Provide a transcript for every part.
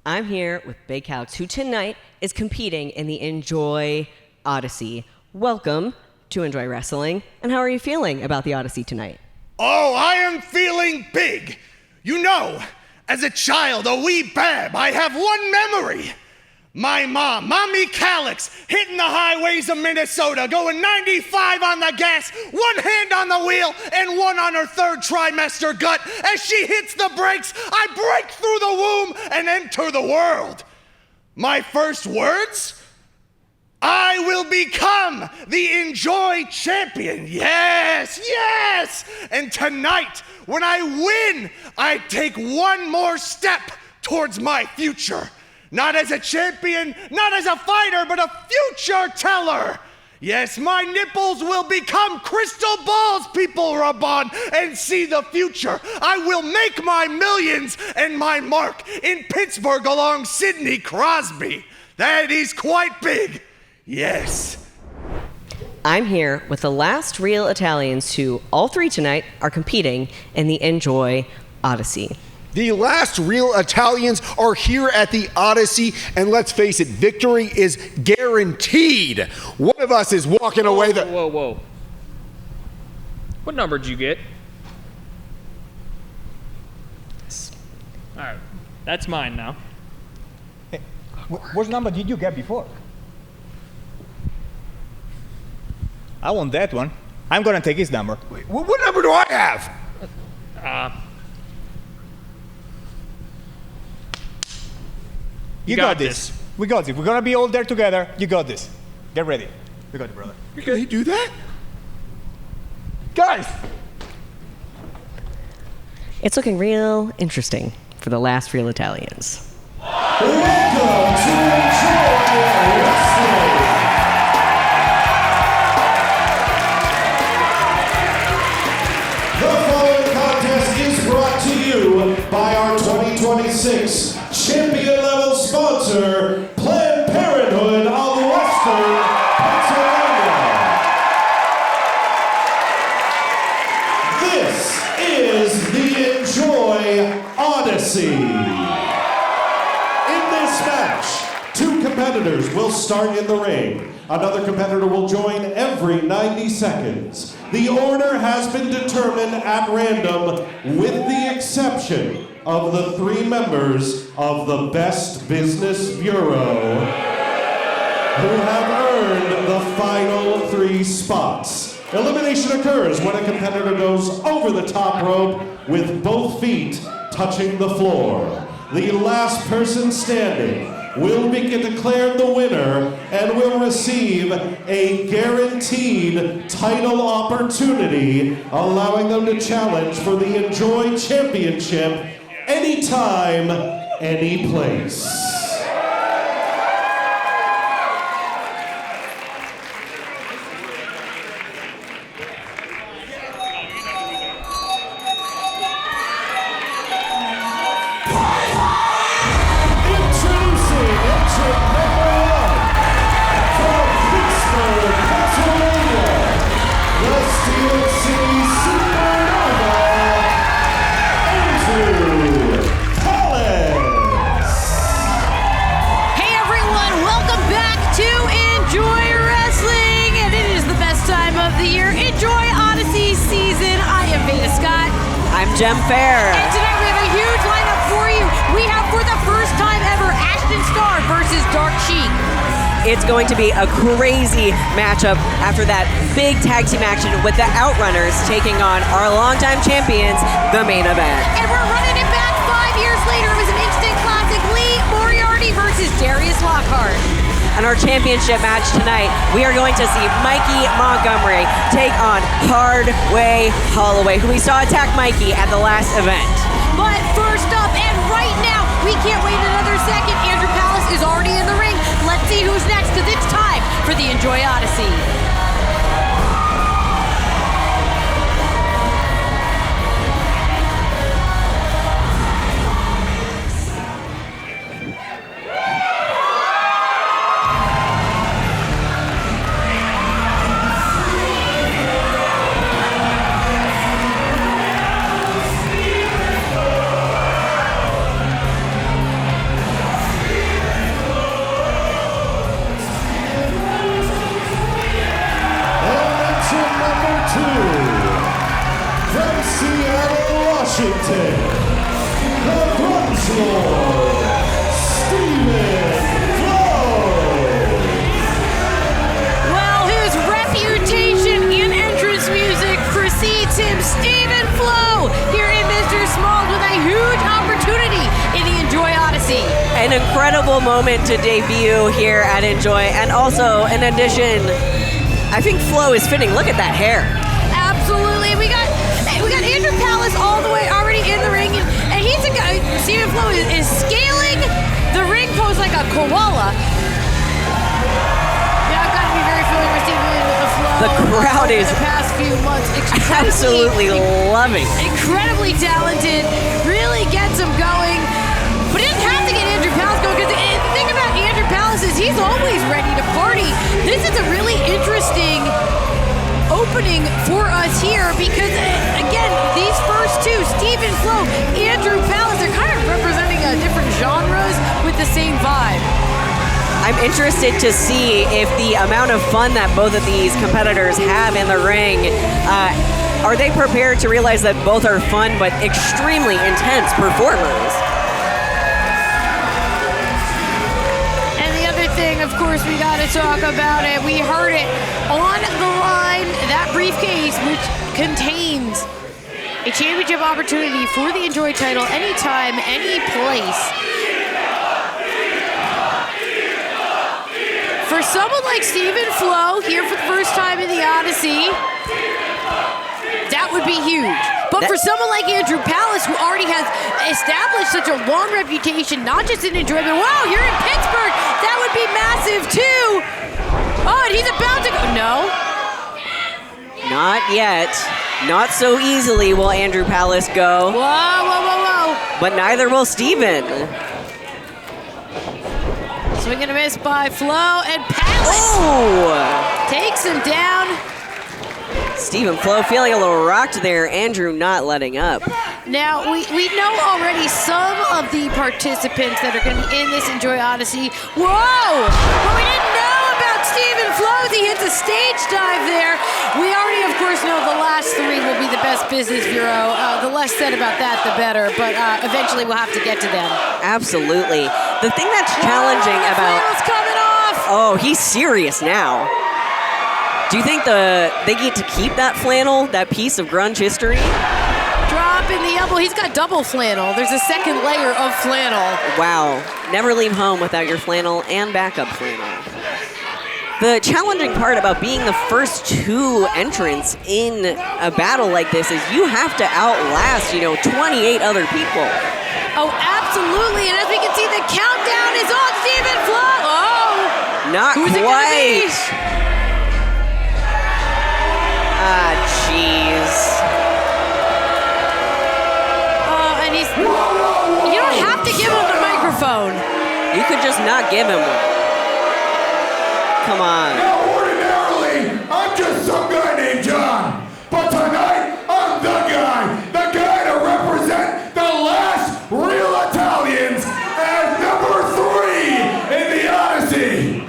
I'm here with Big Calix, who tonight is competing in the Enjoy Odyssey. Welcome to Enjoy Wrestling. And how are you feeling about the Odyssey tonight? Oh, I am feeling big. You know, as a child, a wee bab, I have one memory. My mom, Mommy Calix, hitting the highways of Minnesota, going 95 on the gas, one hand on the wheel, and one on her third trimester gut. As she hits the brakes, I break through the womb and enter the world. My first words? I will become the Enjoy champion. Yes, yes! And tonight, when I win, I take one more step towards my future. Not as a champion, not as a fighter, but a future teller. Yes, my nipples will become crystal balls people rub on and see the future. I will make my millions and my mark in Pittsburgh along Sidney Crosby. That is quite big. Yes. I'm here with the last real Italians who, all three tonight, are competing in the Enjoy Odyssey. The last real Italians are here at the Odyssey, and let's face it, victory is guaranteed. One of us is walking away the... Whoa. What number did you get? All right, that's mine now. Hey, what number did you get before? I want that one. I'm gonna take his number. Wait, what number do I have? You got this. We got this. We're gonna be all there together. You got this. Get ready. We got it, brother. You're gonna do that? Guys! It's looking real interesting for the last real Italians. Welcome to Enjoy Wrestling. The following contest is brought to you by our 2026 champion-level sponsor, Planned Parenthood of Western Pennsylvania. This is the Enjoy Odyssey. In this match, two competitors will start in the ring. Another competitor will join every 90 seconds. The order has been determined at random with the exception of the three members of the Best Business Bureau who have earned the final three spots. Elimination occurs when a competitor goes over the top rope with both feet touching the floor. The last person standing will be declared the winner and will receive a guaranteed title opportunity, allowing them to challenge for the Enjoy Championship anytime, any place. Introducing entrant number 1 from Pittsburgh, Pennsylvania, the Steel City Supernova, Hey everyone, welcome back to Enjoy Wrestling, and it is the best time of the year, Enjoy Odyssey season. I am Veda Scott. I'm Jem Fair. And tonight we have a huge lineup for you. We have for the first time ever Ashton Starr versus Dark Shiek. It's going to be a crazy matchup after that big tag team action with the Outrunners taking on our longtime champions, the main event. And we're running it back 5 years later. It was an instant classic. Moriarty versus Darius Lockhart. On our championship match tonight, we are going to see Mikey Montgomery take on Holloway, who we saw attack Mikey at the last event. But first up, and right now, we can't wait another second. Andrew Palace is already in the ring. Let's see who's next, because it's time for the Enjoy Odyssey. Lord, Stephen Flow. Well, his reputation in entrance music precedes him, Stephen Flow, here in Mr. Smalls with a huge opportunity in the Enjoy Odyssey. An incredible moment to debut here at Enjoy, and also, in addition, I think Flo is fitting. Look at that hair. Absolutely. We got Andrew Palace all the way already in the ring, and he's a guy. Stephen Flow is scaling the ring post like a koala. Yeah, I've got to be very familiar with Stephen Flow. The crowd is the past few months absolutely loving. Incredibly talented, really gets him going. But he doesn't have to get Andrew Palace going, because the thing about Andrew Palace is he's always ready to party. This is a really interesting opening for us here, because, again, these first two, Stephen Flow, Andrew Palace, they're kind of representing different genres with the same vibe. I'm interested to see if the amount of fun that both of these competitors have in the ring, are they prepared to realize that both are fun but extremely intense performers? Of course, we got to talk about it. We heard it on the line, that briefcase, which contains a championship opportunity for the Enjoy title anytime, any place. For someone like Stephen Flow, here for the first time in the Odyssey, that would be huge. But for someone like Andrew Palace, who already has established such a long reputation, not just in Enjoy, but wow, you're in Pittsburgh, that would be massive too. Oh, and he's about to go. No. Not yet. Not so easily will Andrew Palace go. Whoa, whoa, whoa, whoa. But neither will Stephen. Swing and a miss by Flow, and Palace takes him down. Stephen Flow feeling a little rocked there. Andrew not letting up. Now, we know already some of the participants that are going to be in this Enjoy Odyssey. Whoa! But we didn't know about Stephen Flow. He hits a stage dive there. We already, of course, know the last three will be the Best Business Bureau. The less said about that, the better. But eventually we'll have to get to them. Absolutely. The thing that's challenging about... Flannel's coming off! Oh, he's serious now. Do you think they get to keep that flannel, that piece of grunge history? Drop in the elbow. He's got double flannel. There's a second layer of flannel. Wow. Never leave home without your flannel and backup flannel. The challenging part about being the first two entrants in a battle like this is you have to outlast, 28 other people. Oh, absolutely. And as we can see, the countdown is on. Stephen Flow. Oh. Not Who's quite. It gonna be? Ah, jeez. And he's... You don't have to give him the microphone. You could just not give him one. Come on. Now, ordinarily, I'm just some guy named John. But tonight, I'm the guy to represent the last real Italians as number 3 in the Odyssey.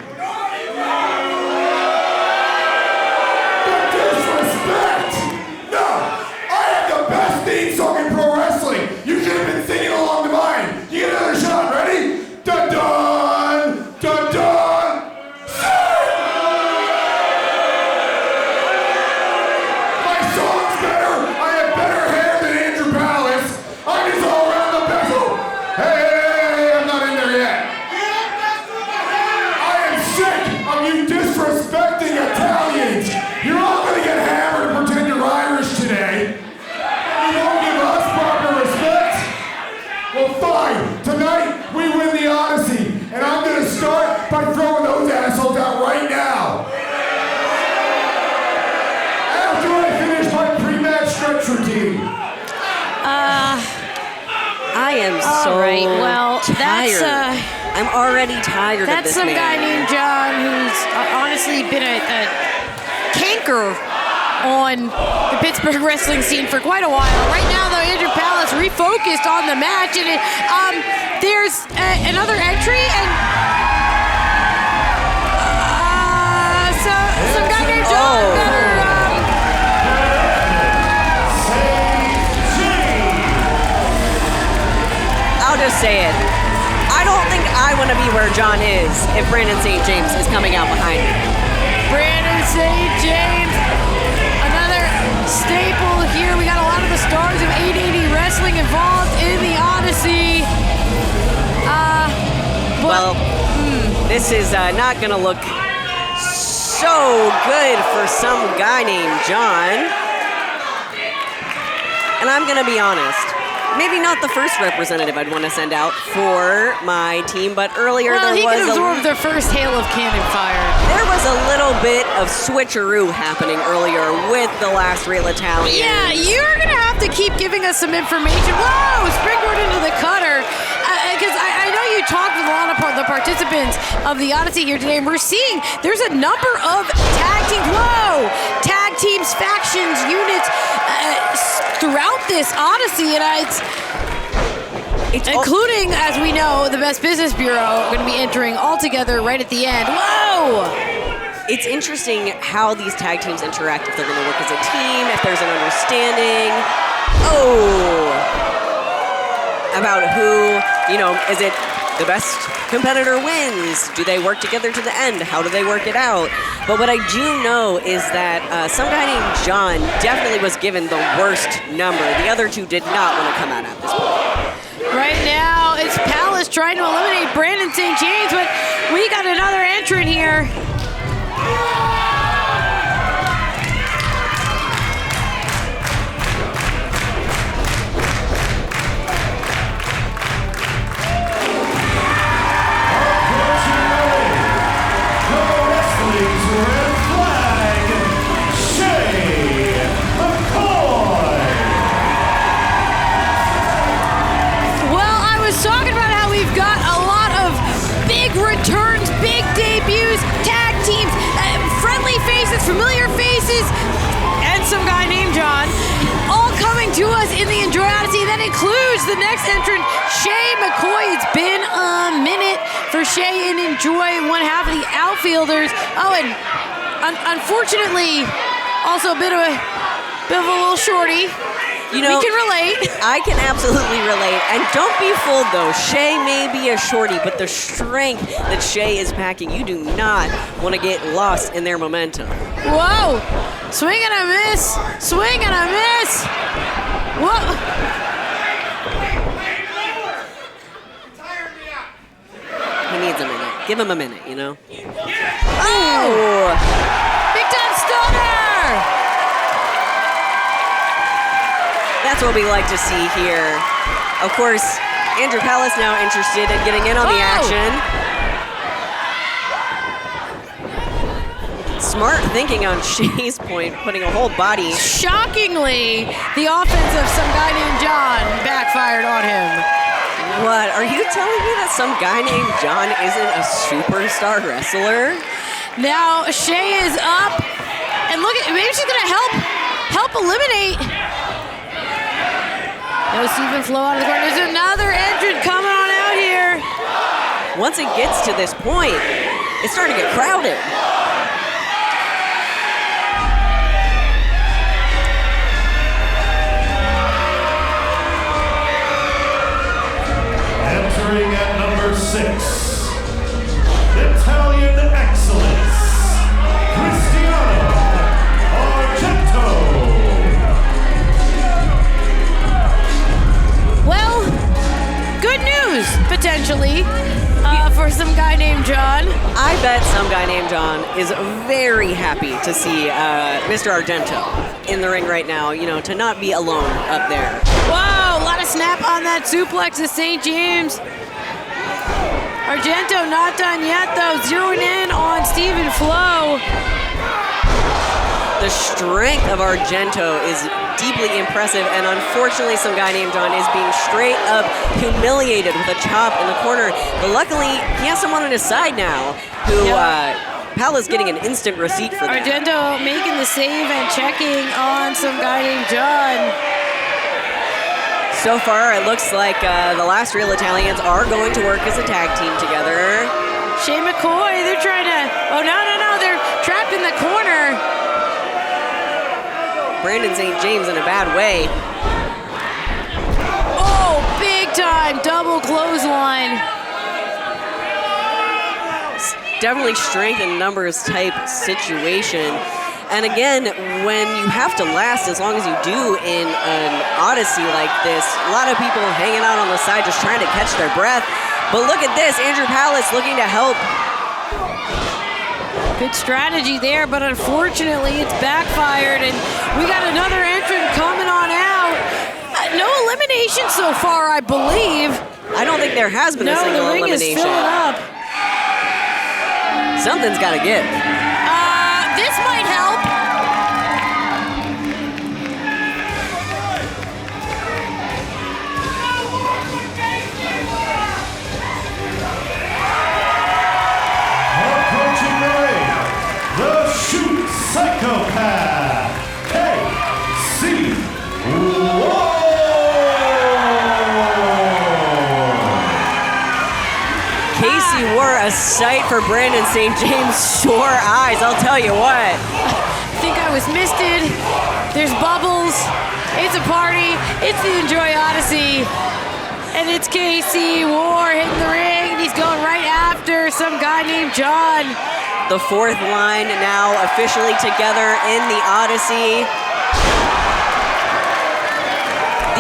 Theme song in pro wrestling. You should have been singing along to mine. You get another shot. Ready? Dun dun dun dun. My song's better. I have better hair than Andrew Palace. I'm just all around the bezel. Hey, I'm not in there yet. I am sick of you disrespecting Italians. You're all gonna get hammered and pretend you're Irish today. You won't give us proper respect? Well, fine. Tonight, we win the Odyssey. And I'm going to start by throwing those assholes out right now. After I finish my pre-match stretch routine. I am so right, well, tired. I'm already tired of That's this some man. guy named John who's honestly been a canker on the Pittsburgh wrestling scene for quite a while. Right now, though, Andrew Palace refocused on the match, and there's another entry, and some guy named John better. I'll just just say it. I don't think I want to be where John is if Brandon St. James is coming out behind me. Brandon St. James, another staple here. We got a lot of the stars of 880 wrestling involved in the Odyssey. This is not going to look so good for some guy named John. And I'm going to be honest. Maybe not the first representative I'd want to send out for my team, but earlier Well, there he was could absorb the first hail of cannon fire. there was a little bit of switcheroo happening earlier with the last Real Italian. Yeah, you're going to have to keep giving us some information. Whoa, springboard into the cutter. Because I know you talked with a lot of the participants of the Odyssey here today, and we're seeing there's a number of tag teams. Whoa! Tag teams, factions, units throughout this Odyssey, and it's including, as we know, the Best Business Bureau going to be entering all together right at the end. Whoa! It's interesting how these tag teams interact, if they're going to work as a team, if there's an understanding. About who, is it the best competitor wins? Do they work together to the end? How do they work it out? But what I do know is that some guy named John definitely was given the worst number. The other two did not want to come out at this point. Right now, it's Palace trying to eliminate Brandon St. James, but we got another entrant here. Returns, big debuts, tag teams, friendly faces, familiar faces, and some guy named John, all coming to us in the Enjoy Odyssey. That includes the next entrant, Shay McCoy. It's been a minute for Shay and Enjoy, one half of the outfielders. Oh, and unfortunately, also a bit of a little shorty. We can relate. I can absolutely relate. And don't be fooled, though. Shay may be a shorty, but the strength that Shay is packing, you do not want to get lost in their momentum. Whoa! Swing and a miss! Swing and a miss! Whoa! He needs a minute. Give him a minute, Oh! Big time stunner! That's what we like to see here. Of course, Andrew Palace now interested in getting in on the action. Smart thinking on Shay's point, putting a whole body. Shockingly, the offense of some guy named John backfired on him. What? Are you telling me that some guy named John isn't a superstar wrestler? Now, Shay is up. And look at, maybe she's going to help eliminate. No Stephen Flow out of the corner. There's another entrant coming on out here. Once it gets to this point, it's starting to get crowded. Entering at number 6, Italian Excellence, Argento. Well, good news, potentially, for some guy named John. I bet some guy named John is very happy to see Mr. Argento in the ring right now, to not be alone up there. Whoa, a lot of snap on that suplex to St. James. Argento not done yet, though. Zeroing in on Stephen Flow. The strength of Argento is deeply impressive, and unfortunately some guy named John is being straight up humiliated with a chop in the corner. But luckily, he has someone on his side now who Pala's getting an instant receipt for that. Argento making the save and checking on some guy named John. So far, it looks like the last Real Italians are going to work as a tag team together. Shay McCoy, they're trying to, no, they're trapped in the corner. Brandon St. James in a bad way. Oh, big time time double clothesline. Definitely strength in numbers type situation. And again, when you have to last as long as you do in an Odyssey like this, a lot of people hanging out on the side just trying to catch their breath. But look at this, Andrew Palace looking to help. Good strategy there, but unfortunately it's backfired, and we got another entrant coming on out. No elimination so far, I believe. I don't think there has been a single the ring elimination. is filling up. Something's got to give. This might help. Approaching the ring, the Shoot Psychopath, KC Casey wore a sight for Brandon St. James' sore eyes, I'll tell you what. I think I was misted. There's bubbles. It's a party. It's the Enjoy Odyssey. And it's KC War hitting the ring. He's going right after some guy named John. The fourth line now officially together in the Odyssey.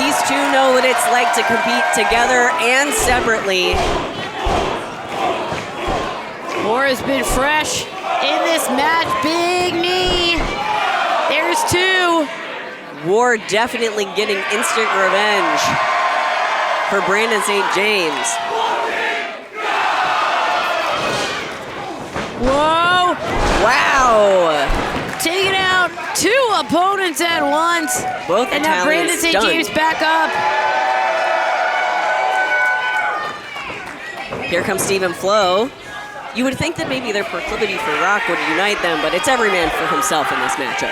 These two know what it's like to compete together and separately. War has been fresh in this match. Big knee. There's two. War definitely getting instant revenge for Brandon St. James. Whoa. Wow. Taking out two opponents at once. Both and now Brandon St. James back up. Here comes Stephen Flo. You would think that maybe their proclivity for rock would unite them, but it's every man for himself in this matchup.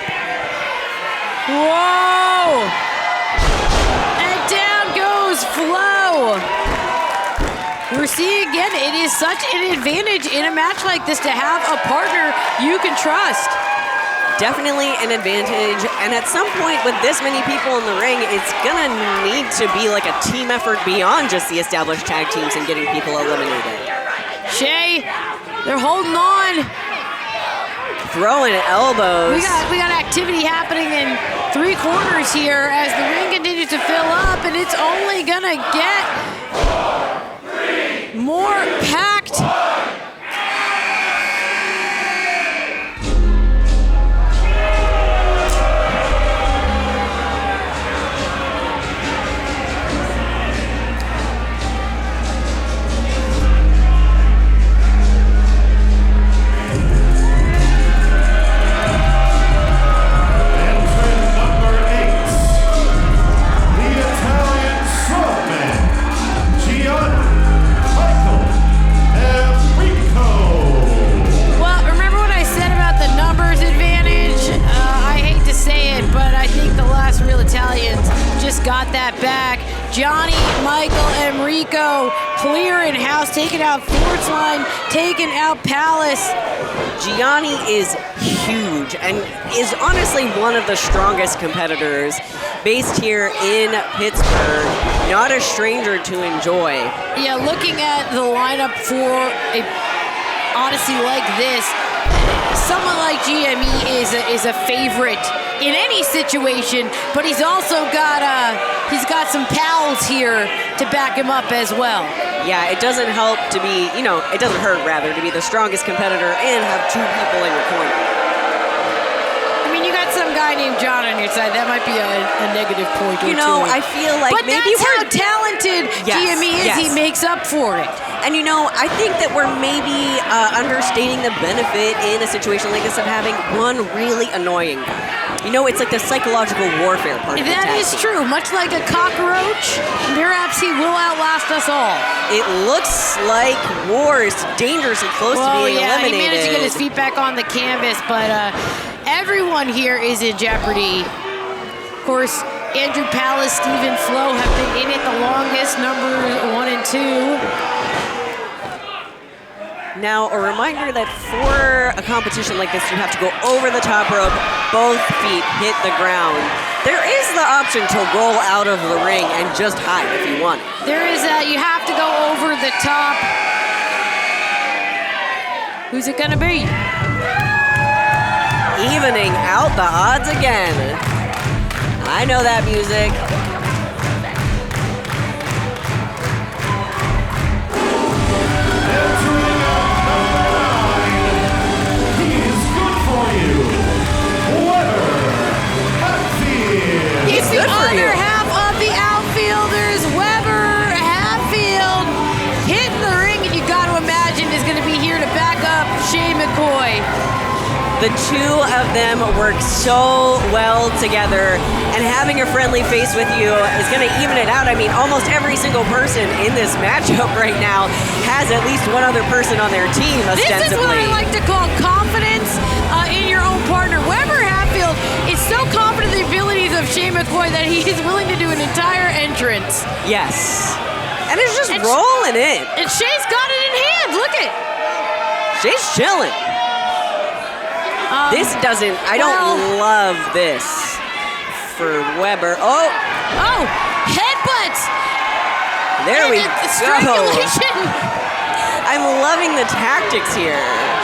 Whoa! And down goes Flo. We're seeing again, it is such an advantage in a match like this to have a partner you can trust. Definitely an advantage, and at some point with this many people in the ring, it's gonna need to be like a team effort beyond just the established tag teams and getting people eliminated. Shay, they're holding on. Throwing elbows. We got activity happening in three corners here as the ring continues to fill up, and it's only gonna get more packed. Got that back. Johnny, Michael, and Rico clearing house, taking out Ford's line, taking out Palace. Gianni is huge and is honestly one of the strongest competitors based here in Pittsburgh. Not a stranger to Enjoy. Yeah, looking at the lineup for a Odyssey like this, someone like GME is a favorite in any situation, but he's also got some pals here to back him up as well. Yeah, it doesn't help to be, it doesn't hurt rather to be the strongest competitor and have two people in your corner. I mean, you got some guy named John on your side. That might be a negative point or two. I feel like but maybe that's how talented GME is. He makes up for it. And I think that we're maybe understating the benefit in a situation like this of having one really annoying guy. It's like the psychological warfare part of the tag That is team. true. Much like a cockroach, perhaps he will outlast us all. It looks like War is dangerously close to being eliminated. He managed to get his feet back on the canvas, but everyone here is in jeopardy. Of course, Andrew Palace, Stephen Flo have been in it the longest, numbers 1 and 2. Now, a reminder that for a competition like this, you have to go over the top rope, both feet hit the ground. There is the option to roll out of the ring and just hide if you want. There is that. You have to go over the top. Who's it gonna be? Evening out the odds again. I know that music. Entering at number 9, he is good for you. Weber Hatfield. He's the good for you. other half of the outfielders. Weber Hatfield hitting the ring, and you got to imagine is going to be here to back up Shea McCoy. The two of them work so well together, and having a friendly face with you is going to even it out. I mean, almost every single person in this matchup right now has at least one other person on their team, ostensibly. This is what I like to call confidence in your own partner. Weber Hatfield is so confident in the abilities of Shea McCoy that he is willing to do an entire entrance. Yes. And it's just rolling in. And Shea's got it in hand. Look it. She's chilling. This doesn't, I don't love this for Weber. Oh, headbutts. there we go. Strangulation. I'm loving the tactics here.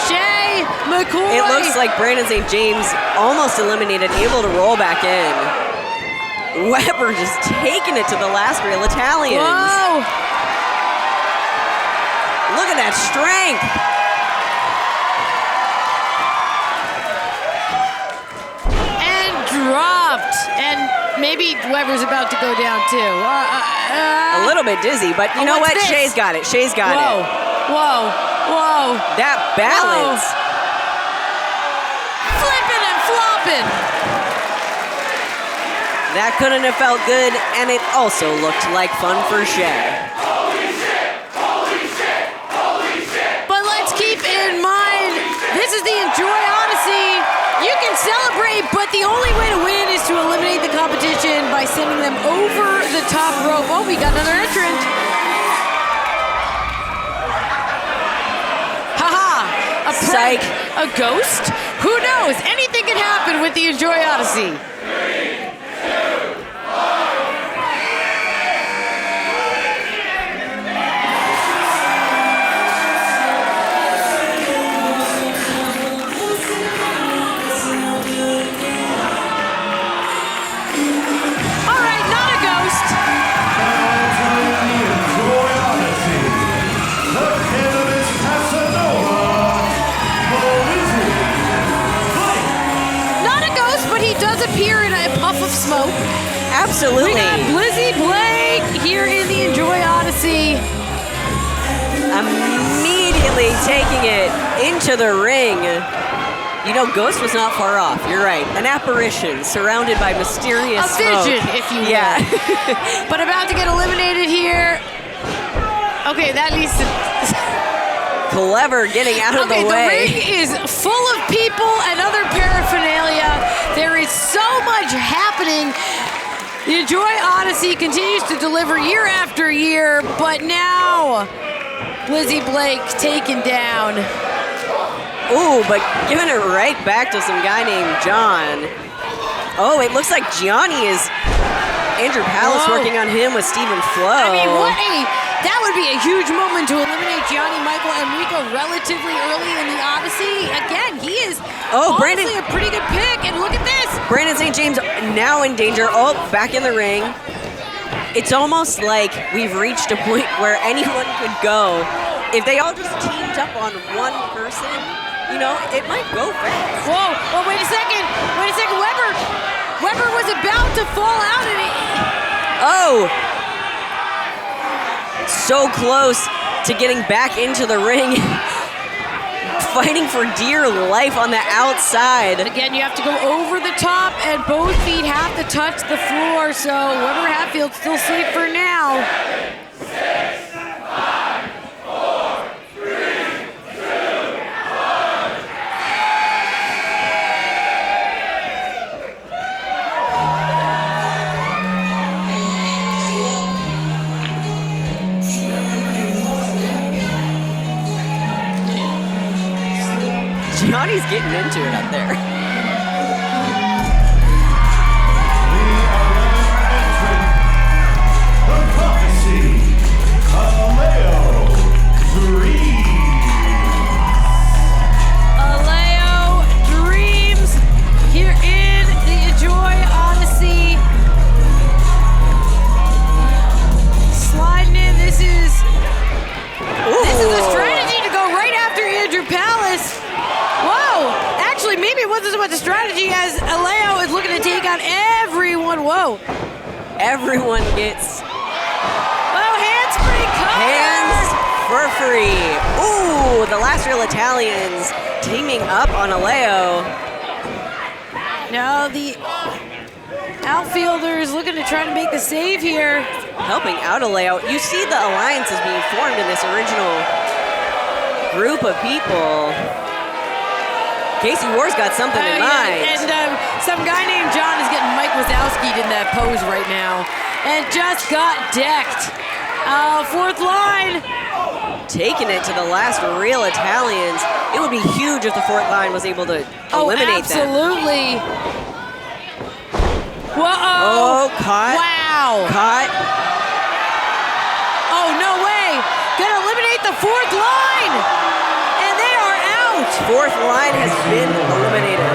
Shea McCoy. It looks like Brandon St. James almost eliminated, able to roll back in. Weber just taking it to the last real Italians. Whoa. Look at that strength. Dropped, and maybe Weber's about to go down too. A little bit dizzy, but you know what? This? Shea's got it. Shea's got Whoa. it. Whoa. That balance. Whoa. Flipping and flopping. That couldn't have felt good, and it also looked like fun for Shea. But let's keep in mind, this is the Enjoy Odyssey. You can celebrate, but the only way to win is to eliminate the competition by sending them over the top rope. Oh, we got another entrant. Haha. Psych. A ghost? Who knows? Anything can happen with the Enjoy Odyssey. Appear in a puff of smoke. Absolutely. We got Blizzy Blake here in the Enjoy Odyssey. Immediately taking it into the ring. You know, Ghost was not far off. You're right. An apparition surrounded by mysterious smoke. Vision, if you will. Yeah. But about to get eliminated here. Okay, that needs to... Clever getting out of the way. The ring is full of people and other paraphernalia. There is so much happening. The Enjoy Odyssey continues to deliver year after year, but now Blizzy Blake taken down. Ooh, but giving it right back to some guy named John. Oh, it looks like Gianni is Andrew Palace working on him with Stephen Flo. I mean, that would be a huge moment to eliminate Gianni, Michael, and Rico relatively early in the Odyssey. Again, he is honestly a pretty good pick, and look at this. Brandon St. James now in danger. Oh, back in the ring. It's almost like we've reached a point where anyone could go. If they all just teamed up on one person, you know, it might go fast. Whoa, wait a second. Weber was about to fall out of it. Oh! So close to getting back into the ring. Fighting for dear life on the outside. Again, you have to go over the top, and both feet have to touch the floor, so Weber Hatfield's still safe for now. 6, 5, 4, 3, 2, 1. Johnny's getting into it up there. The strategy as Aleo is looking to take out everyone. Whoa. Everyone gets Handspring cover. hands for free. Ooh, the Last Real Italians teaming up on Aleo. Now the outfielder is looking to try to make the save here. Helping out Aleo. You see the alliances being formed in this original group of people. Casey Ward's got something in mind. And some guy named John is getting Mike Wazowski'd in that pose right now. And just got decked. Fourth line. Taking it to the Last Real Italians. It would be huge if the fourth line was able to eliminate them. Absolutely. Whoa. Oh, caught. Wow. Caught. Oh, no way. Gonna eliminate the fourth line. And they are out. Fourth line has been eliminated.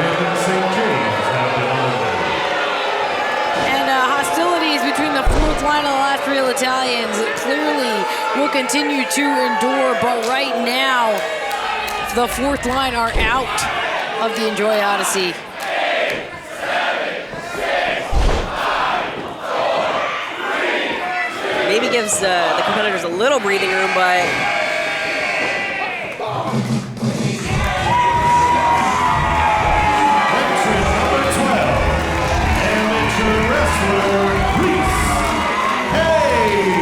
And hostilities between the fourth line and the Last Real Italians clearly will continue to endure, but right now, the fourth line are out of the Enjoy Odyssey. Maybe gives the competitors a little breathing room, but Entrant number 12, amateur wrestler Reese Hayes.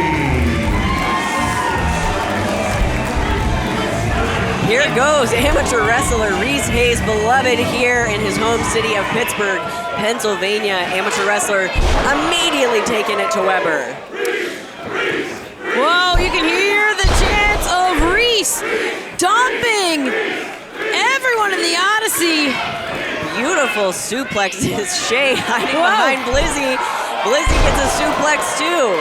here it goes. Amateur wrestler Reese Hayes, beloved here in his home city of Pittsburgh, Pennsylvania. Amateur wrestler immediately taking it to Weber. Whoa, you can hear the chants of Reese dumping everyone in the Odyssey. Beautiful suplexes. Shay hiding Whoa. behind Blizzy. Blizzy gets a suplex too.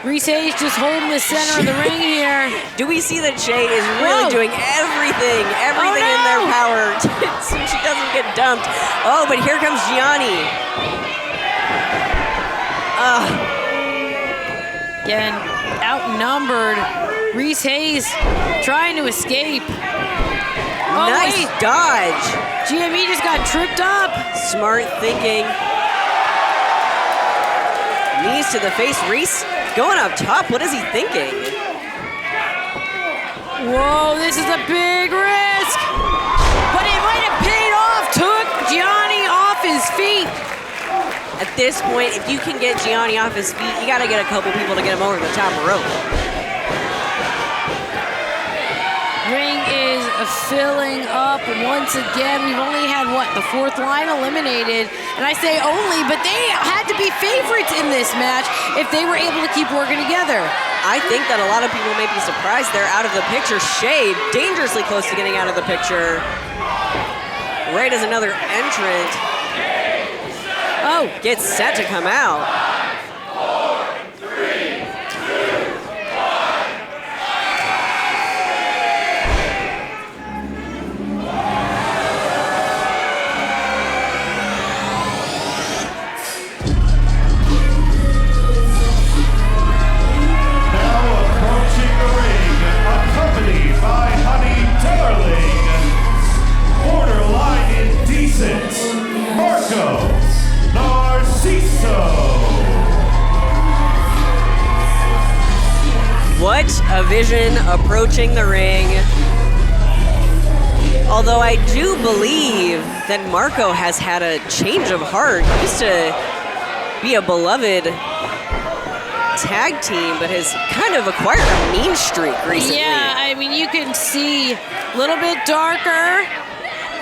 Reese Hayes just holding the center of the ring here. Do we see that Shay is really Whoa. doing everything in their power so she doesn't get dumped? Oh, but here comes Gianni. Again, outnumbered. Reese Hayes trying to escape. Oh, Nice wait. dodge. GME just got tripped up. Smart thinking. Knees to the face. Reese going up top. What is he thinking? Whoa, this is a big risk. But it might have paid off. Took Gianni off his feet. At this point, if you can get Gianni off his feet, you got to get a couple people to get him over the top rope. Ring is filling up once again. We've only had, the fourth line eliminated. And I say only, but they had to be favorites in this match if they were able to keep working together. I think that a lot of people may be surprised they're out of the picture. Shay, dangerously close to getting out of the picture. Right as another entrant gets set to come out. What a vision approaching the ring. Although I do believe that Marco has had a change of heart. He used to be a beloved tag team, but has kind of acquired a mean streak recently. Yeah, I mean, you can see a little bit darker,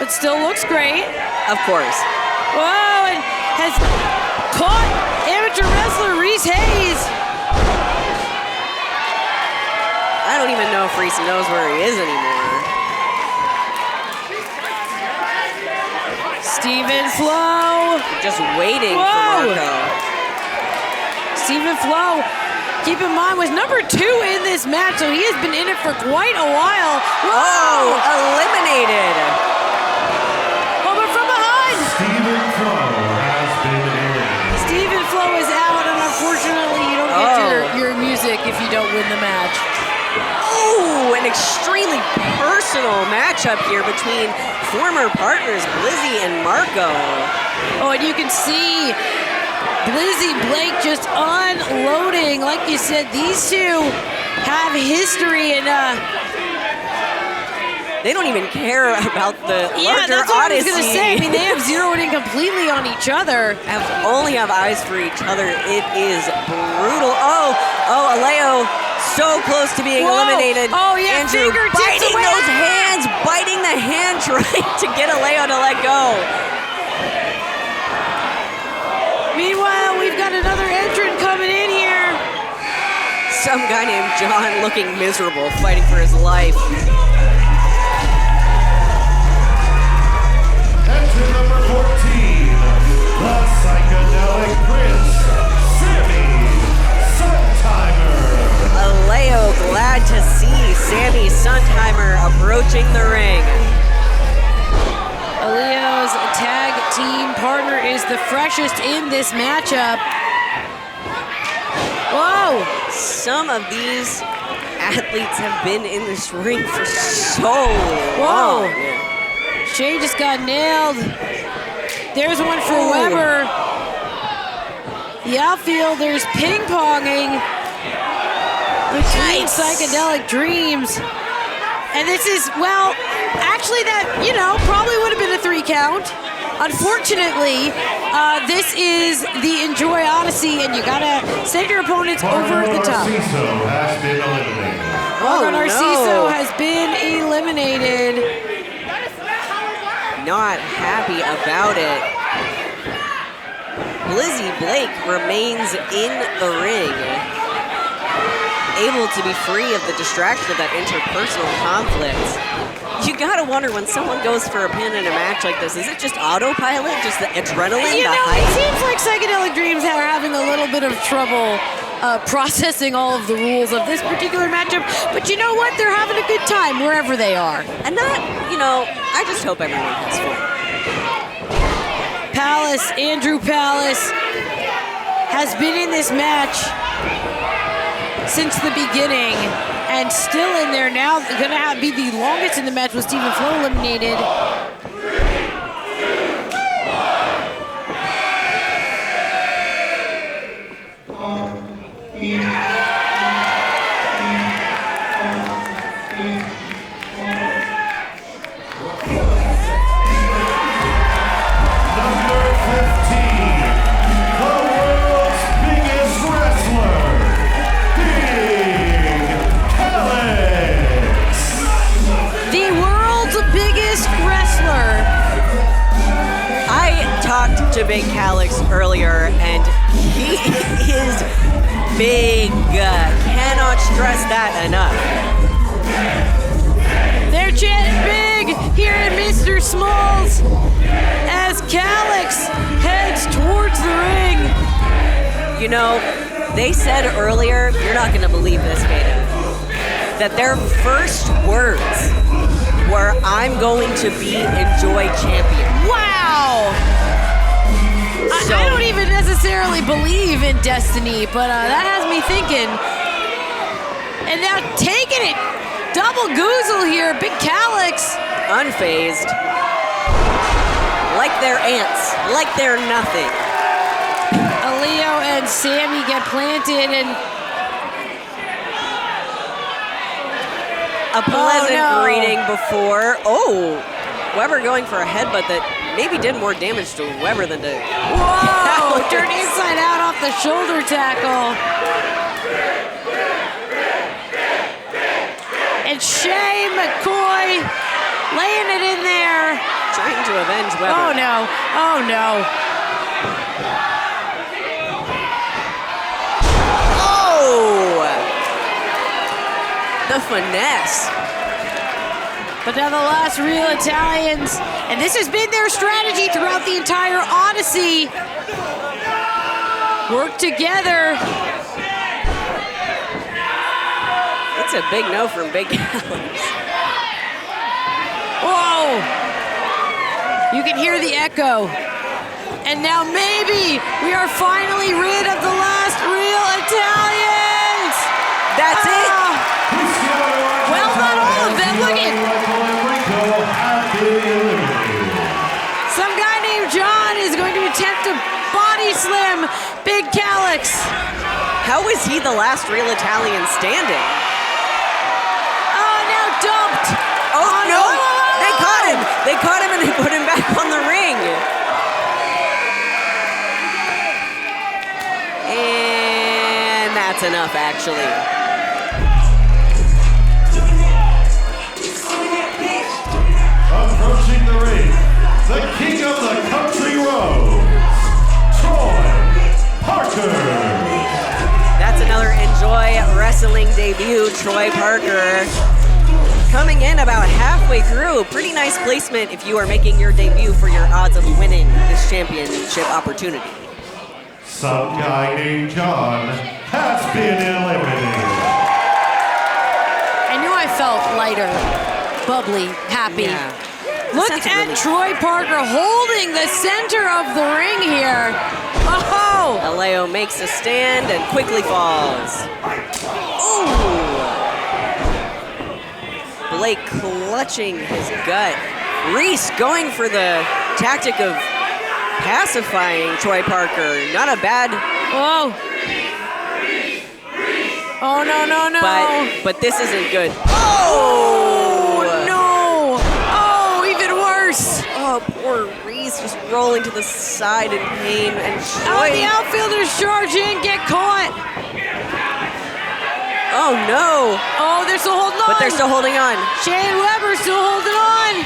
but still looks great. Of course. Whoa, and has caught amateur wrestler Reese Hayes. I don't even know if Reese knows where he is anymore. Stephen Flo. Just waiting Whoa. for Marco. Stephen Flo, keep in mind, was number 2 in this match, so he has been in it for quite a while. Whoa, eliminated. Oh, but from behind. Stephen Flo has been eliminated. Stephen Flo is out, and unfortunately, you don't get your music if you don't win the match. Oh, an extremely personal matchup here between former partners Blizzy and Marco. Oh, and you can see Blizzy Blake just unloading. Like you said, these two have history, and they don't even care about the larger that's what Odyssey. I was gonna say. I mean, they have zeroed in completely on each other. Only have eyes for each other. It is brutal. Oh, Aleo, so close to being eliminated. Oh yeah, Andrew fingertips biting away. those hands, biting the hand, trying to get Aleo to let go. Meanwhile, we've got another entrant coming in here. Some guy named John looking miserable, fighting for his life. Entrant number 14, the psychedelic prince, Sammy Suntimer. Aleo glad to see Sammy Suntimer approaching the ring. Aleo's tag team partner is the freshest in this matchup. Whoa! Some of these athletes have been in this ring for so Whoa! long. Shay just got nailed. There's one for Weber. The outfield, there's ping-ponging between Psychedelic Dreams. And this is, well, actually that, probably would have been a 3 count. Unfortunately, this is the Enjoy Odyssey, and you gotta send your opponents over the top. Narciso has been eliminated. Narciso has been eliminated. Not happy about it. Blizzy Blake remains in the ring, able to be free of the distraction of that interpersonal conflict. You gotta wonder when someone goes for a pin in a match like this, is it just autopilot, just the adrenaline, the hype? It seems like Psychedelic Dreams are having a little bit of trouble processing all of the rules of this particular matchup, but you know what? They're having a good time wherever they are. And I just hope everyone has fun. Andrew Palace, has been in this match since the beginning and still in there now. Gonna be the longest in the match with Stephen Flo eliminated. To Big Calix earlier, and he is big. Cannot stress that enough. They're chanting big here in Mr. Smalls as Calix heads towards the ring. They said earlier, you're not going to believe this, Veda, that their first words were, "I'm going to be Enjoy champion." Wow! I don't even necessarily believe in destiny, but that has me thinking. And now taking it, double goozle here, Big Calix. Unfazed. Like they're ants, like they're nothing. Aleo and Sammy get planted, and a pleasant greeting before. Weber going for a headbutt that maybe did more damage to Weber than to... Whoa! Turned inside out off the shoulder tackle. And Shay McCoy laying it in there. Trying to avenge Weber. Oh no. Oh no. Oh! The finesse. But now the last real Italians, and this has been their strategy throughout the entire Odyssey. Work together. That's a big no from Big Calix. Whoa! You can hear the echo. And now maybe we are finally rid of the last real Italians. That's it. How is he the last real Italian standing? Oh, now dumped. Oh, no. They caught him. They caught him and they put him back on the ring. And that's enough, actually. Approaching the ring, the king of the country road, Troy Parker. That's another Enjoy Wrestling debut, Troy Parker. Coming in about halfway through. Pretty nice placement if you are making your debut for your odds of winning this championship opportunity. Some guy named John has been eliminated. I knew I felt lighter, bubbly, happy. Yeah. Look at Troy Parker holding the center of the ring here. Oh! Aleo makes a stand and quickly falls. Ooh! Blake clutching his gut. Reese going for the tactic of pacifying Troy Parker. Not a bad... Whoa! Oh, no, no, no. But this isn't good. Oh, no! Oh, even worse. Oh, poor Reese just rolling to the side in pain. And Troy... Oh, the outfielders charge in, get caught. Oh, no. Oh, they're still holding on. But they're still holding on. Shane Weber's still holding on.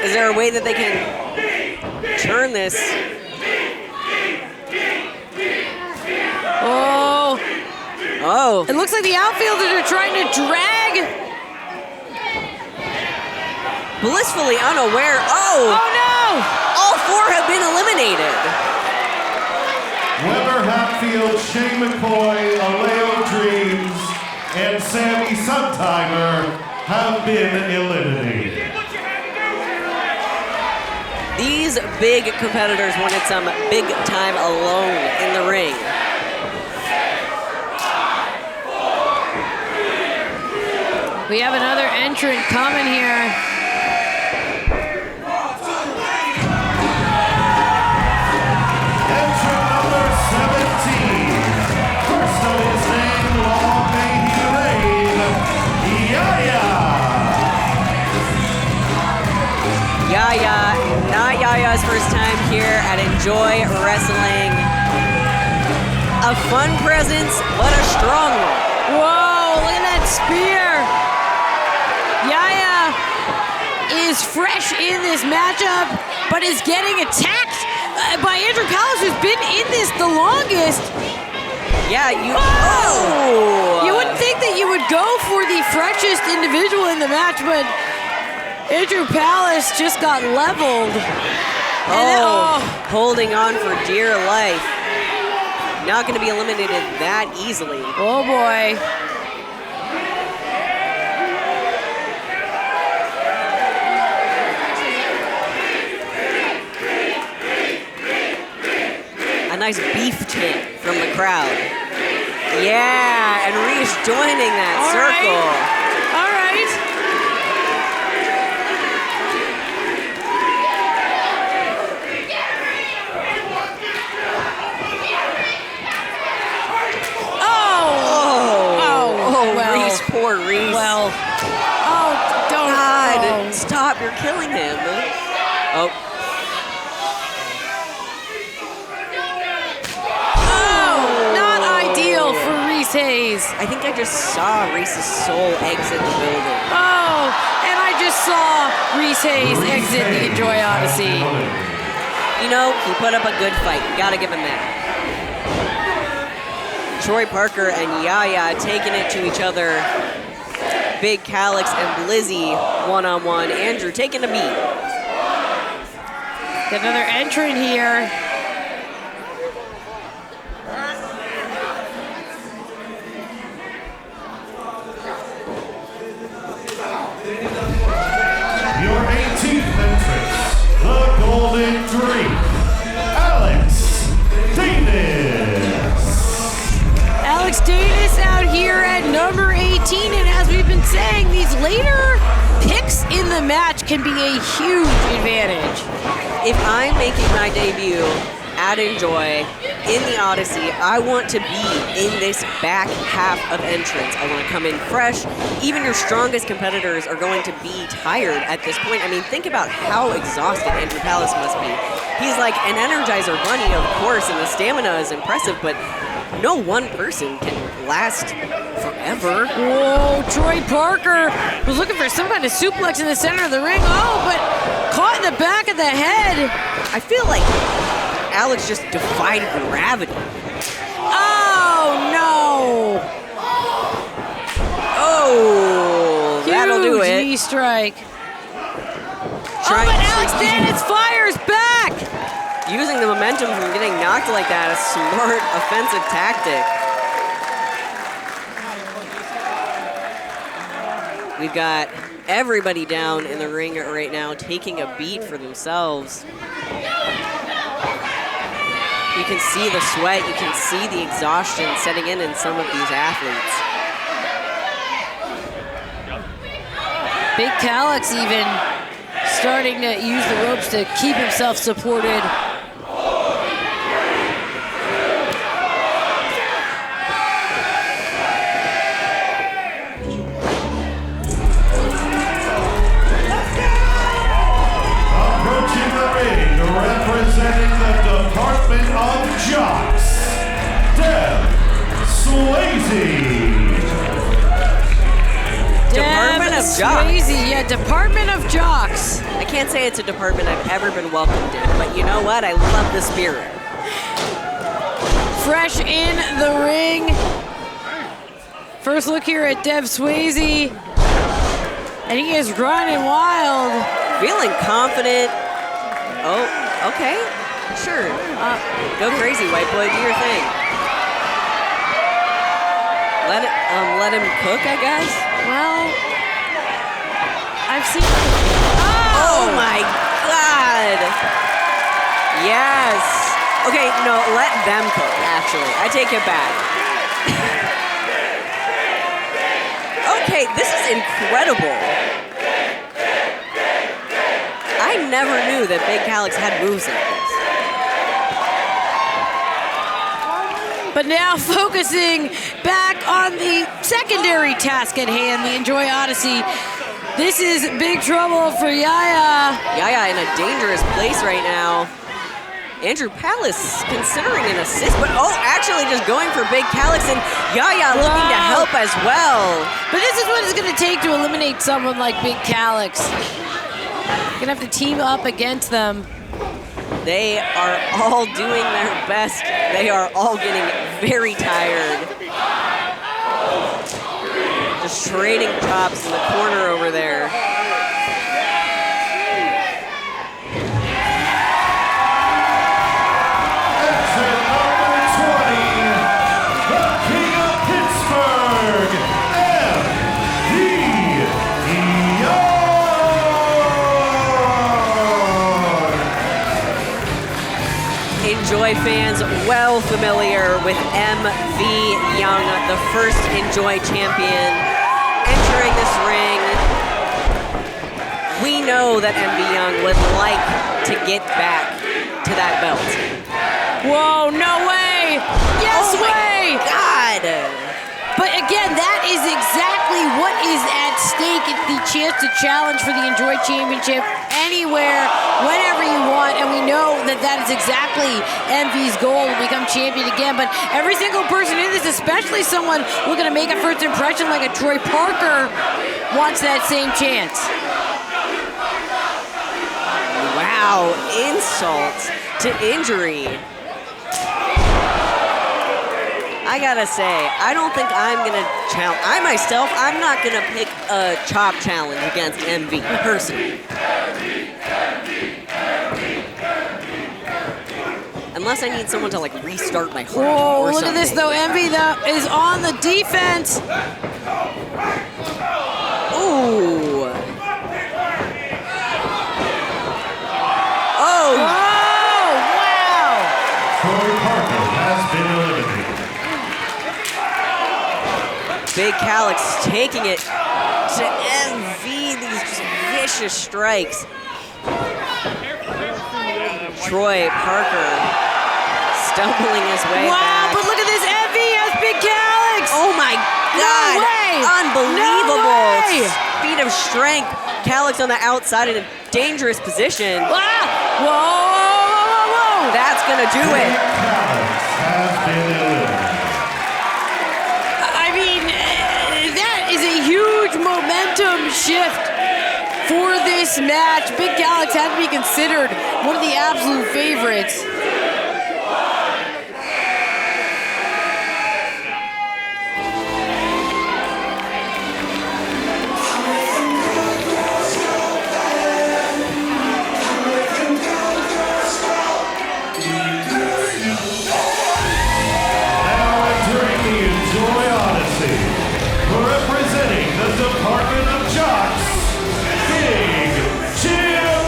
Is there a way that they can turn this? Oh. Oh. It looks like the outfielders are trying to drag. Blissfully unaware. Oh. Oh, no. All four have been eliminated. Weber, Hatfield, Shane McCoy, Aleo Dreams, and Sammy Suntimer have been eliminated. These big competitors wanted some big time alone in the ring. We have another entrant coming here. Entrant number 17. First of his name, long may he reign, Yaya. Yaya, not Yaya's first time here at Enjoy Wrestling. A fun presence, but a strong one. Whoa, look at that spear. Yaya is fresh in this matchup, but is getting attacked by Andrew Powers, who's been in this the longest. Yeah, you... Oh! You wouldn't think that you would go for the freshest individual in the match, but Andrew Palace just got leveled. Holding on for dear life. Not going to be eliminated that easily. Oh, boy. A nice beef chant from the crowd. Yeah, and Reese joining that circle. All right. Well, Reese, poor Reese. Well, don't. God, stop, you're killing him. Oh. Not ideal for Reese Hayes. I think I just saw Reese's soul exit the building. Oh, and I just saw Reese Hayes exit the Enjoy Odyssey. You know, he put up a good fight. Gotta give him that. Troy Parker and Yaya taking it to each other. Big Calix and Blizzy one-on-one. Andrew taking a beat. Got another entrant here. Your 18th entrant, the Golden Dream, Alex Danis. Alex Danis out here at number 18, and as we've been saying, these later picks in the match can be a huge advantage. If I'm making my debut at Enjoy in the Odyssey, I want to be in this back half of entrance. I want to come in fresh. Even your strongest competitors are going to be tired at this point. I mean, think about how exhausted Andrew Palace must be. He's like an Energizer Bunny, of course, and the stamina is impressive, but no one person can last forever. Whoa, Troy Parker was looking for some kind of suplex in the center of the ring. Oh, but caught in the back of the head. I feel like Alex just defied gravity. Oh, no. Oh, that'll do it. Huge knee strike. Trying but to- Alex Dennis fires back. Using the momentum from getting knocked like that, a smart offensive tactic. We've got everybody down in the ring right now taking a beat for themselves. You can see the sweat, you can see the exhaustion setting in some of these athletes. Big Calix even starting to use the ropes to keep himself supported. Approaching the ring, representing the Department of Jocks, Deb Swayze. Department of Jocks. Swayze, yeah, Department of Jocks. I can't say it's a department I've ever been welcomed in, but you know what? I love the spirit. Fresh in the ring. First look here at Dev Swayze. And he is running wild. Feeling confident. Oh, okay. Sure. Go crazy, white boy. Do your thing. Let him cook, I guess. Well, I've seen. Oh my God. Yes. Okay, no, let them cook, actually. I take it back. Okay, this is incredible. I never knew that Big Calix had moves like this. But now focusing back on the secondary task at hand, the Enjoy Odyssey. This is big trouble for Yaya. Yaya in a dangerous place right now. Andrew Palace considering an assist, but actually just going for Big Calix, and Yaya looking to help as well. But this is what it's going to take to eliminate someone like Big Calix. Gonna have to team up against them. They are all doing their best. They are all getting very tired. Just trading chops in the corner over there. Exit number 20, the King of Pittsburgh, Enjoy fans well familiar with MV Young, the first Enjoy champion, entering this ring. We know that MV Young would like to get back to that belt. Whoa, no way! Yes Oh my way! God! But again, that is exactly what is at stake. It's the chance to challenge for the Enjoy Championship anywhere, whenever you want, and we know that that is exactly MV's goal, to become champion again. But every single person in this, especially someone looking to make a first impression like a Troy Parker, wants that same chance. Wow, insult to injury. I gotta say, I don't think I'm gonna challenge. I'm not gonna pick a chop challenge against MV personally. Unless I need someone to like restart my heart. Whoa, or look at this something. though. MV though is on the defense. Ooh. Oh. Oh, wow. Troy Parker has been eliminated. Big Calix taking it to MV. These just vicious strikes. Troy Parker stumbling his way Wow, back. but look at this. Evie has Big Calix. Oh my God! No way. Unbelievable No way. feat of strength. Calix on the outside in a dangerous position. Ah. Whoa, whoa, whoa, whoa. That's gonna do it. I mean, that is a huge momentum shift for this match. Big Calix had to be considered one of the absolute favorites. Now entering the Enjoy Odyssey, representing the Department of Jocks, Big Jim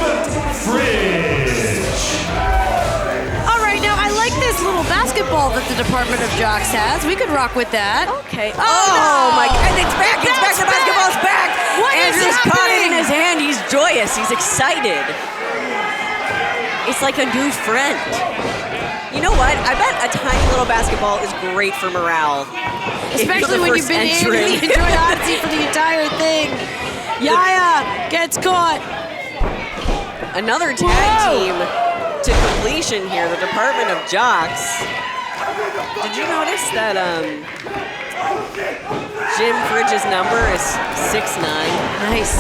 Fridge. All right, now I like this little basketball that the Department of Jocks has. We could rock with that. Okay. Oh, Oh no. my God! It's back! It's back! The basketball's back! What is Andrew's caught it in happening? his hand. He's joyous. He's excited. It's like a new friend. You know what? I bet a tiny little basketball is great for morale. If you're Especially the when you've first been in entrant. the Enjoy Odyssey for the entire thing. Yaya gets caught. Another tag Whoa. team to completion here. The Department of Jocks. Did you notice that Jim Fridge's number is 6'9"? Nice.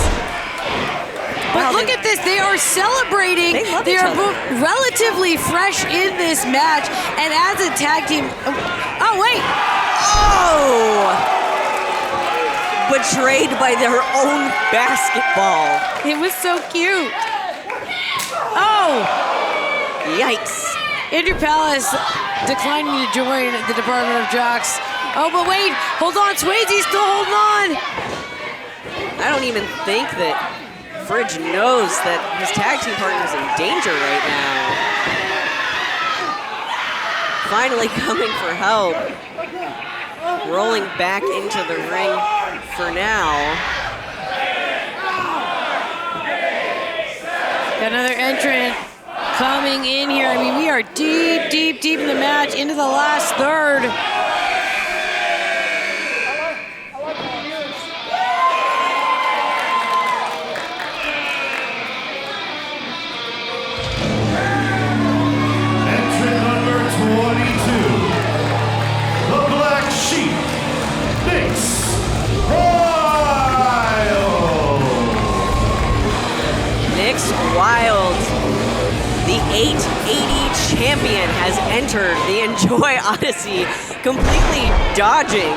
But Wow, look at this, they are celebrating. They love They each are other. both relatively fresh in this match, and as a tag team, oh wait, Oh! Betrayed by their own basketball. it was so cute. Oh, Yikes. Andrew Palace declining to join the Department of Jocks. Oh, but wait, hold on, Swayze's still holding on. I don't even think that Fridge knows that his tag team partner's in danger right now. Finally coming for help. Rolling back into the ring for now. Got another entrant coming in here. I mean, we are deep, deep, deep in the match, into the last third. Entrant number 22, the Black Sheep, Maxx Gregg. Maxx Wild, the 880 champion, has entered the Enjoy Odyssey, completely dodging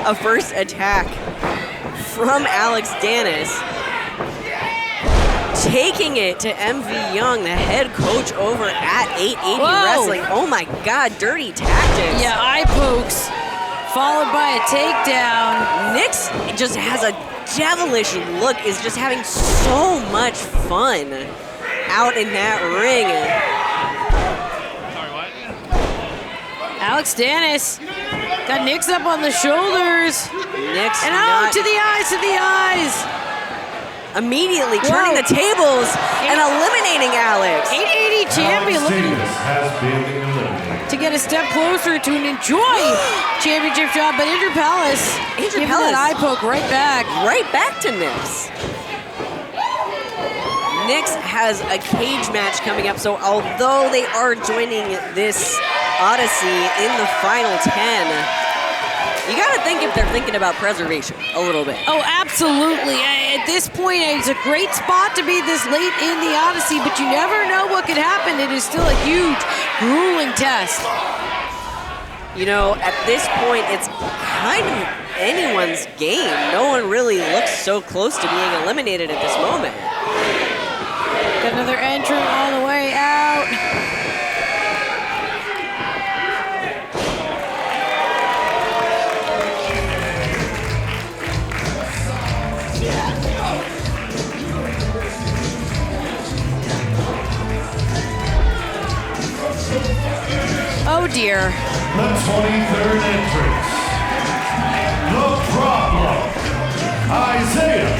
a first attack from Alex Dennis. Taking it to MV Young, the head coach over at 880 Whoa. Wrestling. Oh my God, dirty tactics. Yeah, eye pokes, followed by a takedown. Nix just has a devilish look, is just having so much fun out in that ring. Alex Dennis got Nix up on the shoulders. Nix And not to the eyes. immediately turning the tables and eliminating Alex. 880 champion Alex looking Davis has been eliminated. to get a step closer to an Enjoy championship shot, but Andrew Palace giving that eye poke right back. Right back to Nix. Nix has a cage match coming up, so although they are joining this Odyssey in the final 10, you gotta think if they're thinking about preservation a little bit. Oh, absolutely. At this point, it's a great spot to be this late in the Odyssey, but you never know what could happen. It is still a huge, grueling test. You know, at this point, it's kind of anyone's game. No one really looks so close to being eliminated at this moment. Got another entrant all the way out. Oh dear. The 23rd entrance, The Problem, Isaiah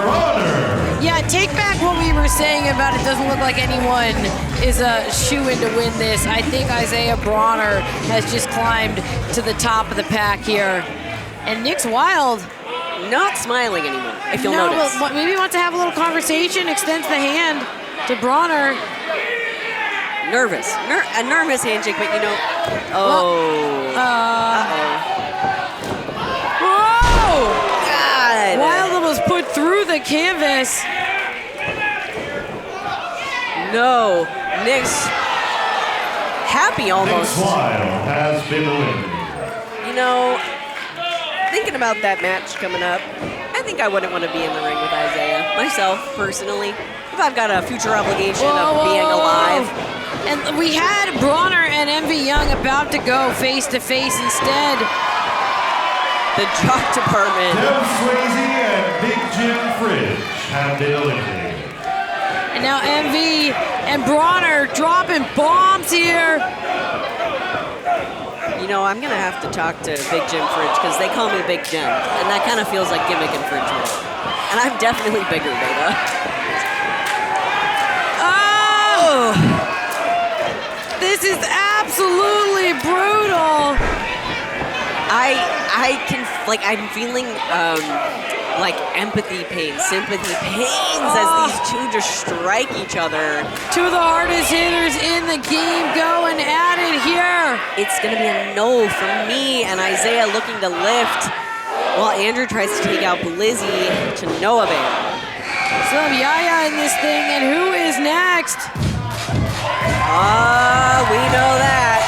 Runner. Yeah, take back what we were saying about it doesn't look like anyone is a shoo-in to win this. I think Isaiah Bronner has just climbed to the top of the pack here. And Nick's Wild. Not smiling anymore, if you'll notice. But maybe he wants to have a little conversation, extends the hand to Bronner. Nervous. A nervous handshake, but you know. Oh. Whoa! God. Wild was put through the canvas. No. Nick's happy almost. Nick's Wild has been eliminated. You know, thinking about that match coming up, I think I wouldn't want to be in the ring with Isaiah, myself, personally. If I've got a future obligation of being alive. And we had Bronner and MV Young about to go face-to-face instead. The jock department. Deb Swayze and Big Jim Fridge have been eliminated. And now MV and Bronner dropping bombs here. You know, I'm going to have to talk to Big Jim Fridge because they call me Big Jim. And that kind of feels like gimmick infringement. And I'm definitely bigger, Veda. Oh! This is absolutely brutal. I'm feeling like empathy pain, sympathy pains as these two just strike each other. Two of the hardest hitters in the game going at it here. It's gonna be a no from me and Isaiah looking to lift while Andrew tries to take out Blizzy to no avail. So Yaya in this thing, and who is next? We know that.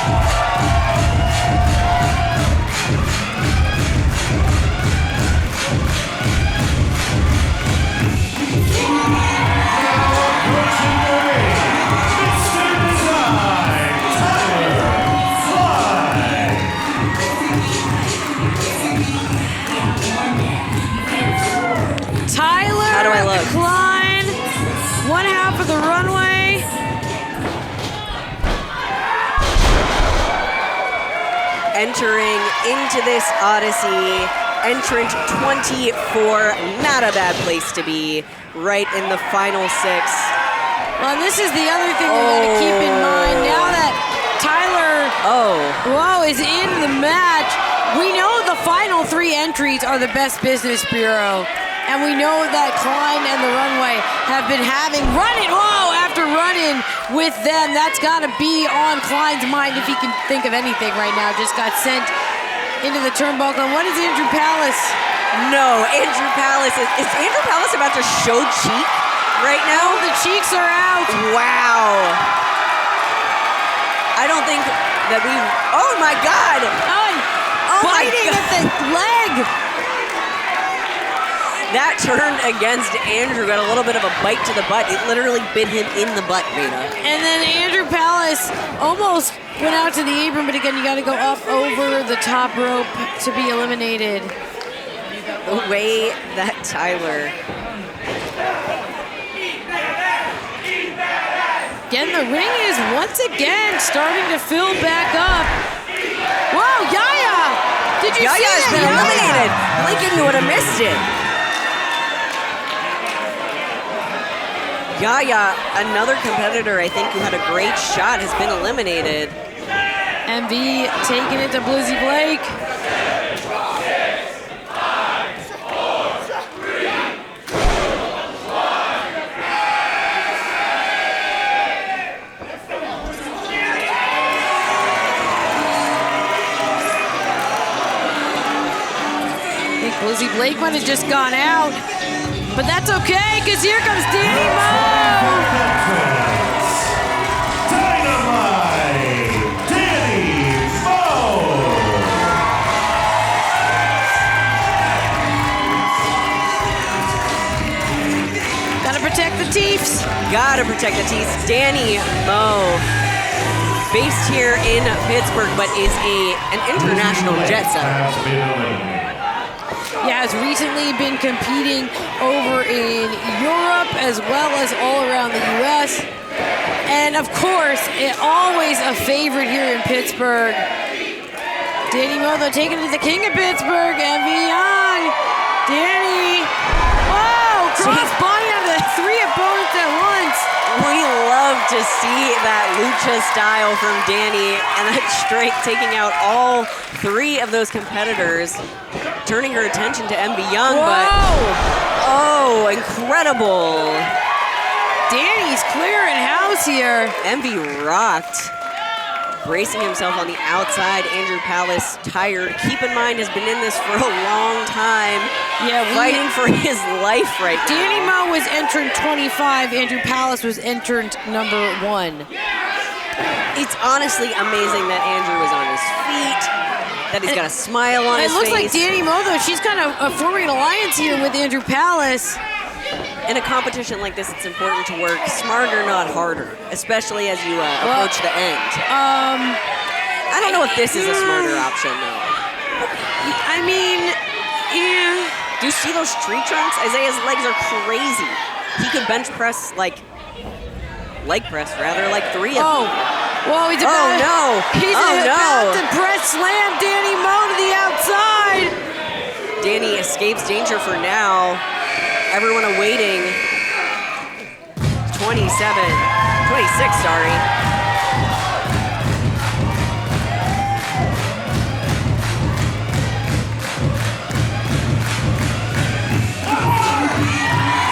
Tyler How do I look? Klein, one half of the runway. Entering into this Odyssey, entrant 24, not a bad place to be, right in the final 6. Well, and this is the other thing we got to keep in mind. Now that Tyler is in the match, we know the final 3 entries are the Best Business Bureau. And we know that Klein and the runway have been having after running with them. That's got to be on Klein's mind if he can think of anything right now. Just got sent into the turnbuckle. And what is Andrew Palace? No, Andrew Palace. Is Andrew Palace about to show cheek right now? Oh, the cheeks are out. Wow. I don't think that we... Oh, my God. Biting at the leg. That turned against Andrew, got a little bit of a bite to the butt. It literally bit him in the butt, Veda. And then Andrew Palace almost went out to the apron, but again, you got to go up over the top rope to be eliminated. The way that Tyler... Again, the ring is once again starting to fill back up. Whoa, Yaya! Did you see that? Yaya's been eliminated. Lincoln would have missed it. Yaya, another competitor I think who had a great shot, has been eliminated. MV taking it to Blizzy Blake. I think Blizzy Blake might have just gone out. But that's okay, because here comes Danny Mo! Dynamite! Danny Mo! Gotta protect the Teefs. Gotta protect the Teefs. Danny Mo, based here in Pittsburgh, but is an international jet setter. Yeah, has recently been competing over in Europe as well as all around the U.S. And of course, always a favorite here in Pittsburgh. Danny Mo, though, taking it to the king of Pittsburgh, MV Young. Danny, whoa, cross body on the 3 opponents at once. to see that lucha style from Danny and that strength taking out all 3 of those competitors, turning her attention to MV Young, but oh, incredible. Danny's clearing house here. MV rocked. Bracing himself on the outside. Andrew Palace tired. Keep in mind, has been in this for a long time. Yeah, fighting for his life right Danny now. Mo was entrant 25. Andrew Palace was entrant number 1. It's honestly amazing that Andrew is on his feet, that he's got a smile on his face. It looks like Danny Mo, though, she's kind of forming an alliance here with Andrew Palace. In a competition like this, it's important to work smarter, not harder, especially as you approach the end. I don't know if this is a smarter option, though. I mean, yeah. Do you see those tree trunks? Isaiah's legs are crazy. He could bench press, leg press, rather, 3 of them. Whoa, he's about He's about to press slam Danny Mo to the outside. Danny escapes danger for now. Everyone awaiting 26, sorry.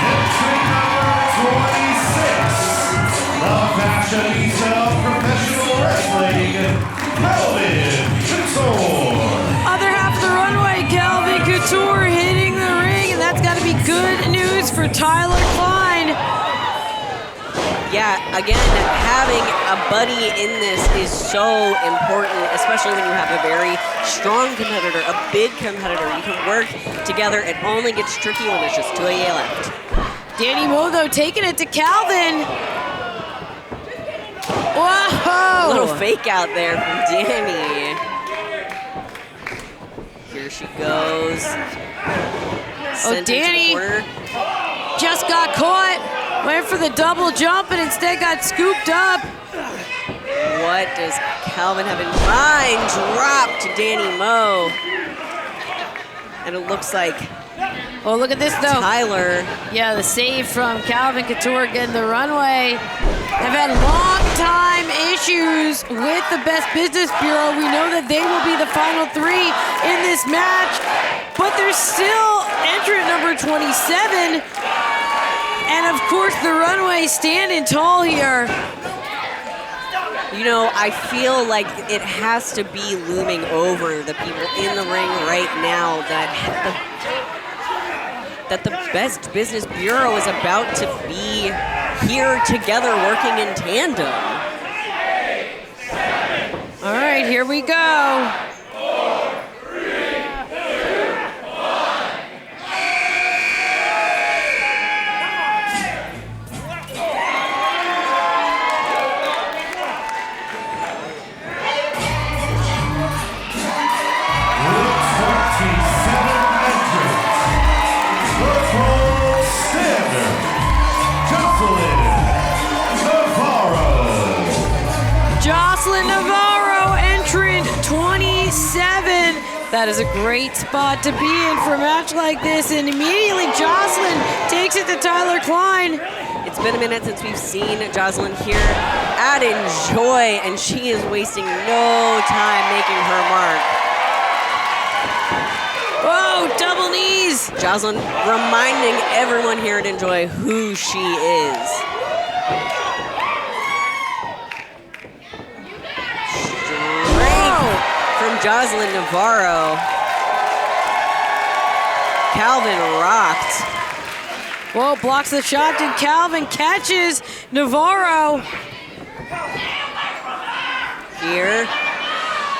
Entry number 26, the fashionista of professional wrestling, Calvin Couture. Other half of the runway, Calvin Couture hitting the ring, and that's got to be good news for Tyler Klein. Yeah, again, having a buddy in this is so important, especially when you have a very strong competitor, a big competitor. You can work together. It only gets tricky when there's just 2 of you left. Danny Mo, though, taking it to Calvin. Whoa! A little fake out there from Danny. Here she goes. Danny just got caught. Went for the double jump and instead got scooped up. What does Calvin have in mind? Drop to Danny Mo. And it looks like look at this, though. Tyler. Yeah, the save from Calvin Couture getting the runway. They've had long-time issues with the Best Business Bureau. We know that they will be the final 3 in this match, but there's still entrant number 27. And of course, the runway standing tall here. You know, I feel like it has to be looming over the people in the ring right now that the Best Business Bureau is about to be here together working in tandem. All right, here we go. That is a great spot to be in for a match like this, and immediately Jocelyn takes it to Tyler Klein. It's been a minute since we've seen Jocelyn here at Enjoy, and she is wasting no time making her mark. Whoa, double knees. Jocelyn reminding everyone here at Enjoy who she is. From Jocelyn Navarro. Calvin rocked. Whoa, blocks the shot, and Calvin catches Navarro. Here.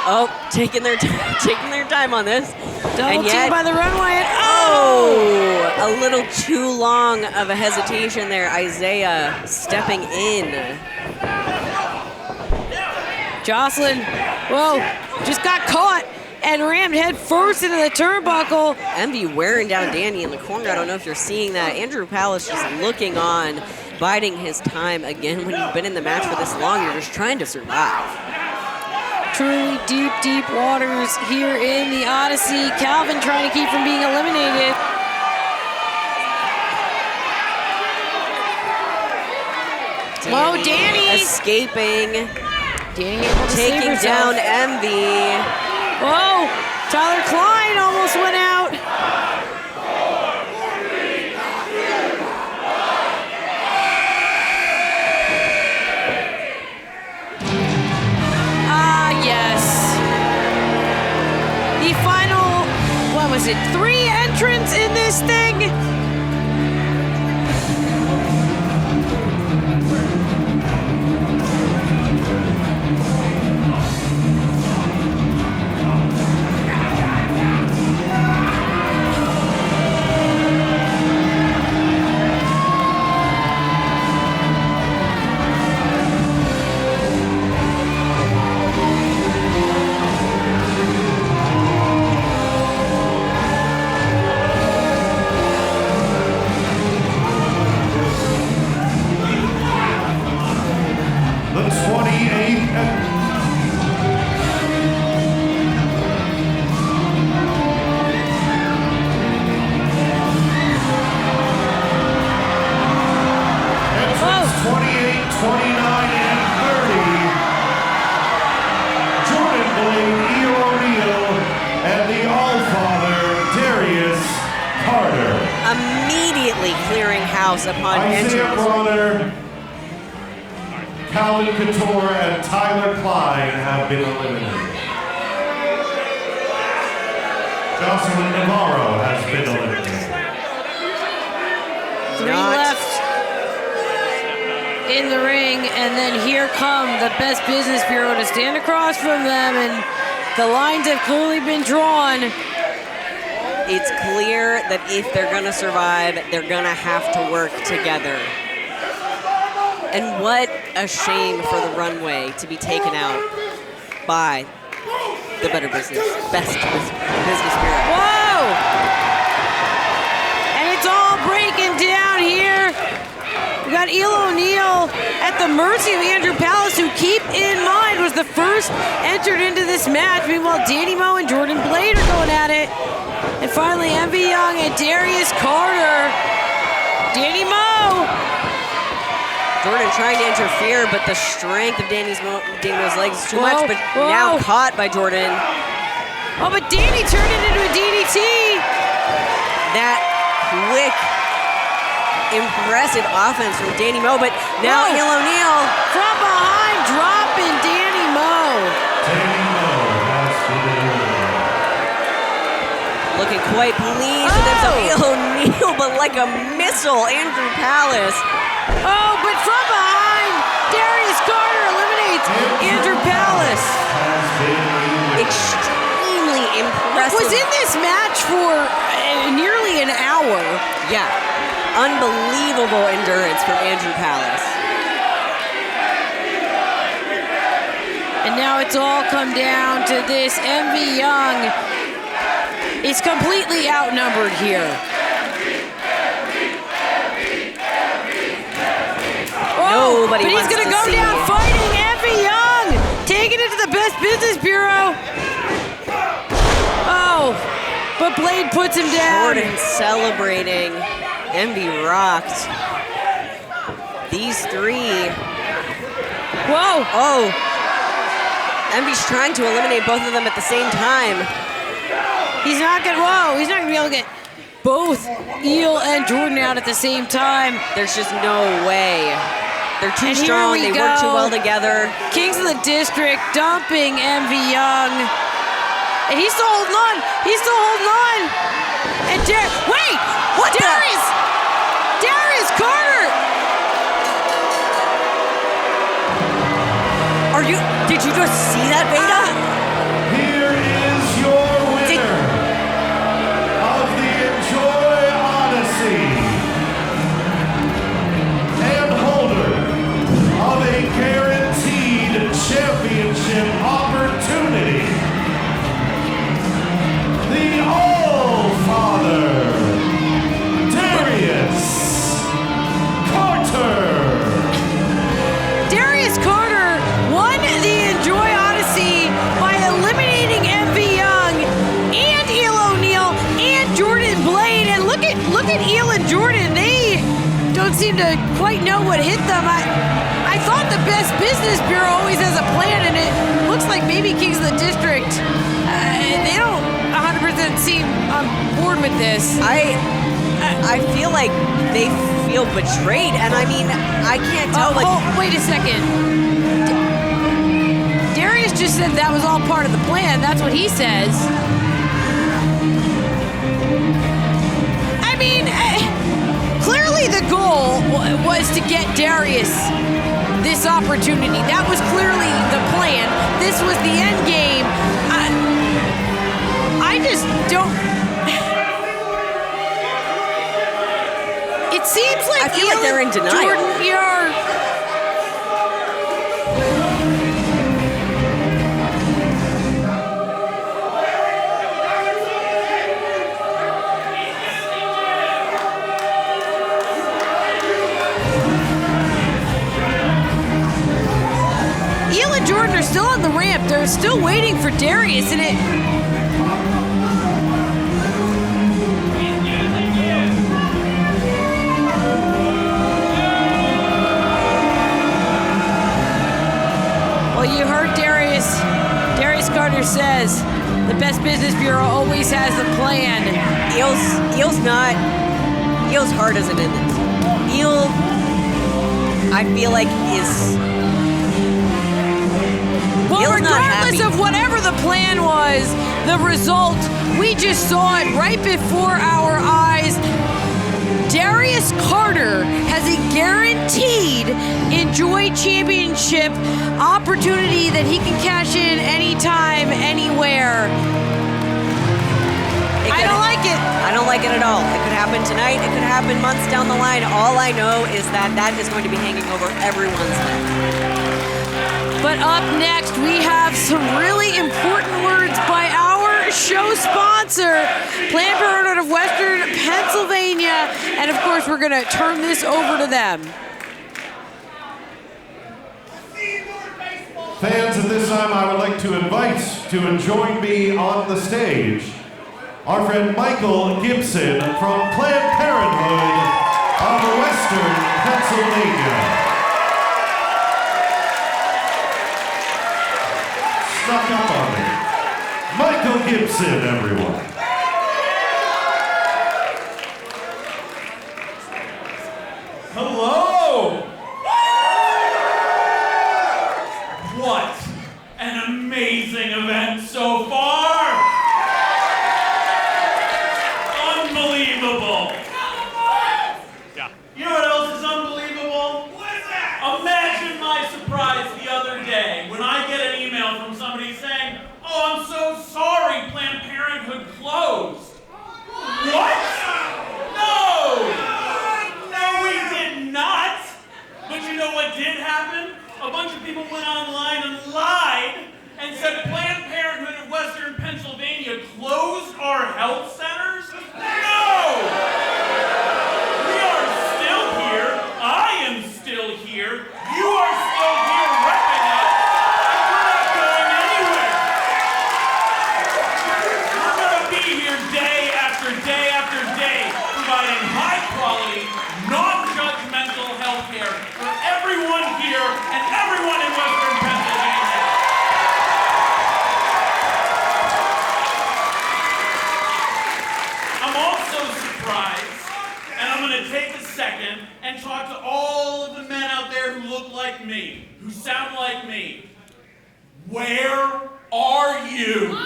Oh, taking their time on this. Double team by the runway, and a little too long of a hesitation there. Isaiah stepping in. Jocelyn, whoa, just got caught and rammed head first into the turnbuckle. Envy wearing down Danny in the corner. I don't know if you're seeing that. Andrew Palace just looking on, biding his time. Again, when you've been in the match for this long, you're just trying to survive. Truly deep, deep waters here in the Odyssey. Calvin trying to keep from being eliminated. Whoa, Danny! Escaping. Danny able to save Taking herself. down Envy. Whoa! Tyler Klein almost went out. Yes. The final, what was it, 3 entrants in this thing? Upon Isaiah entrance. Bronner, Calvin Couture, and Tyler Klein have been eliminated. Jocelyn Navarro has been eliminated. 3 left in the ring, and then here come the Best Business Bureau to stand across from them, and the lines have clearly been drawn. It's clear that if they're gonna survive, they're gonna have to work together. And what a shame for the runway to be taken out by the Best Business Bureau. Whoa! And it's all breaking down here. We got Eel O'Neill at the mercy of Andrew Palace, who, keep in mind, was the first entered into this match. Meanwhile, Danny Moe and Jordan Blade are going at it. And finally, Envy Young and Darius Carter. Danny Moe. Jordan trying to interfere, but the strength of Danny Moe's legs is too much, but whoa. now caught by Jordan. Oh, but Danny turned it into a DDT. That quick, impressive offense from Danny Moe, but now Eel O'Neill. From behind, dropping Danny Moe. Danny Moe has been eliminated. Looking quite pleased with himself. Eel O'Neill, but like a missile, Andrew Palace. Oh, but from behind, Darius Carter eliminates Andrew Palace. Extremely impressive. Was in this match for nearly an hour. Yeah, unbelievable endurance from Andrew Palace. And now it's all come down to this. Envy Young is completely outnumbered here. Oh, Nobody but he's wants going to to go see down it. fighting Envy Young, taking it to the Best Business Bureau. Oh, but Blade puts him down. Jordan celebrating. Envy rocked. These 3. Whoa. Oh. Envy's trying to eliminate both of them at the same time. He's not going to be able to get both Eel and Jordan out at the same time. There's just no way. They're too And here strong. we They go. work too well together. Kings of the District dumping Envy Young. And he's still holding on. And wait! What Darius Carter! Did you just see that, Veda? Here is your winner of the Enjoy Odyssey and holder of a guaranteed championship opportunity, the All-Father, Darius Carter. Darius Carter won the Enjoy Odyssey by eliminating Envy Young and Eel O'Neill and Jordan Blade. And look at Eel and Jordan. They don't seem to quite know what hit them. I thought the Best Business Bureau always has a plan, and it looks like maybe Kings of the District, they don't 100% seem on board with this. I feel like they feel betrayed, and I mean, I can't tell. Wait a second. Darius just said that was all part of the plan. That's what he says. I mean, clearly the goal was to get Darius this opportunity. That was clearly the plan. This was the end game. I just don't... It seems like I feel like they're in denial. Jordan, you're... Eel and Jordan are still on the ramp. They're still waiting for Darius, and it... Well, you heard Darius. Darius Carter says the Best Business Bureau always has a plan. Eel's heart isn't in it. Eel, I feel like is... Well, Eel's not regardless happy. of whatever the plan was, the result, we just saw it right before our eyes. Darius Carter has a guaranteed Enjoy Championship opportunity that he can cash in anytime, anywhere. I don't like it. I don't like it at all. It could happen tonight. It could happen months down the line. All I know is that is going to be hanging over everyone's head. But up next, we have some really important words by our show sponsor, Planned Parenthood of Western Pennsylvania. And of course, we're going to turn this over to them. Fans, at this time, I would like to invite to join me on the stage our friend Michael Gibson from Planned Parenthood of Western Pennsylvania. Snuck up on me. Michael Gibson, everyone. Hello! What an amazing event so far! Unbelievable! Yeah. You know what else is unbelievable? What is that? Imagine my surprise the other day when I get an email from somebody saying, "Oh, I'm so sorry, Planned Parenthood closed." What? No! No, we did not! But you know what did happen? A bunch of people went online and lied and said Planned Parenthood of Western Pennsylvania closed our health centers? No! We are still here. I am still here. You are still here repping us. And we're not going anywhere. We're going to be here day after day after day, providing high quality, non-judgmental health care for everyone here and everyone in Western Pennsylvania. I'm also surprised, and I'm going to take a second and talk to all of the men out there who look like me, who sound like me. Where are you?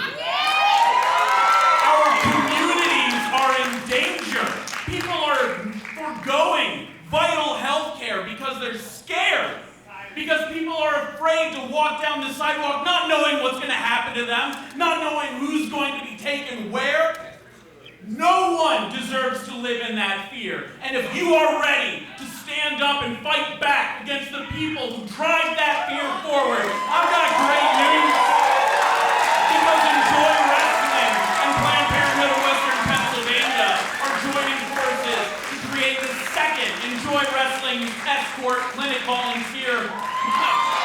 Our communities are in danger. People are foregoing vital health care because they're scared. Because people are afraid to walk down the sidewalk not knowing what's going to happen to them, not knowing who's going to be taken where. No one deserves to live in that fear. And if you are ready to stand up and fight back against the people who drive that fear forward, I've got great news. Because Enjoy Wrestling and Planned Parenthood of Western Pennsylvania are joining forces to create the second Enjoy Wrestling Escort Clinic Volunteer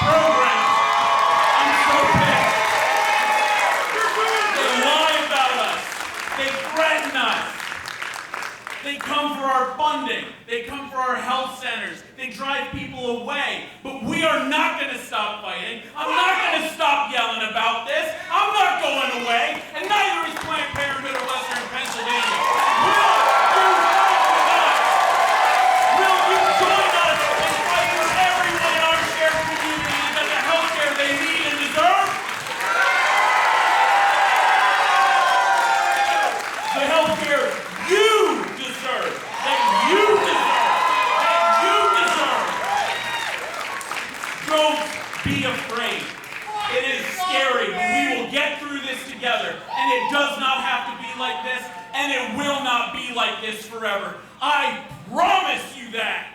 program. I'm so pissed. They lie about us. They threaten us. They come for our funding. They come for our health centers. They drive people away. But we are not going to stop fighting. I'm not going to stop yelling about this. I'm not going away. And neither is Planned Parenthood of Western Pennsylvania. Will you join us and fight for everyone in our shared community to get the health care they need and deserve? The health care you deserve, that you deserve, that you deserve. Don't be afraid. It is scary, but we will get through this together. And it does not have to be like this, and it will not be like this forever. I promise you that.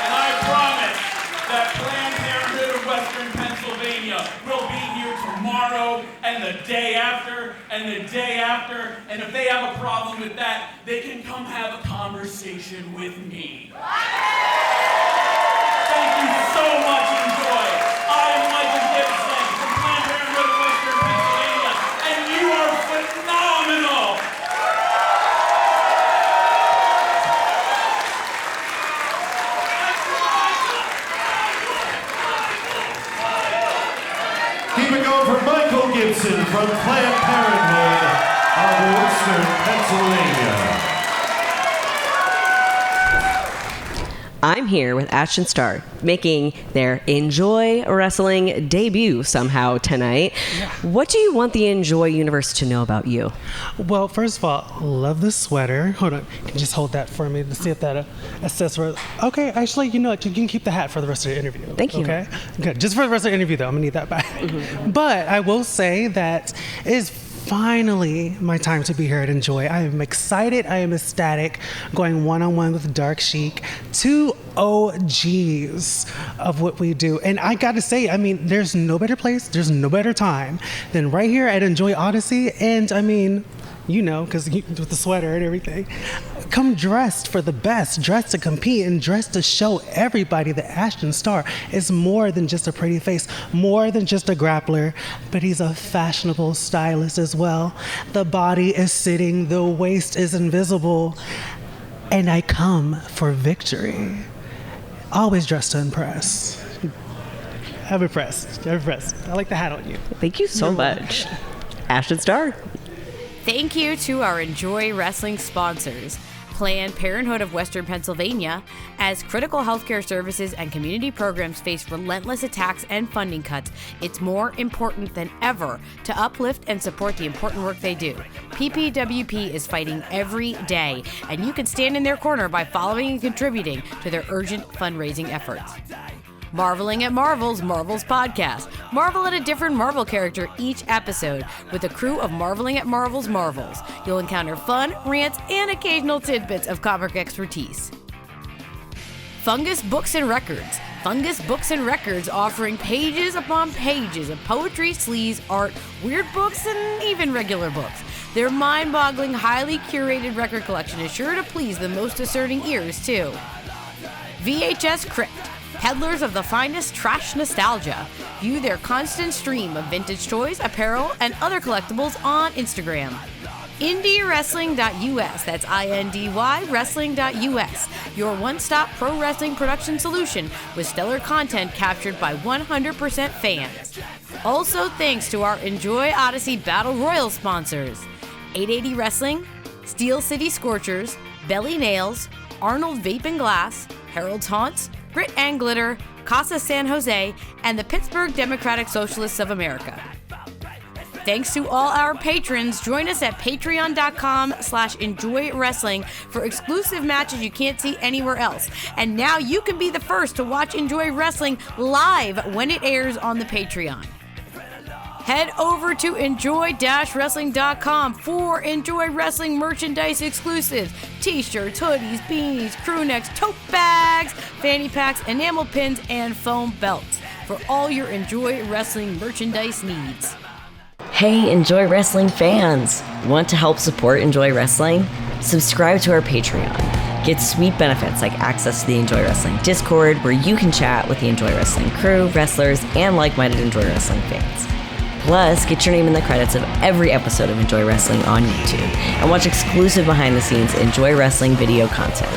And I promise that Planned Parenthood of Western Pennsylvania will be here tomorrow and the day after and the day after. And if they have a problem with that, they can come have a conversation with me. Thank you so much, Enjoy. I am Michael Gibson from Planned Parenthood of Western Pennsylvania, and you are phenomenal. Keep it going for Michael Gibson from Planned Parenthood of Western Pennsylvania. I'm here with Ashton Starr, making their Enjoy Wrestling debut somehow tonight. Yeah. What do you want the Enjoy universe to know about you? Well, first of all, love the sweater. Hold on, can you just hold that for me to see if that accessory. Okay, actually, you know what? You can keep the hat for the rest of the interview. Thank you. Okay, good. Just for the rest of the interview, though, I'm gonna need that back. Mm-hmm. But I will say that it is finally my time to be here at Enjoy. I am excited. I am ecstatic. Going one-on-one with Dark Shiek, two OGs of what we do. And I got to say, I mean, there's no better place, there's no better time than right here at Enjoy Odyssey. And I mean, you know, because with the sweater and everything, come dressed for the best, dressed to compete and dressed to show everybody that Ashton Starr is more than just a pretty face, more than just a grappler, but he's a fashionable stylist as well. The body is sitting, the waist is invisible, and I come for victory. Always dressed to impress. I'm impressed. I'm impressed. I like the hat on you. Thank you so much. Ashton Starr. Thank you to our Enjoy Wrestling sponsors, Planned Parenthood of Western Pennsylvania, as critical healthcare services and community programs face relentless attacks and funding cuts. It's more important than ever to uplift and support the important work they do. PPWP is fighting every day, and you can stand in their corner by following and contributing to their urgent fundraising efforts. Marveling at Marvel's podcast. Marvel at a different Marvel character each episode with a crew of Marveling at Marvel's Marvels. You'll encounter fun, rants, and occasional tidbits of comic expertise. Fungus Books and Records. Fungus Books and Records offering pages upon pages of poetry, sleaze, art, weird books, and even regular books. Their mind-boggling, highly curated record collection is sure to please the most discerning ears, too. VHS Crypt. Peddlers of the finest trash nostalgia. View their constant stream of vintage toys, apparel, and other collectibles on Instagram. IndieWrestling.us, that's INDY Wrestling.us, your one-stop pro wrestling production solution with stellar content captured by 100% fans. Also thanks to our Enjoy Odyssey BattleRoyale sponsors, 880 Wrestling, Steel City Scorchers, Belly Nails, Arnold Vape and Glass, Harold's Haunts, Grit and Glitter, Casa San Jose, and the Pittsburgh Democratic Socialists of America. Thanks to all our patrons. Join us at patreon.com/Enjoy Wrestling for exclusive matches you can't see anywhere else. And now you can be the first to watch Enjoy Wrestling live when it airs on the Patreon. Head over to enjoy-wrestling.com for Enjoy Wrestling merchandise exclusives. T-shirts, hoodies, beanies, crew necks, tote bags, fanny packs, enamel pins, and foam belts for all your Enjoy Wrestling merchandise needs. Hey, Enjoy Wrestling fans! Want to help support Enjoy Wrestling? Subscribe to our Patreon. Get sweet benefits like access to the Enjoy Wrestling Discord, where you can chat with the Enjoy Wrestling crew, wrestlers, and like-minded Enjoy Wrestling fans. Plus, get your name in the credits of every episode of Enjoy Wrestling on YouTube and watch exclusive behind-the-scenes Enjoy Wrestling video content.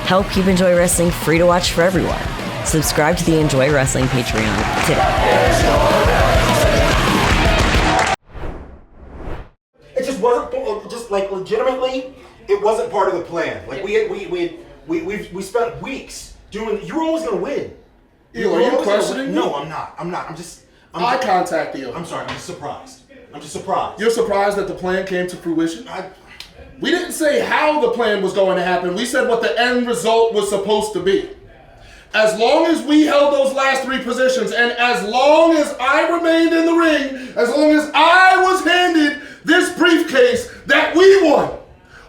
Help keep Enjoy Wrestling free to watch for everyone. Subscribe to the Enjoy Wrestling Patreon today. It just wasn't, just like legitimately, it wasn't part of the plan. Like we spent weeks doing. You were always gonna win. Are you questioning? No, I'm not. I'm just. Eye contact, Theo. I'm sorry. I'm just surprised. You're surprised that the plan came to fruition? We didn't say how the plan was going to happen. We said what the end result was supposed to be. As long as we held those last 3 positions, and as long as I remained in the ring, as long as I was handed this briefcase, that we won.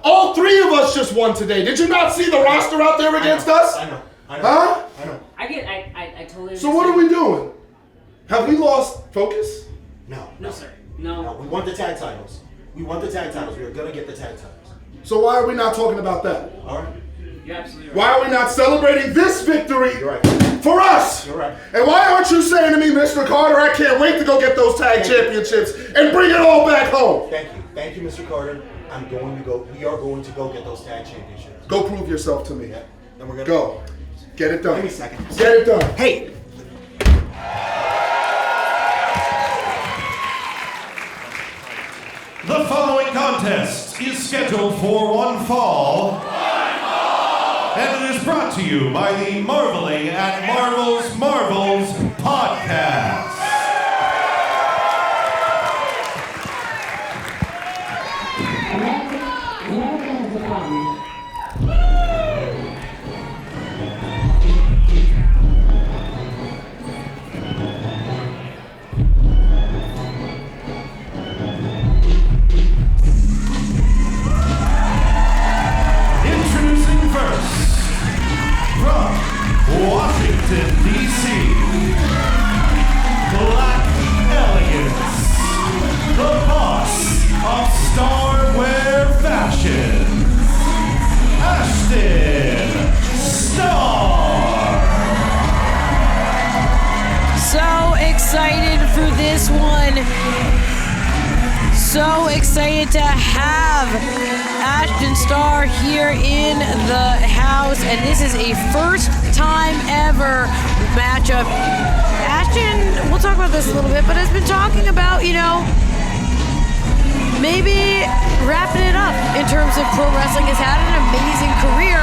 All 3 of us just won today. Did you not see the roster out there against us? I know. Huh? I know. I totally. So what are we doing? Have we lost focus? No, sir. No. We want the tag titles. We are gonna get the tag titles. So why are we not talking about that? All right. You're absolutely right. Why are we not celebrating this victory for us? You're right. And why aren't you saying to me, Mr. Carter, I can't wait to go get those tag championships and bring it all back home? Thank you, Mr. Carter. We are going to go get those tag championships. Go prove yourself to me. Yeah. Then we're gonna go. Get it done. Give me a second. Get it done. Hey. The following contest is scheduled for one fall. And it is brought to you by the Marveling at Marvel's Marvels podcast. Washington, D.C., Black Elegance, the boss of Starwear Fashion, Ashton, Starr. So excited for this one. So excited to have Ashton Starr here in the house, and this is a first time ever matchup. Ashton, we'll talk about this a little bit, but has been talking about, maybe wrapping it up in terms of pro wrestling. Has had an amazing career.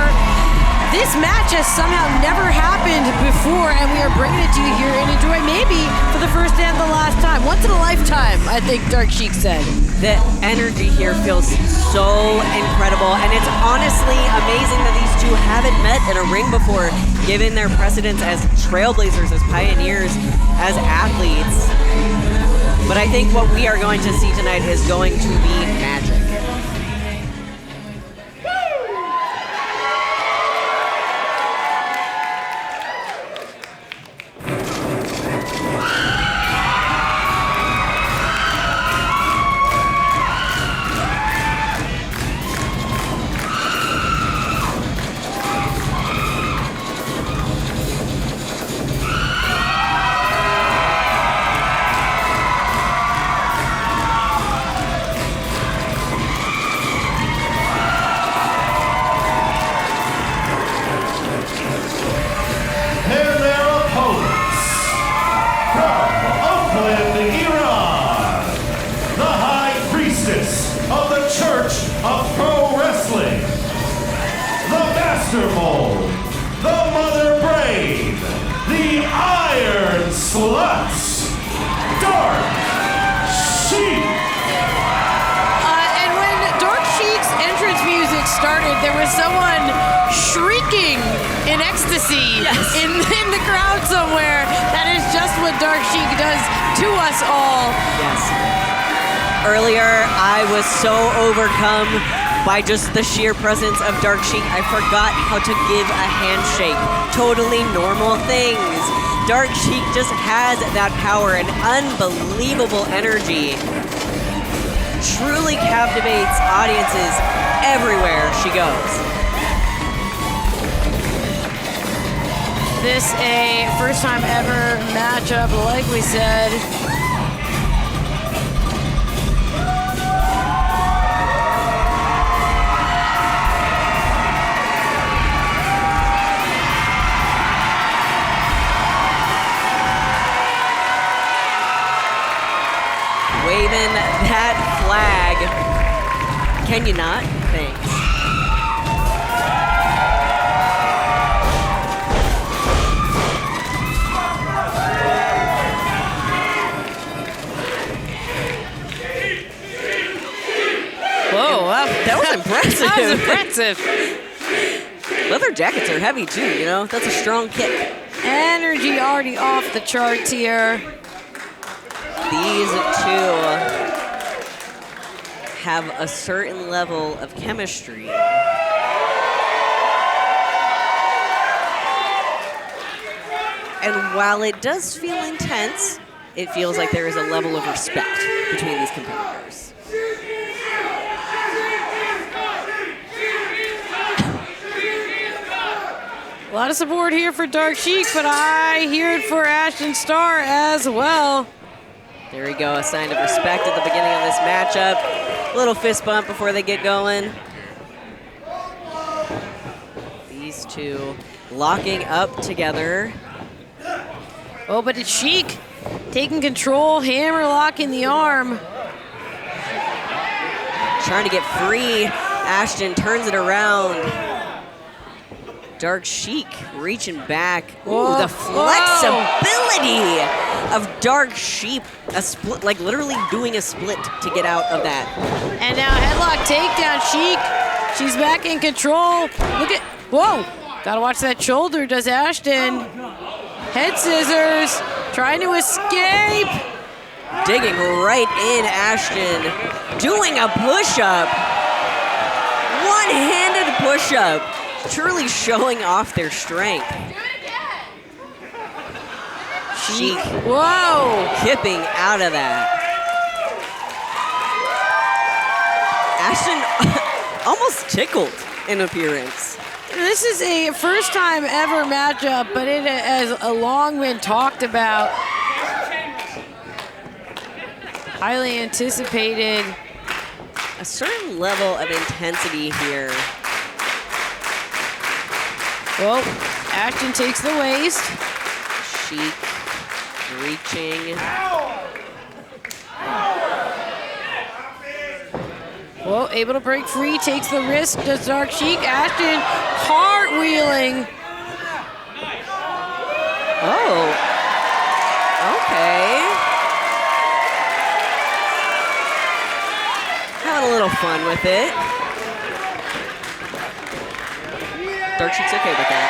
This match has somehow never happened before, and we are bringing it to you here in Enjoy, maybe for the first and the last time. Once in a lifetime, I think Dark Shiek said. The energy here feels so incredible, and it's honestly amazing that these two haven't met in a ring before, given their precedence as trailblazers, as pioneers, as athletes. But I think what we are going to see tonight is going to be magic. In the crowd somewhere. That is just what Dark Shiek does to us all. Yes. Earlier, I was so overcome by just the sheer presence of Dark Shiek, I forgot how to give a handshake. Totally normal things. Dark Shiek just has that power and unbelievable energy. Truly captivates audiences everywhere she goes. This a first time ever matchup, like we said. Can you not? Thanks. Whoa, wow. That was impressive. That was impressive. Leather jackets are heavy too, you know? That's a strong kick. Energy already off the charts here. These two have a certain level of chemistry. And while it does feel intense, it feels like there is a level of respect between these competitors. A lot of support here for Dark Shiek, but I hear it for Ashton Starr as well. There we go, a sign of respect at the beginning of this matchup. A little fist bump before they get going. These two locking up together. Oh, but it's Shiek taking control, hammer lock in the arm. Trying to get free. Ashton turns it around. Dark Shiek reaching back. Ooh, the flexibility of Dark Shiek. A split, like literally doing a split to get out of that. And now headlock takedown, Shiek. She's back in control. Look at, whoa. Gotta watch that shoulder, does Ashton. Head scissors, trying to escape. Digging right in, Ashton. Doing a push-up. One-handed push-up. Truly showing off their strength. Shiek, whoa, kipping out of that. Ashton almost tickled in appearance. This is a first time ever matchup, but it has long been talked about. Highly anticipated. A certain level of intensity here. Well, Ashton takes the waist. Shiek reaching. Well, able to break free, takes the risk, does Dark Shiek. Ashton cartwheeling. Oh, okay. Having a little fun with it. Dark Shiek's okay with that.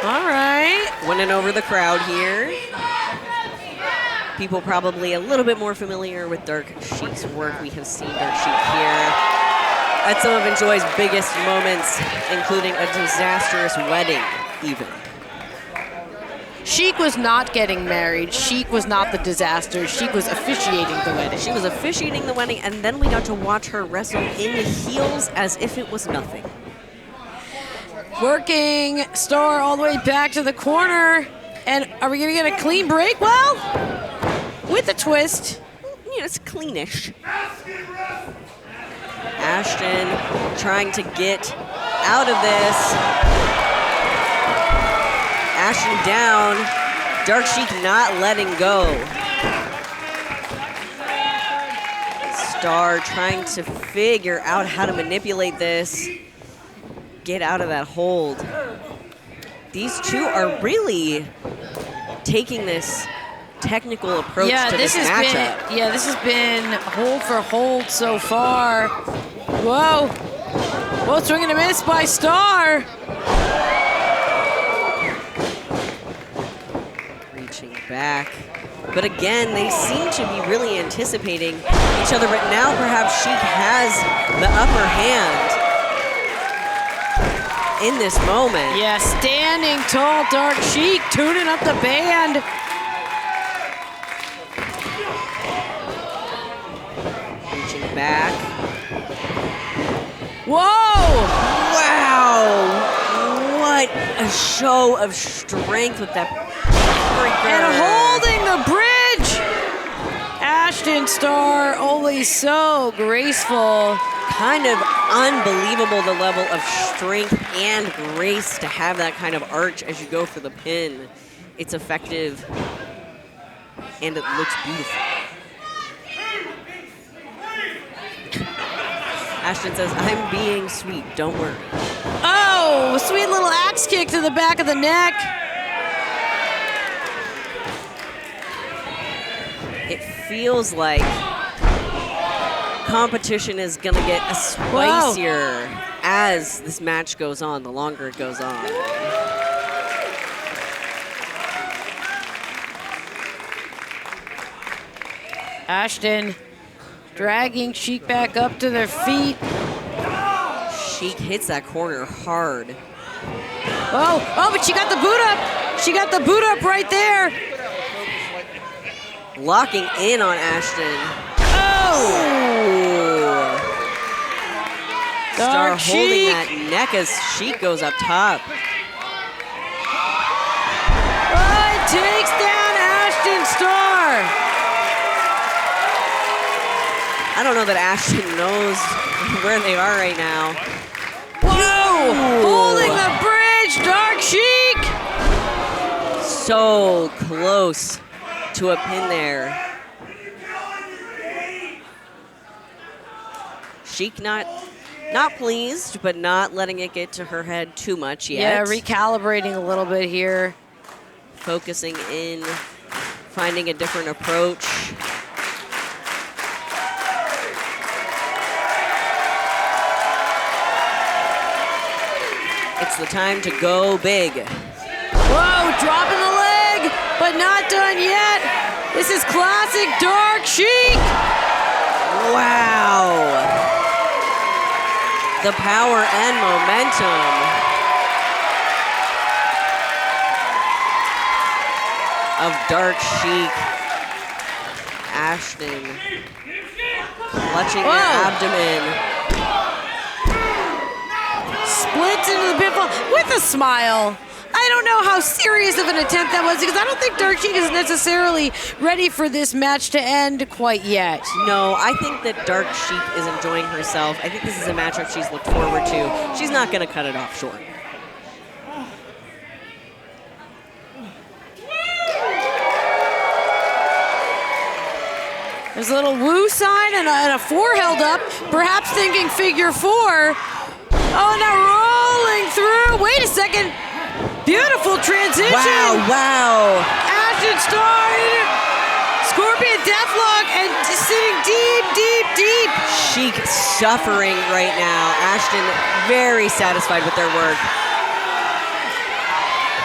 All right. Winning over the crowd here. People probably a little bit more familiar with Dark Shiek's work. We have seen Dark Shiek here at some of Enjoy's biggest moments, including a disastrous wedding, even. Shiek was not getting married. Shiek was not the disaster. Shiek was officiating the wedding. She was officiating the wedding, and then we got to watch her wrestle in the heels as if it was nothing. Working Starr all the way back to the corner. And are we going to get a clean break? Well, with a twist. Yeah, it's cleanish. Ashton trying to get out of this. Ashton down. Dark Shiek not letting go. Starr trying to figure out how to manipulate this. Get out of that hold. These two are really taking this technical approach to this matchup. This has been hold for hold so far. Whoa. Whoa, swing and a miss by Starr. Reaching back. But again, they seem to be really anticipating each other, but now perhaps Shiek has the upper hand in this moment. Yeah, standing tall, Dark Shiek tuning up the band. Reaching back. Whoa! Wow! What a show of strength with that breaker. And holding the bridge! Ashton Starr, always so graceful. Kind of unbelievable, the level of strength and grace to have that kind of arch as you go for the pin. It's effective and it looks beautiful. Ashton says, I'm being sweet, don't worry. Oh, sweet little axe kick to the back of the neck. It feels like competition is going to get spicier as this match goes on, the longer it goes on. Ashton dragging Shiek back up to their feet. Shiek hits that corner hard. Oh, but she got the boot up. She got the boot up right there. Locking in on Ashton. Oh! Starr Dark holding Shiek. that neck as Shiek goes up top. Oh, it takes down Ashton Starr. I don't know that Ashton knows where they are right now. Whoa! Holding the bridge, Dark Shiek. So close to a pin there. Shiek not pleased, but not letting it get to her head too much yet. Yeah, recalibrating a little bit here. Focusing in, finding a different approach. It's the time to go big. Whoa, dropping the leg, but not done yet. This is classic Dark Shiek. Wow. The power and momentum of Dark Shiek. Ashton clutching the abdomen. Splits into the pitfall with a smile. I don't know how serious of an attempt that was because I don't think Dark Shiek is necessarily ready for this match to end quite yet. No, I think that Dark Shiek is enjoying herself. I think this is a matchup she's looked forward to. She's not going to cut it off short. There's a little woo sign and a 4 held up, perhaps thinking figure 4. Oh, now rolling through. Wait a second. Beautiful transition. Wow. Ashton Starr, Scorpion Deathlock, and sitting deep. Shiek suffering right now. Ashton very satisfied with their work.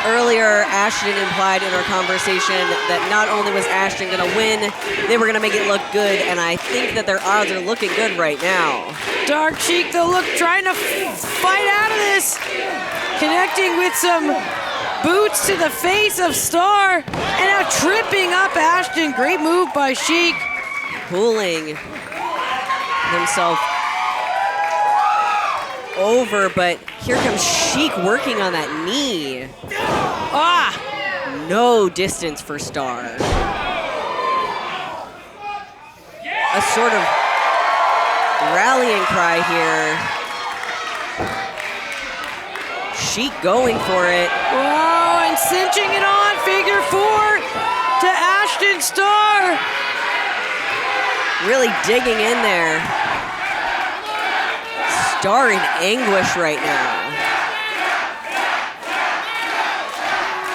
Earlier, Ashton implied in our conversation that not only was Ashton going to win, they were going to make it look good, and I think that their odds are looking good right now. Dark Shiek, though, trying to fight out of this. Connecting with some boots to the face of Starr, and now tripping up Ashton. Great move by Shiek. Pulling himself over, but here comes Shiek working on that knee. No distance for Starr. A sort of rallying cry here. Shiek going for it. Whoa, and cinching it on, figure 4 to Ashton Starr. Really digging in there. Starr in anguish right now.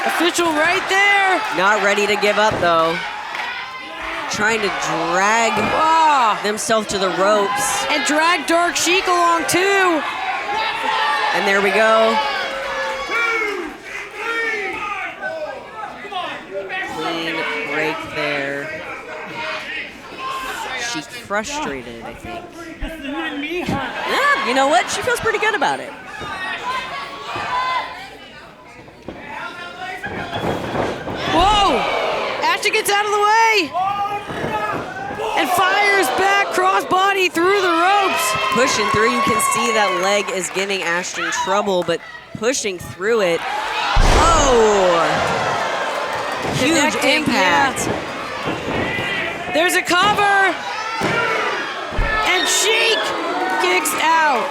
Official right there. Not ready to give up though. Trying to drag themselves to the ropes. And drag Dark Shiek along too. And there we go. Clean break there. She's frustrated, I think. Yeah, you know what? She feels pretty good about it. Whoa! Ashton gets out of the way! And fires back crossbody through the ropes. Pushing through, you can see that leg is giving Ashton trouble, but pushing through it. Oh! Huge impact. Yeah. There's a cover. And Shiek kicks out.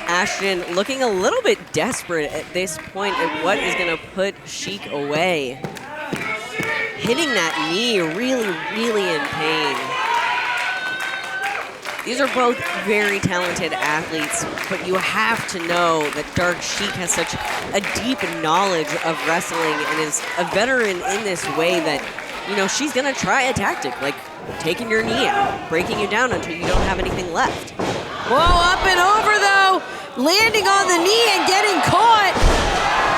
Ashton looking a little bit desperate at this point at what is going to put Shiek away. Hitting that knee, really in pain. These are both very talented athletes, but you have to know that Dark Shiek has such a deep knowledge of wrestling and is a veteran in this way that, you know, she's gonna try a tactic, like taking your knee out, breaking you down until you don't have anything left. Whoa, up and over though, landing on the knee and getting caught.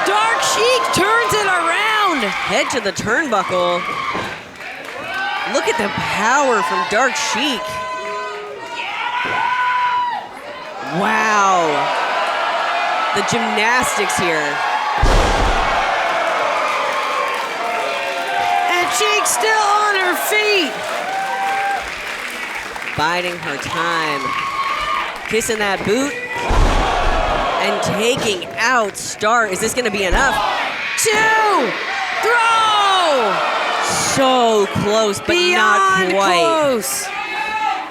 Dark Shiek turns it around. Head to the turnbuckle. Look at the power from Dark Shiek. Wow. The gymnastics here. And Shiek still on her feet. Biding her time. Kissing that boot. And taking out Starr. Is this gonna be enough? 2, throw! So close, but Beyond not quite. close.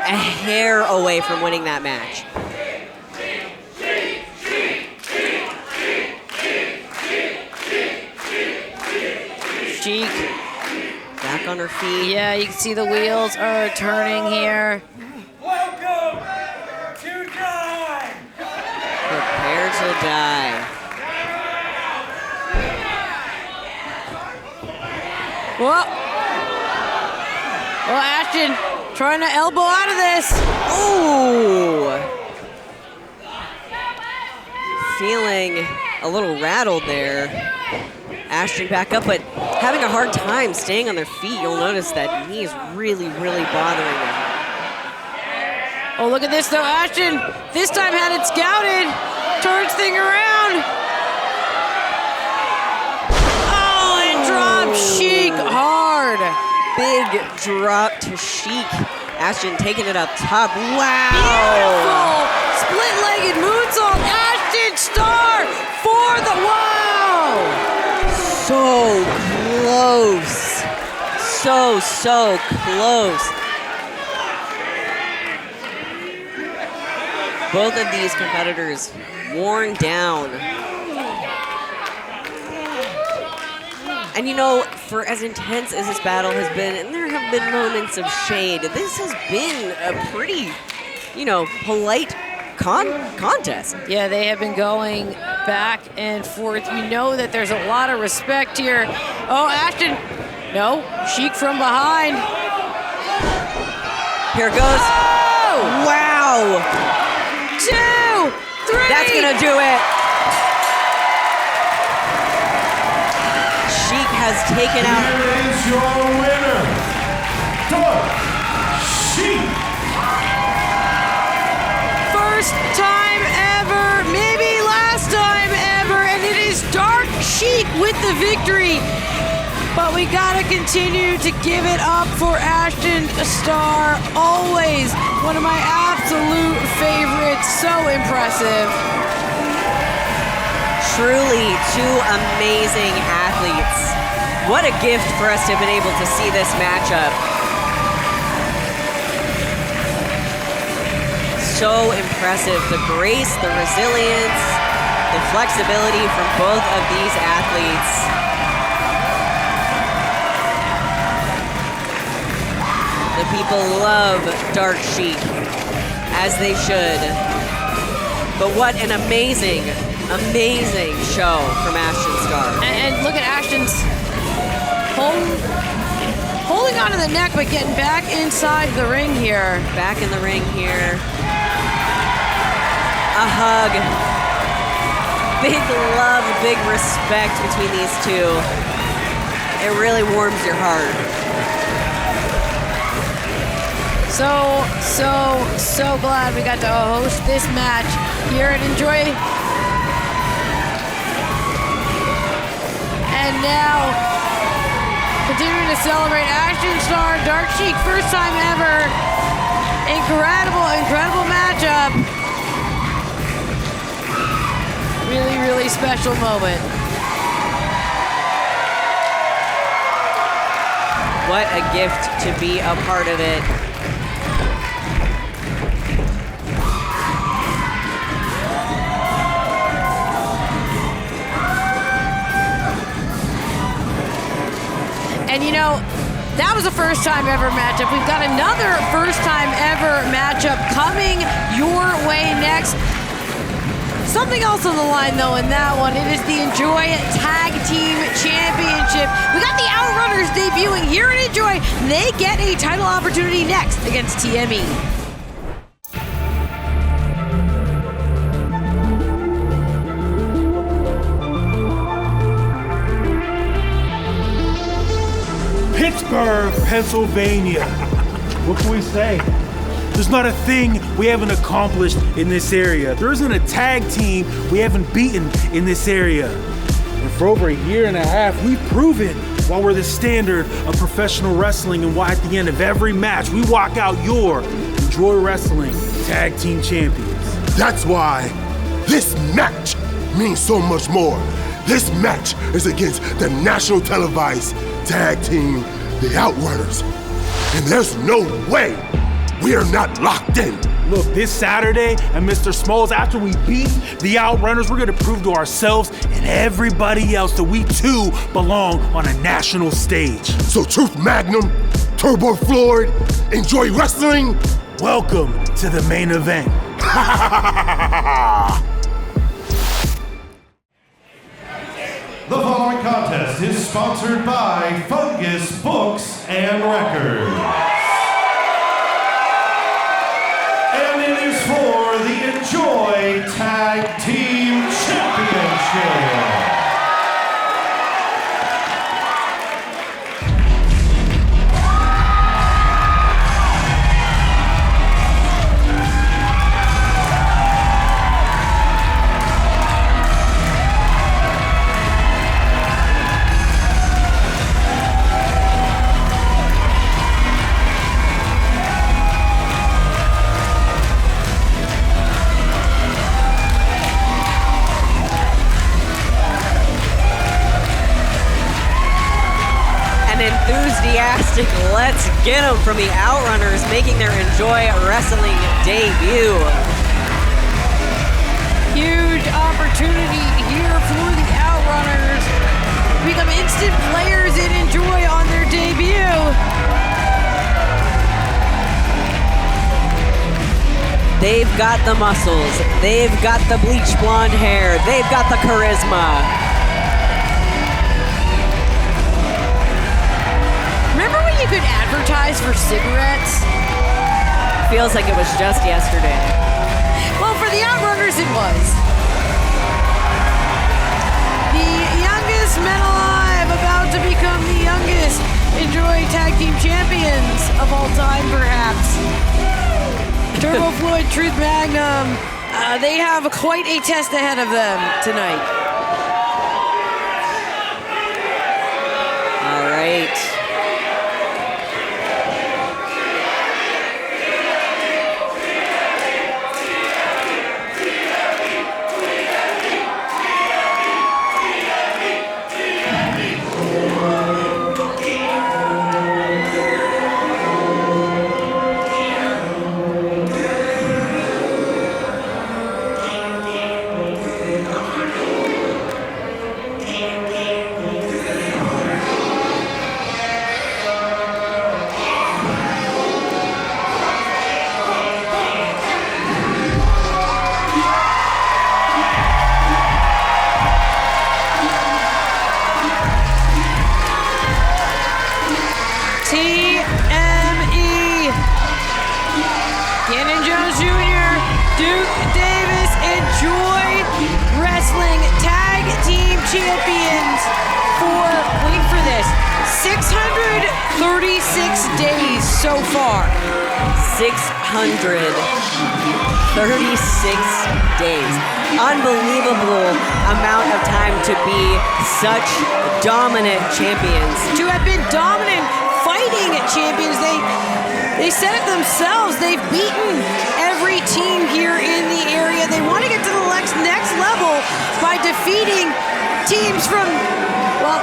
A hair away from winning that match. Shiek back on her feet. Yeah, you can see the wheels are turning here. Welcome to die. Prepare to die. Whoa. Well, Ashton trying to elbow out of this. Ooh. Feeling a little rattled there. Ashton back up, but having a hard time staying on their feet. You'll notice that knee is really, really bothering them. Oh, look at this though. Ashton this time had it scouted. Turns thing around. Oh, and dropped Shiek hard. Big drop to Shiek. Ashton taking it up top. Wow. Beautiful split-legged moonsault. Ashton Starr for the wow. So close. So close. Both of these competitors worn down. And you know, for as intense as this battle has been, and there have been moments of shade, this has been a pretty, you know, polite contest. Yeah, they have been going back and forth. You know that there's a lot of respect here. Oh, Ashton. No, Shiek from behind. Here goes. Oh! Wow. 2, 3. That's gonna do it. Shiek has taken out. Here is your winner, Dark Shiek. First time ever, maybe last time ever, and it is Dark Shiek with the victory. But we gotta continue to give it up for Ashton Starr. Always one of my absolute favorites. So impressive. Truly two amazing athletes. What a gift for us to have been able to see this matchup. So impressive. The grace, the resilience, the flexibility from both of these athletes. The people love Dark Shiek, as they should. But what an amazing, amazing show from Ashton Starr. And look at Ashton's holding onto the neck, but getting back inside the ring here. Back in the ring here. A hug. Big love, big respect between these two. It really warms your heart. So glad we got to host this match here at Enjoy. And now, continuing to celebrate Ashton Starr, Dark Shiek, first time ever. Incredible matchup. Really special moment. What a gift to be a part of it. And you know, that was a first time ever matchup. We've got another first time ever matchup matchup coming your way next. Something else on the line, though, in that one. It is the Enjoy Tag Team Championship. We got the Outrunners debuting here in Enjoy. They get a title opportunity next against TME. Pittsburgh, Pennsylvania. What can we say? There's not a thing we haven't accomplished in this area. There isn't a tag team we haven't beaten in this area. And for over a year and a half, we've proven why we're the standard of professional wrestling and why at the end of every match, we walk out your Enjoy Wrestling Tag Team Champions. That's why this match means so much more. This match is against the national televised tag team, the Outrunners. And there's no way we are not locked in. Look, this Saturday at Mr. Smalls, after we beat the Outrunners, we're gonna prove to ourselves and everybody else that we too belong on a national stage. So Truth Magnum, Turbo Floyd, Enjoy Wrestling. Welcome to the main event. The following contest is sponsored by Fungus Books and Records. And it is for the Enjoy Tag Team Championship. Enthusiastic let's get them from the Outrunners making their Enjoy Wrestling debut. Huge opportunity here for the Outrunners to become instant players in Enjoy on their debut. They've got the muscles, they've got the bleach blonde hair, they've got the charisma. Remember when you could advertise for cigarettes? Feels like it was just yesterday. Well, for the Outrunners, it was. The youngest men alive, about to become the youngest Enjoy Tag Team Champions of all time, perhaps. Turbo Floyd, Truth Magnum, they have quite a test ahead of them tonight. All right. Champions for, wait for this, 636 days so far. 636 days. Unbelievable amount of time to be such dominant champions. To have been dominant fighting champions. They said it themselves. They've beaten every team here in the area. They want to get to the next level by defeating teams from, well,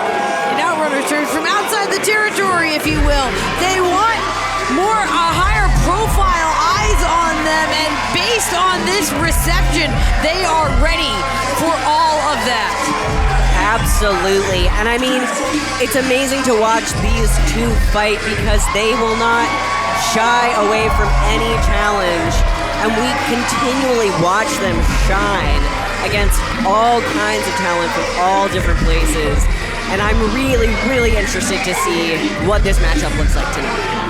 in Outrunners terms, from outside the territory, if you will. They want more, a higher profile eyes on them, and based on this reception, they are ready for all of that. Absolutely. And I mean, it's amazing to watch these two fight because they will not shy away from any challenge and we continually watch them shine against all kinds of talent from all different places. And I'm really, really interested to see what this matchup looks like tonight.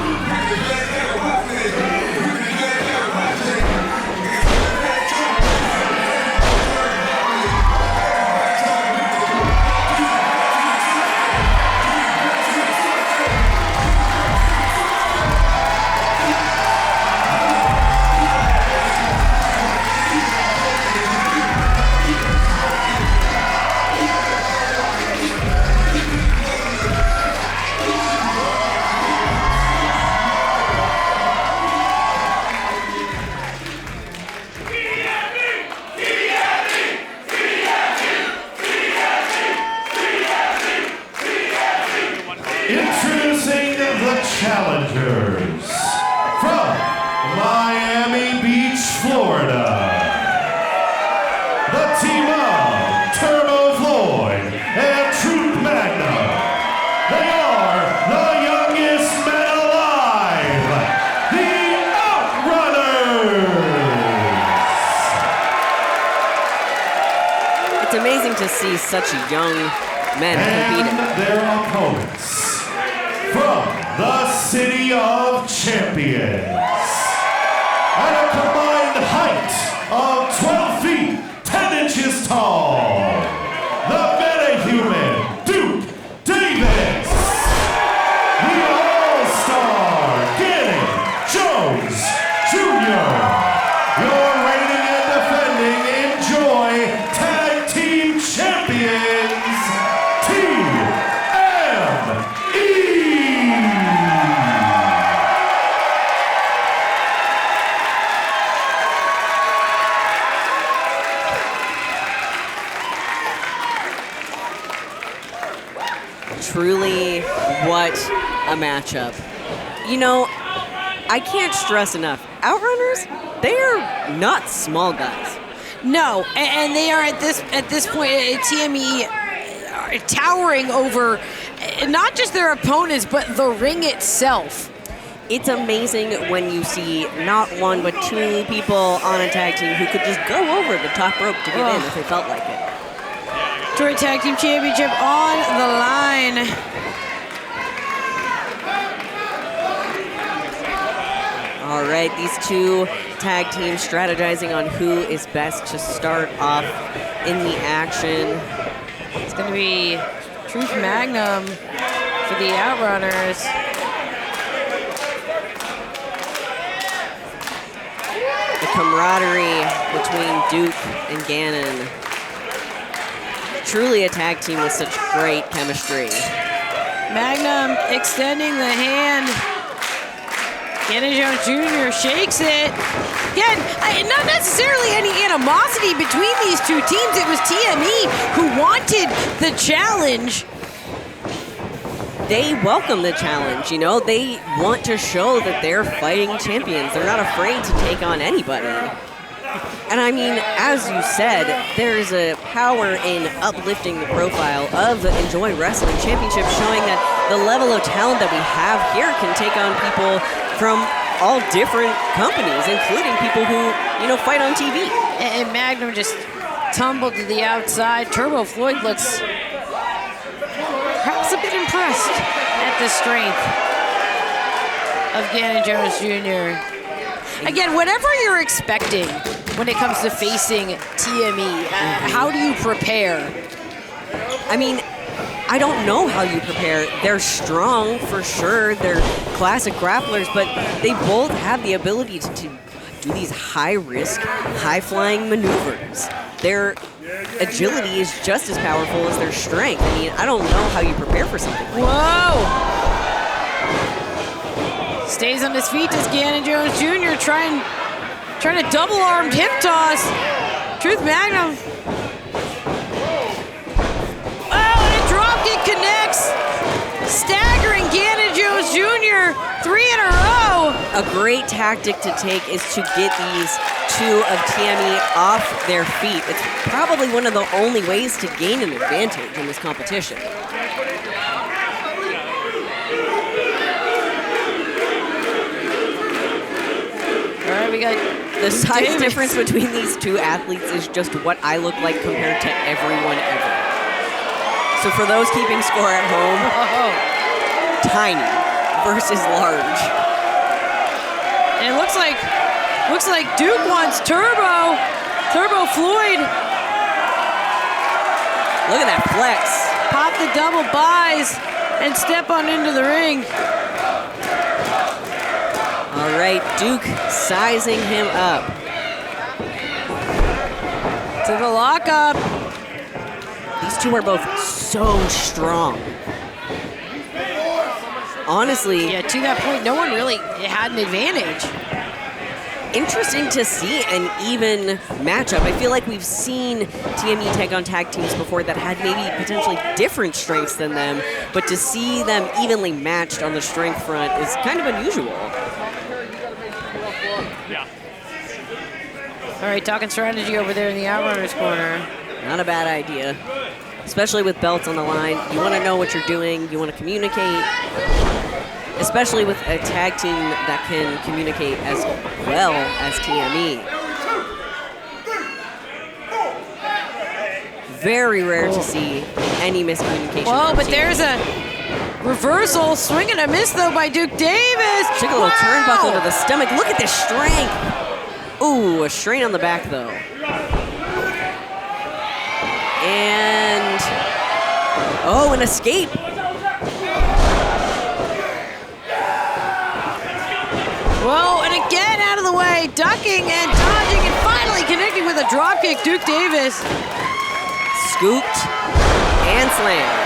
Introducing the challengers from Miami Beach, Florida. The team of Turbo Floyd and Truth Magnum. They are the youngest men alive, the Outrunners. It's amazing to see such young men competing. And their opponents from the City of Champions. At a combined height of 12 feet, 10 inches tall, the meta-human Duke Davis. The All-Star Gannon Jones Jr. Your reigning and defending Enjoy Tag Team Champions, TME. Truly, what a matchup. You know, I can't stress enough. Outrunners, they are not small guys. No, and they are at this point, TME are towering over not just their opponents, but the ring itself. It's amazing when you see not one, but two people on a tag team who could just go over the top rope to get in if they felt like it. Joint Tag Team Championship on the line. All right, these two tag teams strategizing on who is best to start off in the action. It's going to be Truth Magnum for the Outrunners. The camaraderie between Duke and Gannon. Truly a tag team with such great chemistry. Magnum extending the hand. Gannon Jones Jr. shakes it. Again, not necessarily any animosity between these two teams. It was TME who wanted the challenge. They welcome the challenge, you know. They want to show that they're fighting champions. They're not afraid to take on anybody. And I mean, as you said, there's a power in uplifting the profile of the Enjoy Wrestling Championship, showing that the level of talent that we have here can take on people from all different companies, including people who, you know, fight on TV. And Magnum just tumbled to the outside. Turbo Floyd looks perhaps a bit impressed at the strength of Gannon Jones Jr. Again, whatever you're expecting when it comes to facing TME, how do you prepare? I mean, I don't know how you prepare. They're strong for sure. They're classic grapplers, but they both have the ability to do these high-risk, high-flying maneuvers. Their agility is just as powerful as their strength. I mean, I don't know how you prepare for something like that. Whoa! Stays on his feet as Gannon Jones Jr. trying to double-armed hip toss. Truth Magnum. Oh, and a dropkick connects. Staggering Gannon Jones Jr. 3 in a row. A great tactic to take is to get these two of TME off their feet. It's probably one of the only ways to gain an advantage in this competition. All right, we we got The size Davis. difference between these two athletes is just what I look like compared to everyone ever. So for those keeping score at home, tiny versus large. And it looks like Duke wants Turbo Floyd. Look at that flex. Pop the double buys and step on into the ring. All right, Duke sizing him up. To the lockup. These two are both so strong. Honestly. Yeah, to that point, no one really had an advantage. Interesting to see an even matchup. I feel like we've seen TME take on tag teams before that had maybe potentially different strengths than them, but to see them evenly matched on the strength front is kind of unusual. All right, talking strategy over there in the Outrunners corner. Not a bad idea, especially with belts on the line. You want to know what you're doing. You want to communicate, especially with a tag team that can communicate as well as TME. Very rare to see any miscommunication. Whoa, from but TME. there's a reversal. Swing and a miss, though, by Duke Davis. Took a little turnbuckle to the stomach. Look at this strength. Ooh, a strain on the back, though. And, oh, an escape. Whoa, and again out of the way, ducking and dodging and finally connecting with a dropkick, Duke Davis. Scooped and slammed.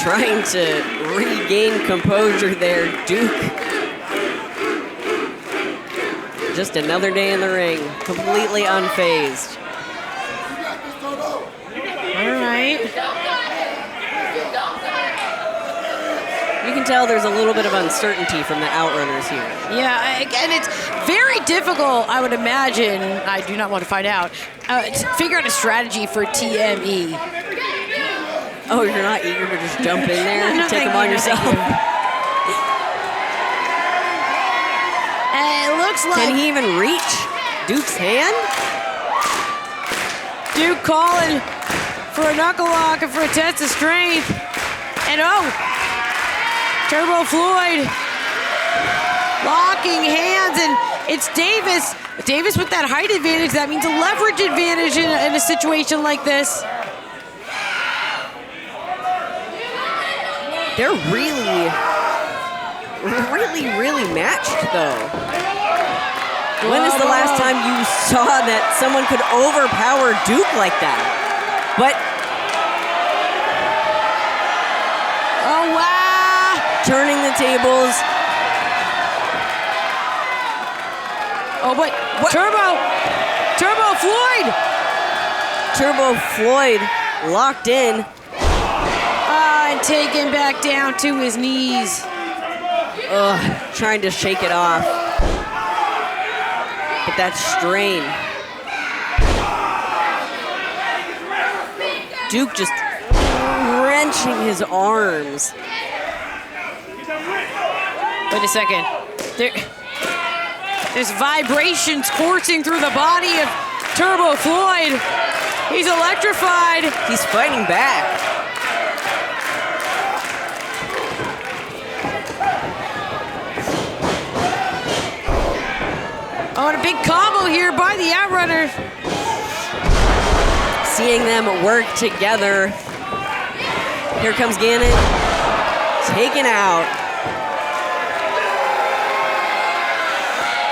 Trying to regain composure there, Duke. Just another day in the ring, completely unfazed. All right. You can tell there's a little bit of uncertainty from the Outrunners here. Yeah, and it's very difficult, I would imagine, I do not want to find out, to figure out a strategy for TME. Oh, you're not eager to just jump in there and No, take thank them on you, no, yourself? thank you. And it looks like... Can he even reach Duke's hand? Duke calling for a knuckle lock and for a test of strength. And oh, Turbo Floyd locking hands, and it's Davis. Davis with that height advantage. That means a leverage advantage in a situation like this. They're really matched, though. When is the last time you saw that someone could overpower Duke like that? But... Oh, wow! Turning the tables. Oh, but Turbo Floyd locked in. And taken back down to his knees. Ugh, trying to shake it off. But that strain. Duke just wrenching his arms. Wait a second. There's vibrations coursing through the body of Turbo Floyd. He's electrified. He's fighting back. Oh, and a big combo here by the Outrunners. Seeing them work together. Here comes Gannon. Taken out.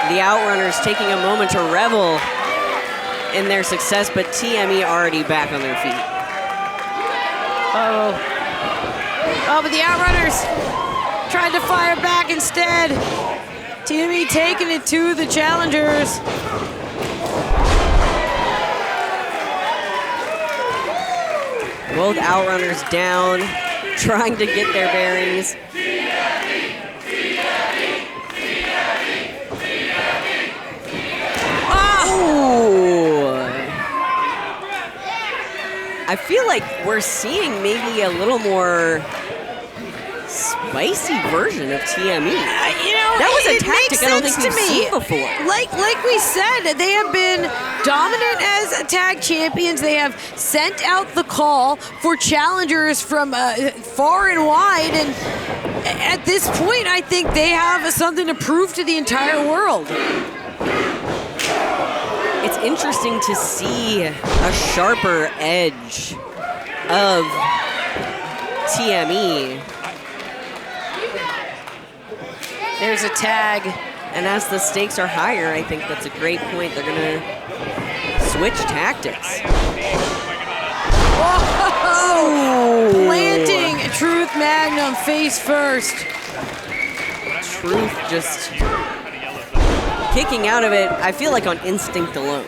The Outrunners taking a moment to revel in their success, but TME already back on their feet. Uh-oh. Oh, but the Outrunners tried to fire back instead. TME taking it to the challengers. Both Outrunners down, trying to get their bearings. Oh! I feel like we're seeing maybe a little more spicy version of TME. That was a tactic I don't think we've seen before. Like we said, they have been dominant as tag champions. They have sent out the call for challengers from far and wide, and at this point, I think they have something to prove to the entire world. It's interesting to see a sharper edge of TME. There's a tag. And as the stakes are higher, I think that's a great point. They're going to switch tactics. Oh! Planting Truth Magnum face first. Truth just kicking out of it, I feel like on instinct alone.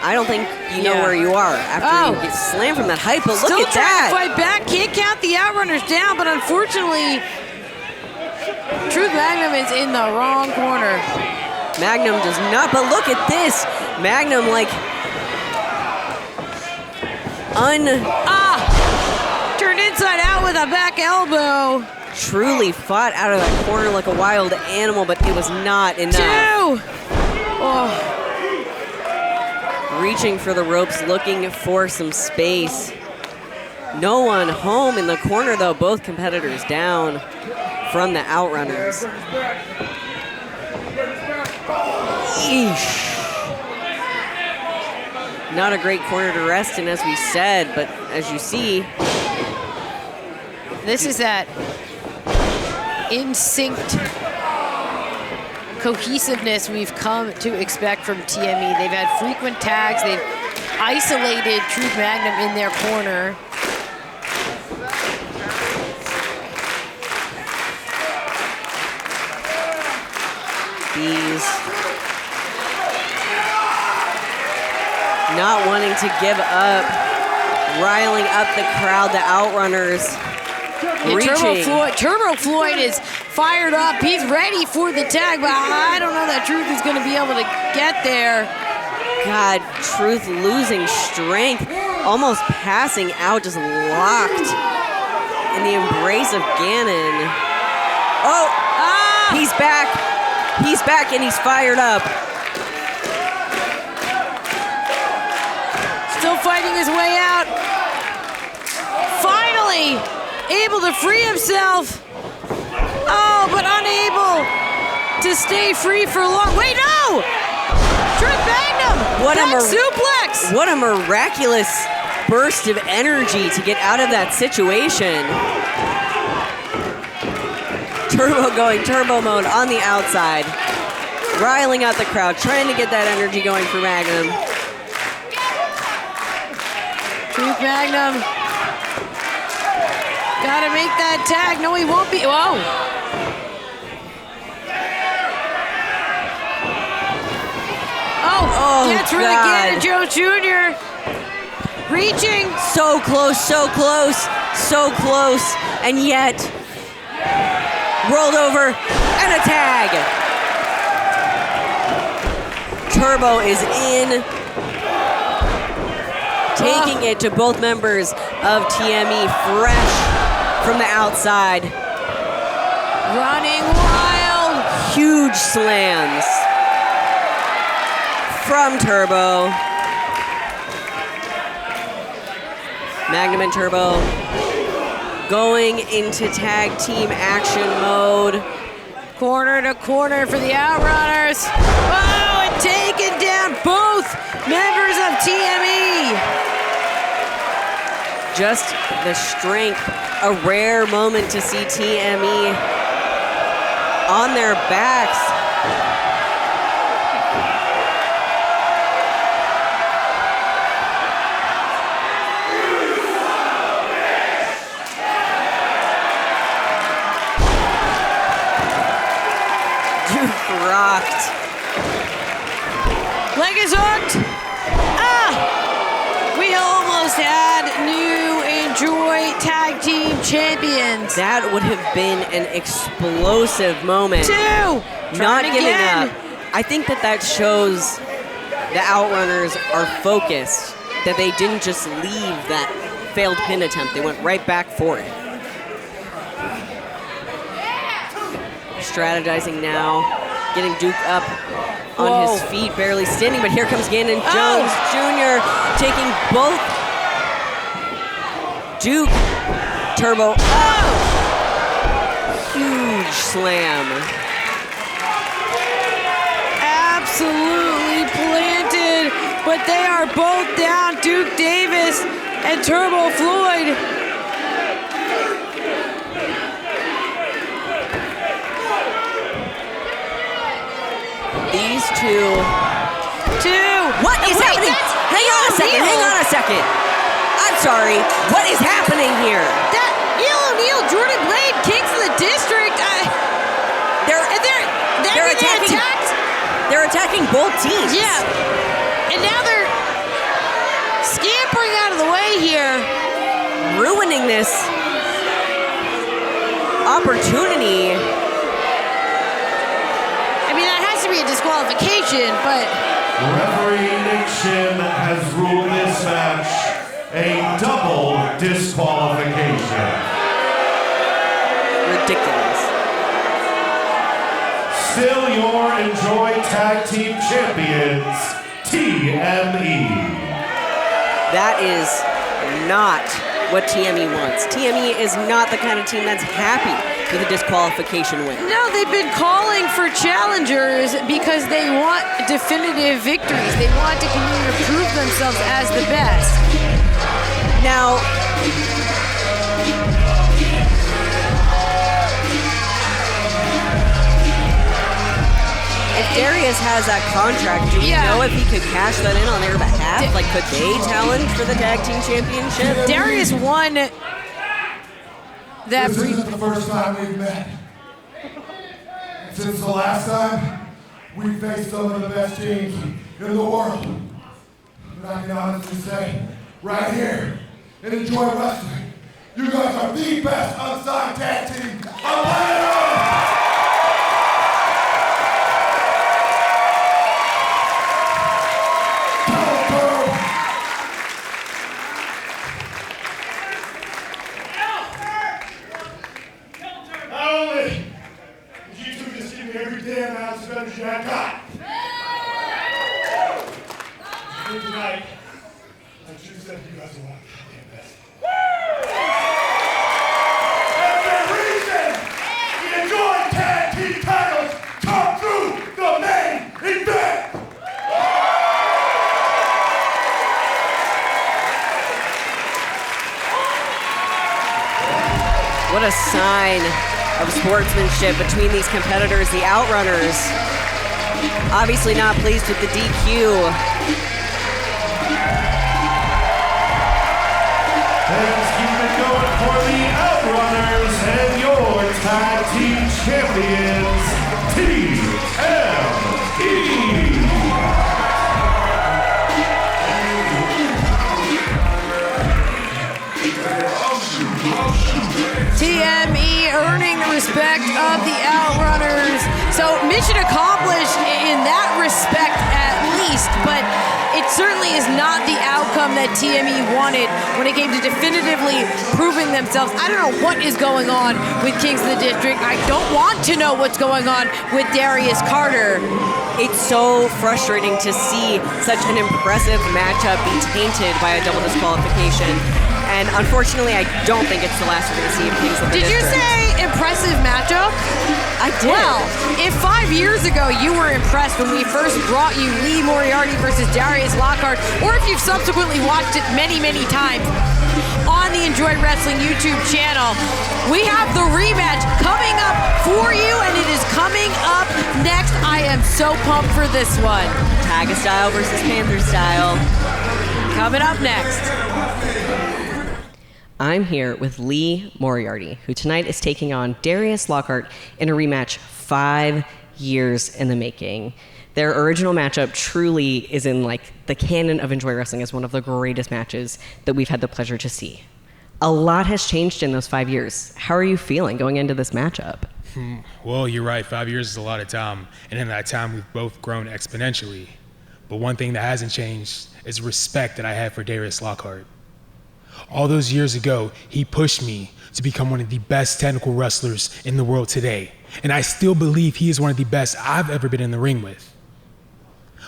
I don't think you know where you are after you get slammed from that height, but Still look at trying that. to fight back, can't count the Outrunners down, but unfortunately, Truth Magnum is in the wrong corner. Magnum does not, but look at this. Magnum turned inside out with a back elbow. Truly fought out of that corner like a wild animal, but it was not enough. 2. Reaching for the ropes, looking for some space. No one home in the corner, though. Both competitors down from the Outrunners. Eesh. Not a great corner to rest in, as we said, but as you see, this is that in-synced cohesiveness we've come to expect from TME. They've had frequent tags. They've isolated Truth Magnum in their corner. Bees not wanting to give up, riling up the crowd, the Outrunners. Turbo Floyd is fired up. He's ready for the tag, but I don't know that Truth is going to be able to get there. God, Truth losing strength, almost passing out, just locked in the embrace of Gannon. He's back. He's back and he's fired up. Still fighting his way out. Finally able to free himself. But unable to stay free for long. Wait, no! Truth Magnum! Suplex! What a miraculous burst of energy to get out of that situation. Turbo going turbo mode on the outside. Riling out the crowd, trying to get that energy going for Magnum. Truth Magnum. Gotta make that tag. No, he won't be. Whoa. Gets rid of Gannon Joe Jr. Reaching. So close, so close, so close. And yet, rolled over and a tag. Turbo is in. Taking it to both members of TME, fresh from the outside. Running wild. Huge slams from Turbo. Magnum and Turbo going into tag team action mode. Corner to corner for the Outrunners. And taking down both members of TME. Just the strength, a rare moment to see TME on their backs. Rocked. Leg is hooked. We almost had new Enjoy Tag Team Champions. That would have been an explosive moment. 2. Not giving up. I think that shows the Outrunners are focused, that they didn't just leave that failed pin attempt. They went right back for it. strategizing now, getting Duke up on his feet, barely standing, but here comes Gannon Jones Jr. taking both. Duke, Turbo, huge slam. Absolutely planted, but they are both down, Duke Davis and Turbo Floyd. These two. What is happening? Hang on a second. I'm sorry. What is happening here? That O'Neal, Jordan Blade, Kings of the District. They're attacking. They're attacking both teams. Yeah, and now they're scampering out of the way here, ruining this opportunity. I mean, that has to be a disqualification, but Referee Nick Shin has ruled this match a double disqualification. Ridiculous. Still your Enjoy Tag Team Champions, TME. That is not what TME wants. TME is not the kind of team that's happy with a disqualification win. no, they've been calling for challengers because they want definitive victories. They want to continue to prove themselves as the best. Now, if Darius has that contract, do you know if he could cash that in on their behalf? Like, could they challenge for the tag team championship? Darius won that. This isn't the first time we've met. Since the last time, we faced some of the best teams in the world. But I can honestly say, right here, in Enjoy Wrestling, you guys are the best unsigned tag team on planet Earth! Not only did you two just give me every damn ounce of energy I got. But tonight, I just said you guys are one of the goddamn best. That's the reason the Enjoy Tag Team titles come through the main event. What a sign of sportsmanship between these competitors. The Outrunners, obviously not pleased with the DQ. Let's keep it going for the Outrunners and your tag team champions, TME. TME earning the respect of the Outrunners. So mission accomplished in that respect at least, but it certainly is not the outcome that TME wanted when it came to definitively proving themselves. I don't know what is going on with Kings of the District. I don't want to know what's going on with Darius Carter. It's so frustrating to see such an impressive matchup be tainted by a double disqualification. And unfortunately, I don't think it's the last we're going to see of Kings of the Did you District. say impressive matchup? I did. Well, if 5 years ago you were impressed when we first brought you Lee Moriarty versus Darius Lockhart, or if you've subsequently watched it many, many times on the Enjoy Wrestling YouTube channel, we have the rematch coming up for you, and it is coming up next. I am so pumped for this one. Tiger style versus Panther style. Coming up next. I'm here with Lee Moriarty, who tonight is taking on Darius Lockhart in a rematch 5 years in the making. Their original matchup truly is in like the canon of Enjoy Wrestling as one of the greatest matches that we've had the pleasure to see. A lot has changed in those 5 years. How are you feeling going into this matchup? Well, you're right. 5 years is a lot of time. And in that time, we've both grown exponentially. But one thing that hasn't changed is respect that I have for Darius Lockhart. All those years ago, he pushed me to become one of the best technical wrestlers in the world today. And I still believe he is one of the best I've ever been in the ring with.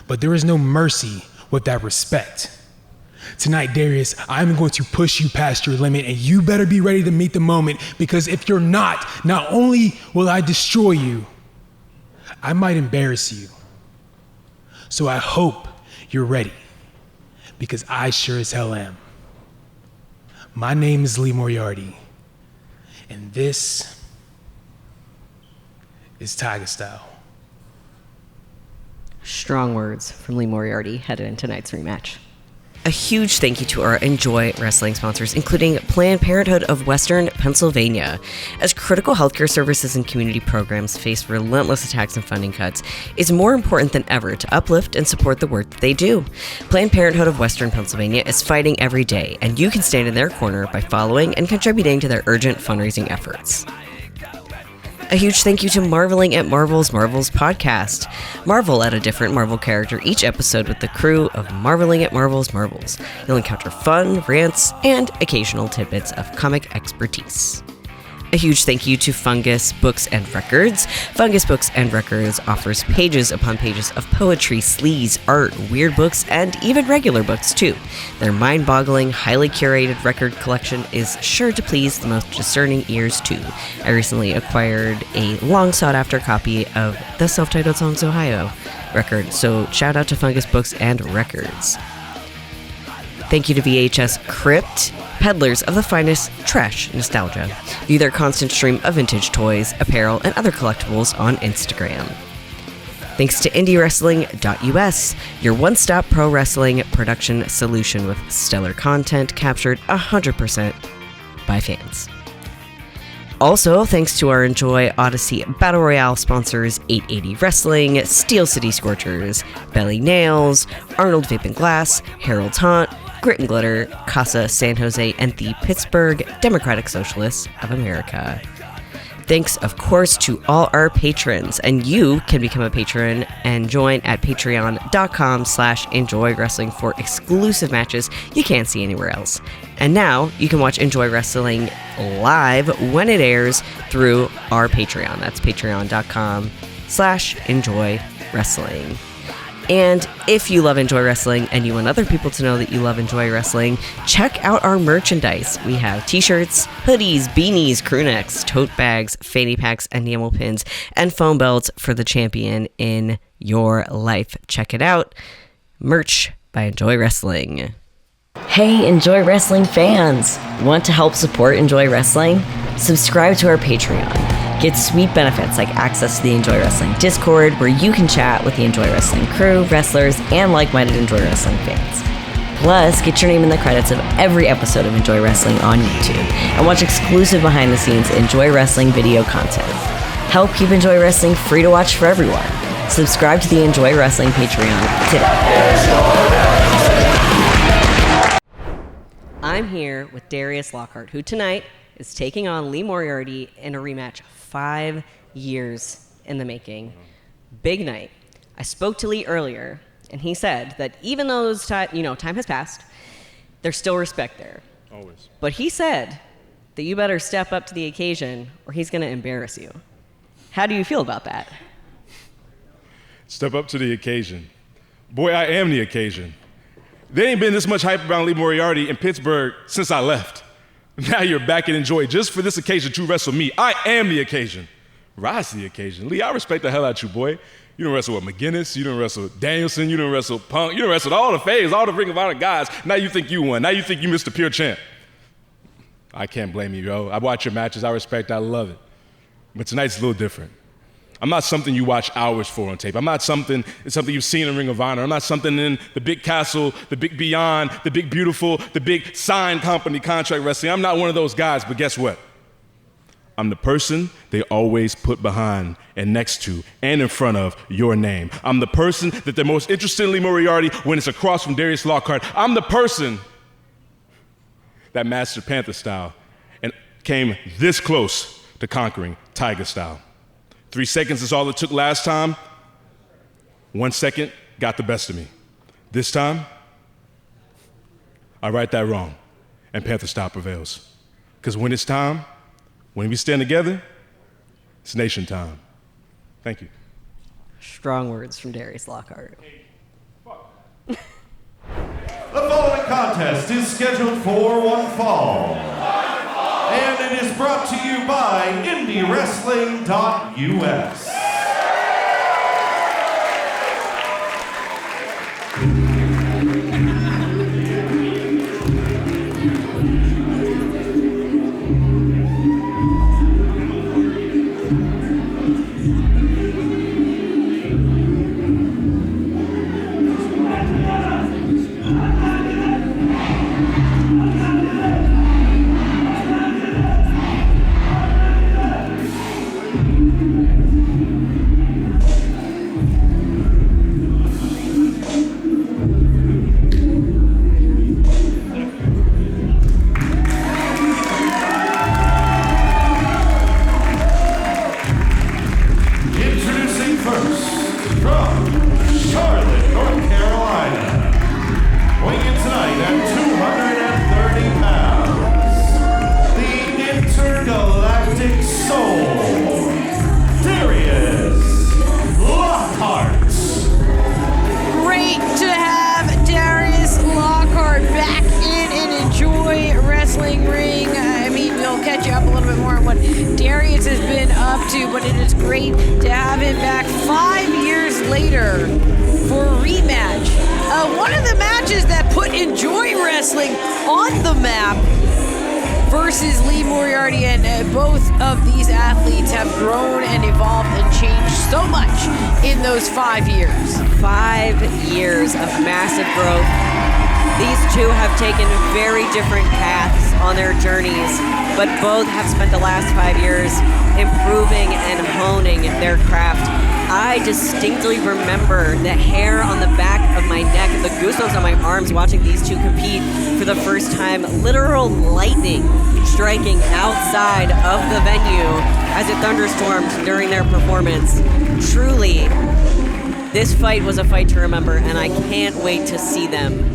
But there is no mercy with that respect. Tonight, Darius, I'm going to push you past your limit, and you better be ready to meet the moment, because if you're not only will I destroy you, I might embarrass you. So I hope you're ready, because I sure as hell am. My name is Lee Moriarty, and this is Tiger Style. Strong words from Lee Moriarty headed into tonight's rematch. A huge thank you to our Enjoy Wrestling sponsors, including Planned Parenthood of Western Pennsylvania. As critical healthcare services and community programs face relentless attacks and funding cuts, it's more important than ever to uplift and support the work that they do. Planned Parenthood of Western Pennsylvania is fighting every day, and you can stand in their corner by following and contributing to their urgent fundraising efforts. A huge thank you to Marveling at Marvel's podcast. Marvel at a different Marvel character each episode with the crew of Marveling at Marvel's Marvels. You'll encounter fun, rants, and occasional tidbits of comic expertise. A huge thank you to Fungus Books and Records. Fungus Books and Records offers pages upon pages of poetry, sleaze, art, weird books, and even regular books too. Their mind-boggling, highly curated record collection is sure to please the most discerning ears too. I recently acquired a long-sought-after copy of the Self-Titled Songs Ohio record, so shout out to Fungus Books and Records. Thank you to VHS Crypt, peddlers of the finest trash nostalgia. View their constant stream of vintage toys, apparel, and other collectibles on Instagram. Thanks to IndieWrestling.us, your one-stop pro wrestling production solution with stellar content captured 100% by fans. Also, thanks to our Enjoy Odyssey BattleRoyale sponsors 880 Wrestling, Steel City Scorchers, Belly Nails, Arnold Vape and Glass, Harold's Haunt, Grit and Glitter, Casa San Jose, and the Pittsburgh Democratic Socialists of America. Thanks, of course, to all our patrons, and you can become a patron and join at patreon.com/Enjoy Wrestling for exclusive matches you can't see anywhere else. And now you can watch Enjoy Wrestling live when it airs through our Patreon. That's patreon.com/Enjoy Wrestling. And if you love Enjoy Wrestling and you want other people to know that you love Enjoy Wrestling, check out our merchandise. We have t-shirts, hoodies, beanies, crew necks, tote bags, fanny packs, enamel pins, and foam belts for the champion in your life. Check it out. Merch by Enjoy Wrestling. Hey, Enjoy Wrestling fans! Want to help support Enjoy Wrestling? Subscribe to our Patreon. Get sweet benefits like access to the Enjoy Wrestling Discord, where you can chat with the Enjoy Wrestling crew, wrestlers, and like-minded Enjoy Wrestling fans. Plus, get your name in the credits of every episode of Enjoy Wrestling on YouTube, and watch exclusive behind-the-scenes Enjoy Wrestling video content. Help keep Enjoy Wrestling free to watch for everyone. Subscribe to the Enjoy Wrestling Patreon today. I'm here with Darius Lockhart, who tonight is taking on Lee Moriarty in a rematch 5 years in the making. Big night. I spoke to Lee earlier, and he said that even though time has passed, there's still respect there. Always. But he said that you better step up to the occasion or he's going to embarrass you. How do you feel about that? Step up to the occasion. Boy, I am the occasion. There ain't been this much hype around Lee Moriarty in Pittsburgh since I left. Now you're back and Enjoy just for this occasion to wrestle me. I am the occasion. Rise to the occasion. Lee, I respect the hell out you, boy. You done wrestled with McGinnis, you done wrestled Danielson, you done wrestled Punk, you done wrestled all the faves, all the Ring of Honor guys. Now you think you won. Now you think you Mr. Pure Champ. I can't blame you, yo. I watch your matches, I respect, I love it. But tonight's a little different. I'm not something you watch hours for on tape. I'm not something you've seen in Ring of Honor. I'm not something in the Big Castle, the Big Beyond, the Big Beautiful, the big sign company contract wrestling. I'm not one of those guys, but guess what? I'm the person they always put behind and next to and in front of your name. I'm the person that they're most interested in Lee Moriarty when it's across from Darius Lockhart. I'm the person that mastered Panther style and came this close to conquering Tiger style. 3 seconds is all it took last time. 1 second got the best of me. This time, I right that wrong. and Panther style prevails. Because when it's time, when we stand together, it's nation time. Thank you. Strong words from Darius Lockhart. The following contest is scheduled for one fall. And it is brought to you by IndieWrestling.us. Moriarty, and both of these athletes have grown and evolved and changed so much in those 5 years. 5 years of massive growth. These two have taken very different paths on their journeys, but both have spent the last 5 years improving and honing their craft. I distinctly remember the hair on the back of my neck and the goosebumps on my arms watching these two compete for the first time. Literal lightning striking outside of the venue as it thunderstormed during their performance. Truly, this fight was a fight to remember, and I can't wait to see them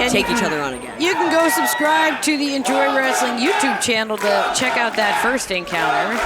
take each other on again. You can go subscribe to the Enjoy Wrestling YouTube channel to check out that first encounter.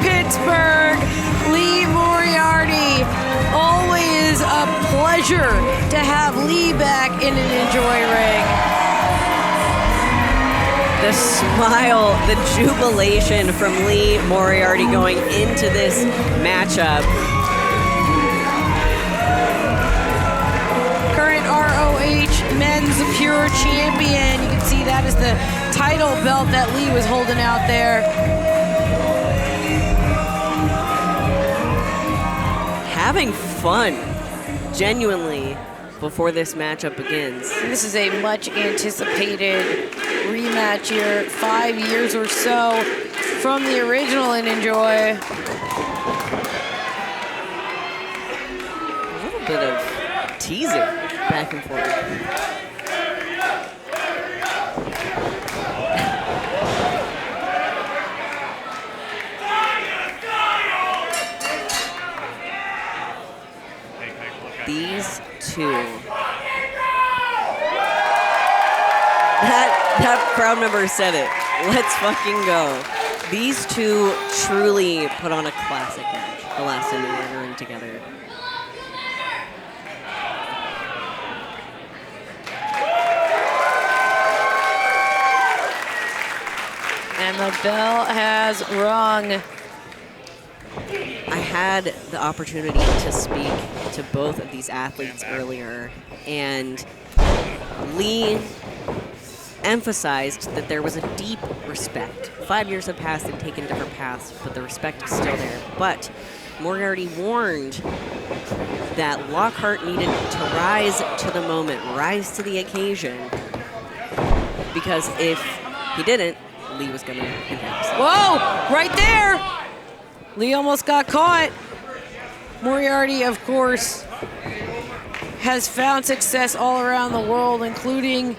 Pittsburgh, Lee Moriarty. Always a pleasure to have Lee back in an Enjoy ring. The smile, the jubilation from Lee Moriarty going into this matchup. Current ROH Men's Pure Champion. You can see that is the title belt that Lee was holding out there. Having fun, genuinely, before this matchup begins. And this is a much anticipated rematch here, 5 years or so from the original in Enjoy. A little bit of teasing back and forth. These two. That crowd member said it. Let's fucking go. These two truly put on a classic match the last time they were in a ring together. And the bell has rung. I had the opportunity to speak to both of these athletes earlier, and Lee emphasized that there was a deep respect. 5 years have passed and taken different paths, but the respect is still there. But Moriarty warned that Lockhart needed to rise to the moment, rise to the occasion, because if he didn't, Lee was going to impact. Whoa, right there. Lee almost got caught. Moriarty, of course, has found success all around the world, including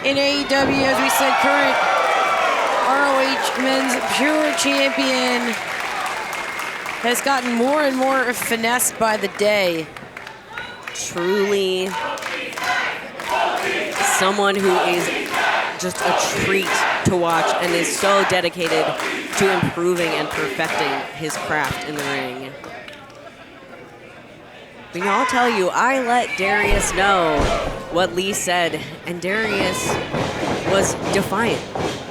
in AEW, as we said, current ROH Men's Pure Champion. Has gotten more and more finessed by the day. Truly someone who is just a treat to watch and is so dedicated to improving and perfecting his craft in the ring. But I'll tell you, I let Darius know what Lee said, and Darius was defiant.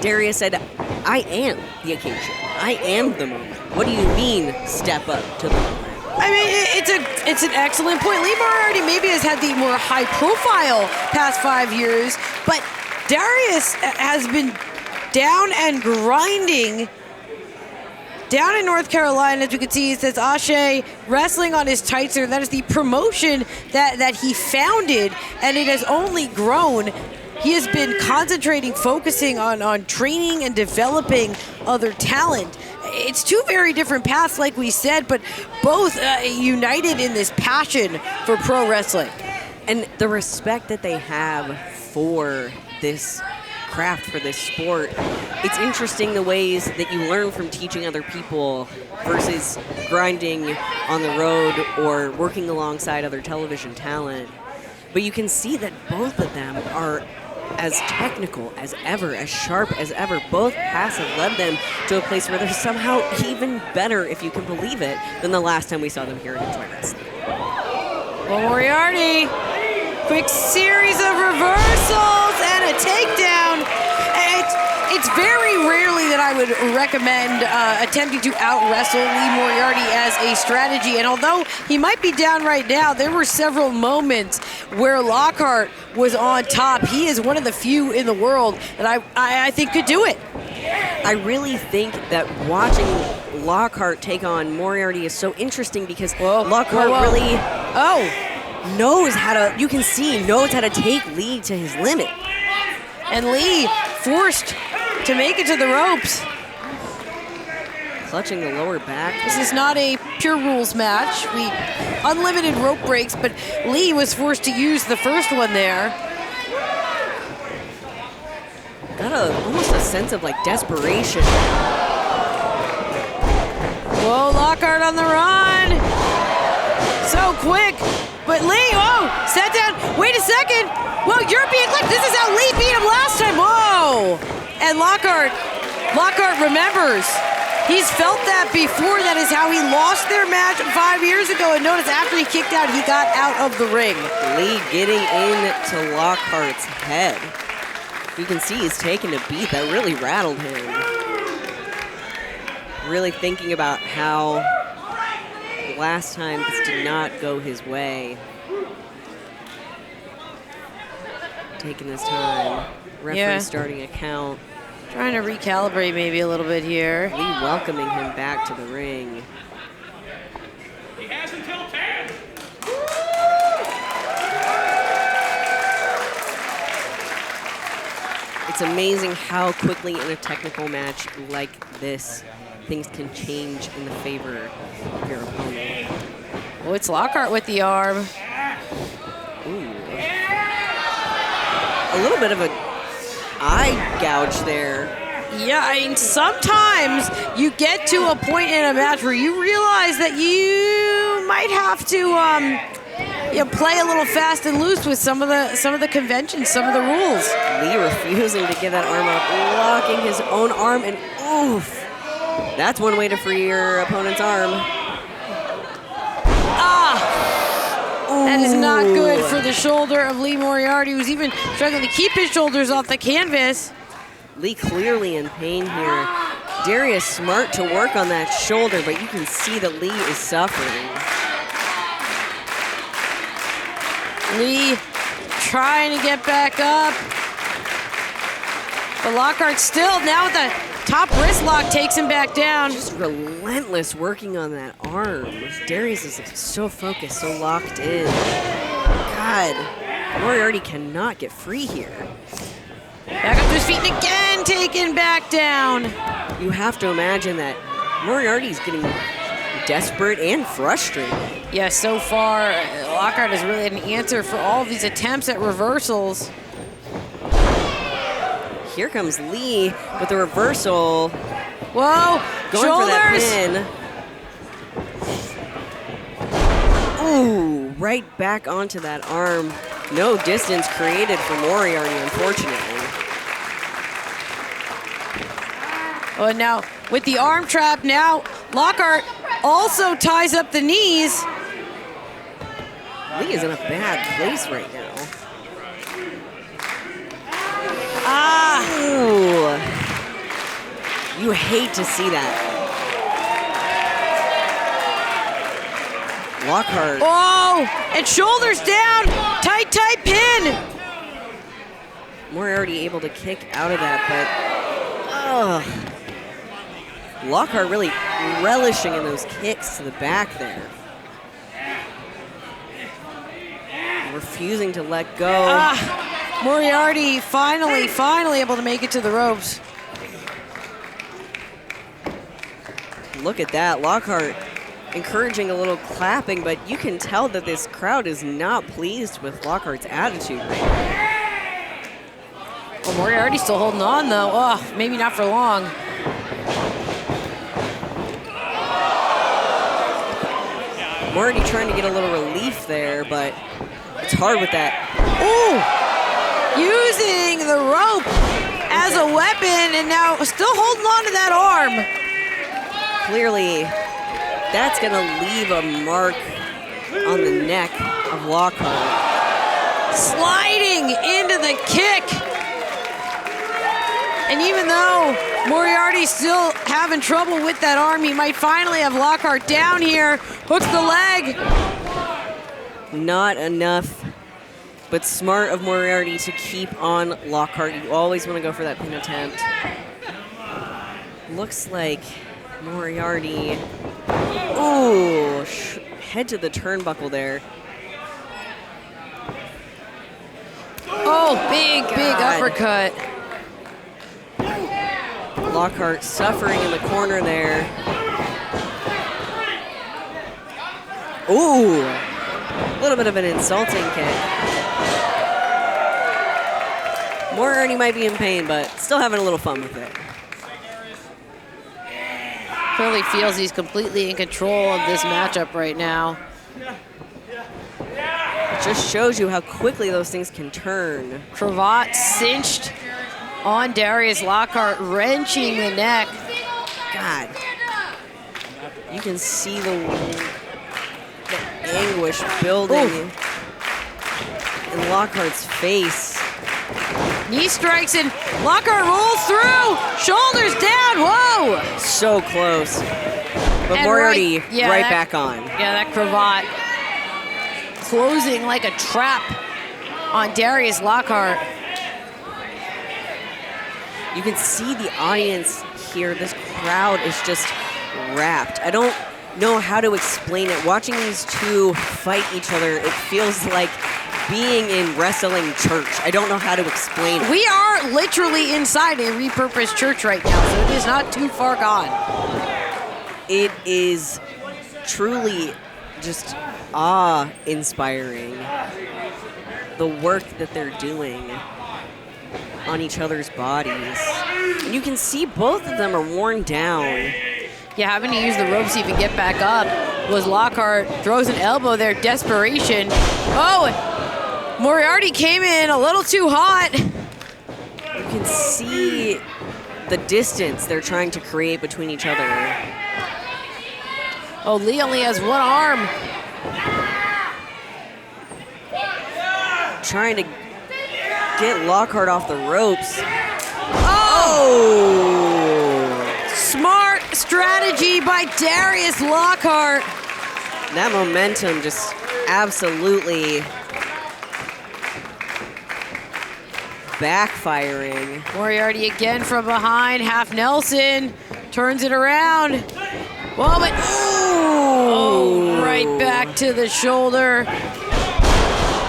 Darius said, I am the occasion. I am the moment. What do you mean, step up to the moment? I mean, it's an excellent point. Lee Moriarty maybe has had the more high-profile past 5 years, but Darius has been down and grinding down in North Carolina. As you can see, it says Ashe Wrestling on his tights there. That is the promotion that he founded, and it has only grown. He has been concentrating, focusing on training and developing other talent. It's two very different paths, like we said, but both united in this passion for pro wrestling. And the respect that they have for this craft, for this sport. It's interesting the ways that you learn from teaching other people versus grinding on the road or working alongside other television talent. But you can see that both of them are as technical as ever, as sharp as ever. Both paths have led them to a place where they're somehow even better, if you can believe it, than the last time we saw them here at Enjoy Wrestling. Well, Moriarty, quick series of reversals and a takedown. It's very rarely that I would recommend attempting to out-wrestle Lee Moriarty as a strategy. And although he might be down right now, there were several moments where Lockhart was on top. He is one of the few in the world that I think could do it. I really think that watching Lockhart take on Moriarty is so interesting because Lockhart really knows how to, you can see, knows how to take Lee to his limit. And Lee forced to make it to the ropes. Clutching the lower back. This is not a pure rules match. Unlimited rope breaks, but Lee was forced to use the first one there. Got almost a sense of desperation. Whoa, Lockhart on the run. So quick. But Lee, sat down. Wait a second. Whoa, European clip. This is how Lee beat him last time. Whoa. And Lockhart remembers. He's felt that before. That is how he lost their match 5 years ago. And notice after he kicked out, he got out of the ring. Lee getting into Lockhart's head. You can see he's taking a beat that really rattled him. Really thinking about how last time this did not go his way. Taking his time. Referee starting a count. Trying to recalibrate maybe a little bit here. Lee welcoming him back to the ring. He has until 10. It's amazing how quickly in a technical match like this, things can change in the favor of your opponent. Oh, it's Lockhart with the arm. Ooh. A little bit of a eye gouge there. Yeah, I mean, sometimes you get to a point in a match where you realize that you might have to play a little fast and loose with some of the conventions, some of the rules. Lee refusing to give that arm up, locking his own arm, and oof. That's one way to free your opponent's arm. That is not good for the shoulder of Lee Moriarty, who's even struggling to keep his shoulders off the canvas. Lee clearly in pain here. Darius smart to work on that shoulder, but you can see that Lee is suffering. Lee trying to get back up. But Lockhart still, now with the top wrist lock, takes him back down. Just relentless working on that arm. Darius is so focused, so locked in. God, Moriarty cannot get free here. Back up to his feet and again taken back down. You have to imagine that Moriarty's getting desperate and frustrated. Yeah, so far, Lockhart has really had an answer for all of these attempts at reversals. Here comes Lee with the reversal. Whoa, going shoulders. For that pin. Ooh, right back onto that arm. No distance created for Moriarty, unfortunately. Oh, and now with the arm trap, now Lockhart also ties up the knees. Lee is in a bad place right now. Ah! Ooh. You hate to see that. Lockhart. Oh! And shoulders down! Tight, tight pin! Moriarty able to kick out of that, but Lockhart really relishing in those kicks to the back there. Refusing to let go. Moriarty finally able to make it to the ropes. Look at that, Lockhart encouraging a little clapping, but you can tell that this crowd is not pleased with Lockhart's attitude right now. Well, Moriarty's still holding on though. Oh, maybe not for long. Moriarty trying to get a little relief there, but it's hard with that. Ooh! Using the rope as a weapon and now still holding on to that arm. Clearly, that's going to leave a mark on the neck of Lockhart. Sliding into the kick. And even though Moriarty's still having trouble with that arm, he might finally have Lockhart down here. Hooks the leg. Not enough, but smart of Moriarty to keep on Lockhart. You always want to go for that pin attempt. Looks like Moriarty, ooh, head to the turnbuckle there. Oh, big uppercut. Lockhart suffering in the corner there. Ooh, a little bit of an insulting kick. Moriarty might be in pain, but still having a little fun with it. Clearly feels he's completely in control of this matchup right now. It just shows you how quickly those things can turn. Cravat cinched on Darius Lockhart, wrenching the neck. God. You can see the anguish building in Lockhart's face. Knee strikes and Lockhart rolls through. Shoulders down. Whoa! So close. But And Moriarty right back on. Yeah, that cravat closing like a trap on Darius Lockhart. You can see the audience here. This crowd is just wrapped. I don't know how to explain it. Watching these two fight each other, it feels like being in wrestling church. I don't know how to explain it. We are literally inside a repurposed church right now, so it is not too far gone. It is truly just awe-inspiring, the work that they're doing on each other's bodies. And you can see both of them are worn down. Yeah, having to use the ropes to even get back up was Lockhart. Throws an elbow there, desperation. Oh, Moriarty came in a little too hot. You can see the distance they're trying to create between each other. Oh, Lee only has one arm. Trying to get Lockhart off the ropes. Oh! Smart strategy by Darius Lockhart. That momentum just absolutely backfiring. Moriarty again from behind, half Nelson, turns it around. Whoa, but oh, right back to the shoulder.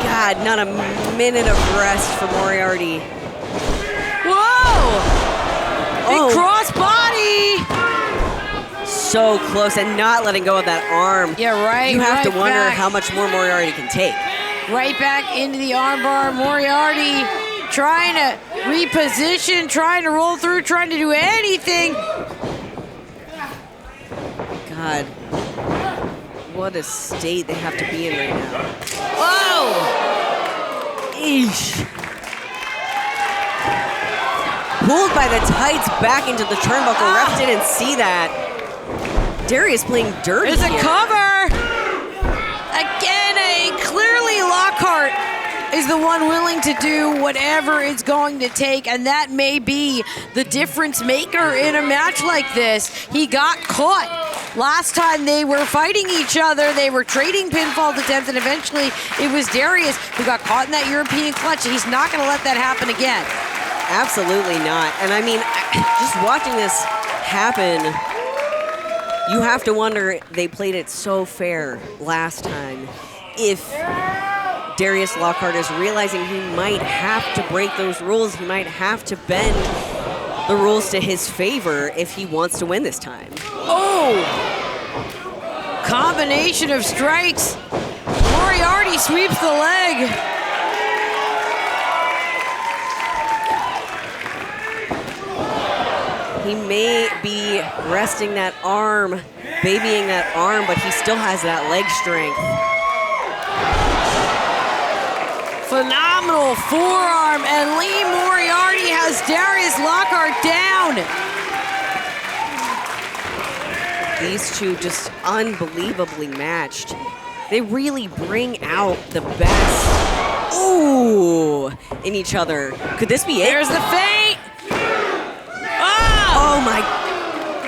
God, not a minute of rest for Moriarty. Whoa! Big cross body. So close, and not letting go of that arm. Yeah, right. You have to right wonder back. how much more Moriarty can take. Right back into the armbar. Moriarty trying to reposition, trying to roll through, trying to do anything. God, what a state they have to be in right now. Whoa! Eesh. Pulled by the tights back into the turnbuckle. Ref didn't see that. Darius playing dirty. There's a here. cover. Again, clearly Lockhart is the one willing to do whatever it's going to take, and that may be the difference maker in a match like this. He got caught. Last time they were fighting each other, they were trading pinfall attempts, and eventually it was Darius who got caught in that European clutch. He's not going to let that happen again. Absolutely not. And I mean, just watching this happen, you have to wonder, they played it so fair last time. If Darius Lockhart is realizing he might have to break those rules, he might have to bend the rules to his favor if he wants to win this time. Oh! Combination of strikes. Moriarty sweeps the leg. He may be resting that arm, babying that arm, but he still has that leg strength. Phenomenal forearm, and Lee Moriarty has Darius Lockhart down. These two just unbelievably matched. They really bring out the best, in each other. Could this be it? There's the feint. Oh my,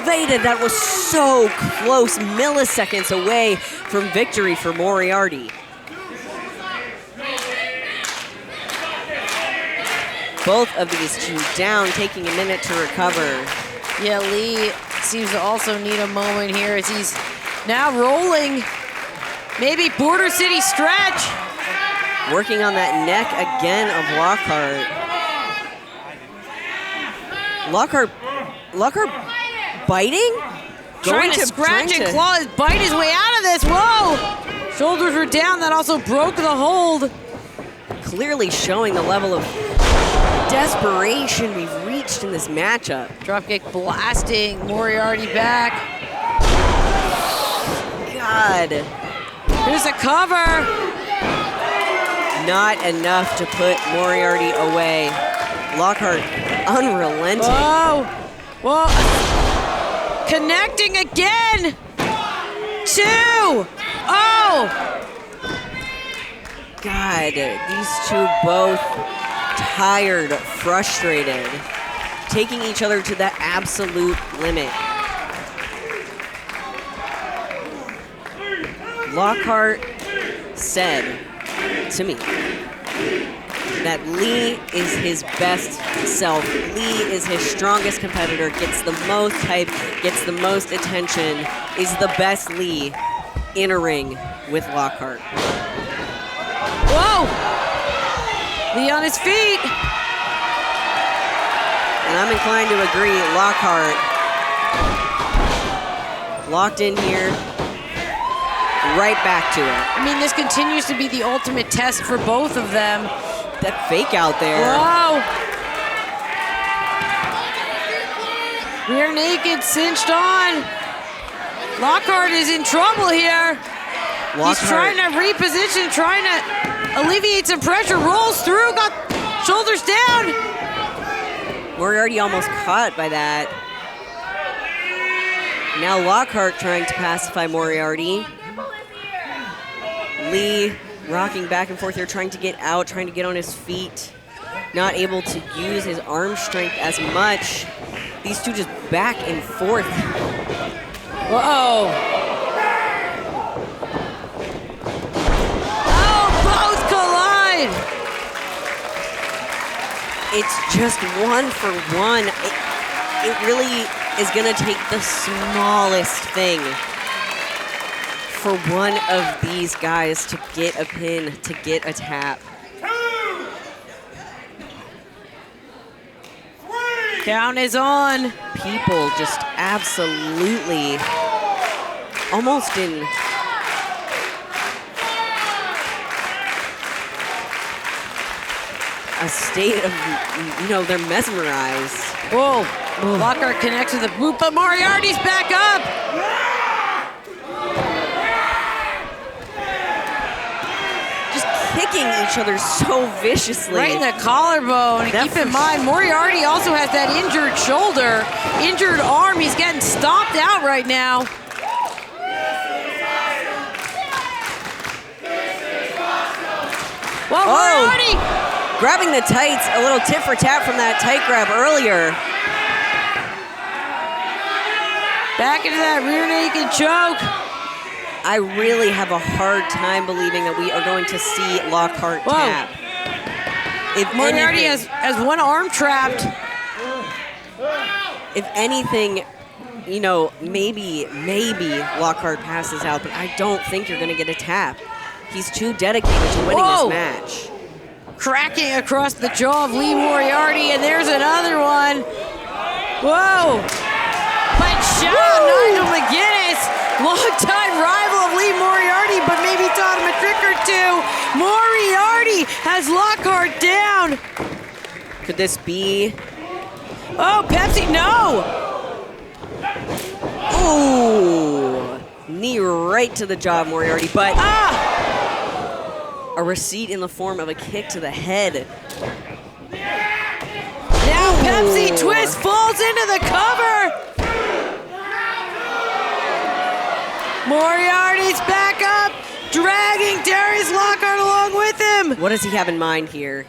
Veda, that was so close, milliseconds away from victory for Moriarty. Both of these two down, taking a minute to recover. Yeah, Lee seems to also need a moment here as he's now rolling. Maybe Border City stretch. Working on that neck again of Lockhart. Lockhart biting? Trying to scratch and claw, bite his way out of this. Whoa! Shoulders were down, that also broke the hold. Clearly showing the level of desperation we've reached in this matchup. Dropkick blasting Moriarty back. God. Here's a cover. Not enough to put Moriarty away. Lockhart unrelenting. Whoa. Whoa. Connecting again. 2. Oh. God, these two both tired, frustrated, taking each other to the absolute limit. Lockhart said to me that Lee is his best self. Lee is his strongest competitor, gets the most hype, gets the most attention, is the best Lee in a ring with Lockhart. Whoa! Lee on his feet. And I'm inclined to agree, Lockhart locked in here, right back to it. I mean, this continues to be the ultimate test for both of them. That fake out there. Whoa! Rear naked, cinched on. Lockhart is in trouble here. He's trying to reposition, trying to alleviate some pressure, rolls through, got shoulders down. Moriarty almost caught by that. Now Lockhart trying to pacify Moriarty. Lee rocking back and forth here, trying to get out, trying to get on his feet. Not able to use his arm strength as much. These two just back and forth. Whoa. Oh, both collide. It's just 1 for 1. It really is going to take the smallest thing for one of these guys to get a pin, to get a tap. Count is on. People just absolutely almost in a state of, they're mesmerized. Whoa. Lockhart connects with a boot, but Moriarty's back up. Just kicking each other so viciously. Right in the collarbone. And keep in mind, Moriarty also has that injured shoulder, injured arm. He's getting stomped out right now. Well, Moriarty! Grabbing the tights, a little tit for tat from that tight grab earlier. Back into that rear naked choke. I really have a hard time believing that we are going to see Lockhart tap. If Moriarty has one arm trapped. If anything, maybe Lockhart passes out, but I don't think you're going to get a tap. He's too dedicated to winning this match. Cracking across the jaw of Lee Moriarty, and there's another one. Whoa. But Nigel McGuinness, longtime rival of Lee Moriarty, but maybe taught him a trick or two. Moriarty has Lockhart down. Could this be? Oh, Pepsi, no. Ooh. Knee right to the jaw of Moriarty, but a receipt in the form of a kick to the head. Now Pepsi twist falls into the cover. Moriarty's back up, dragging Darius Lockhart along with him. What does he have in mind here?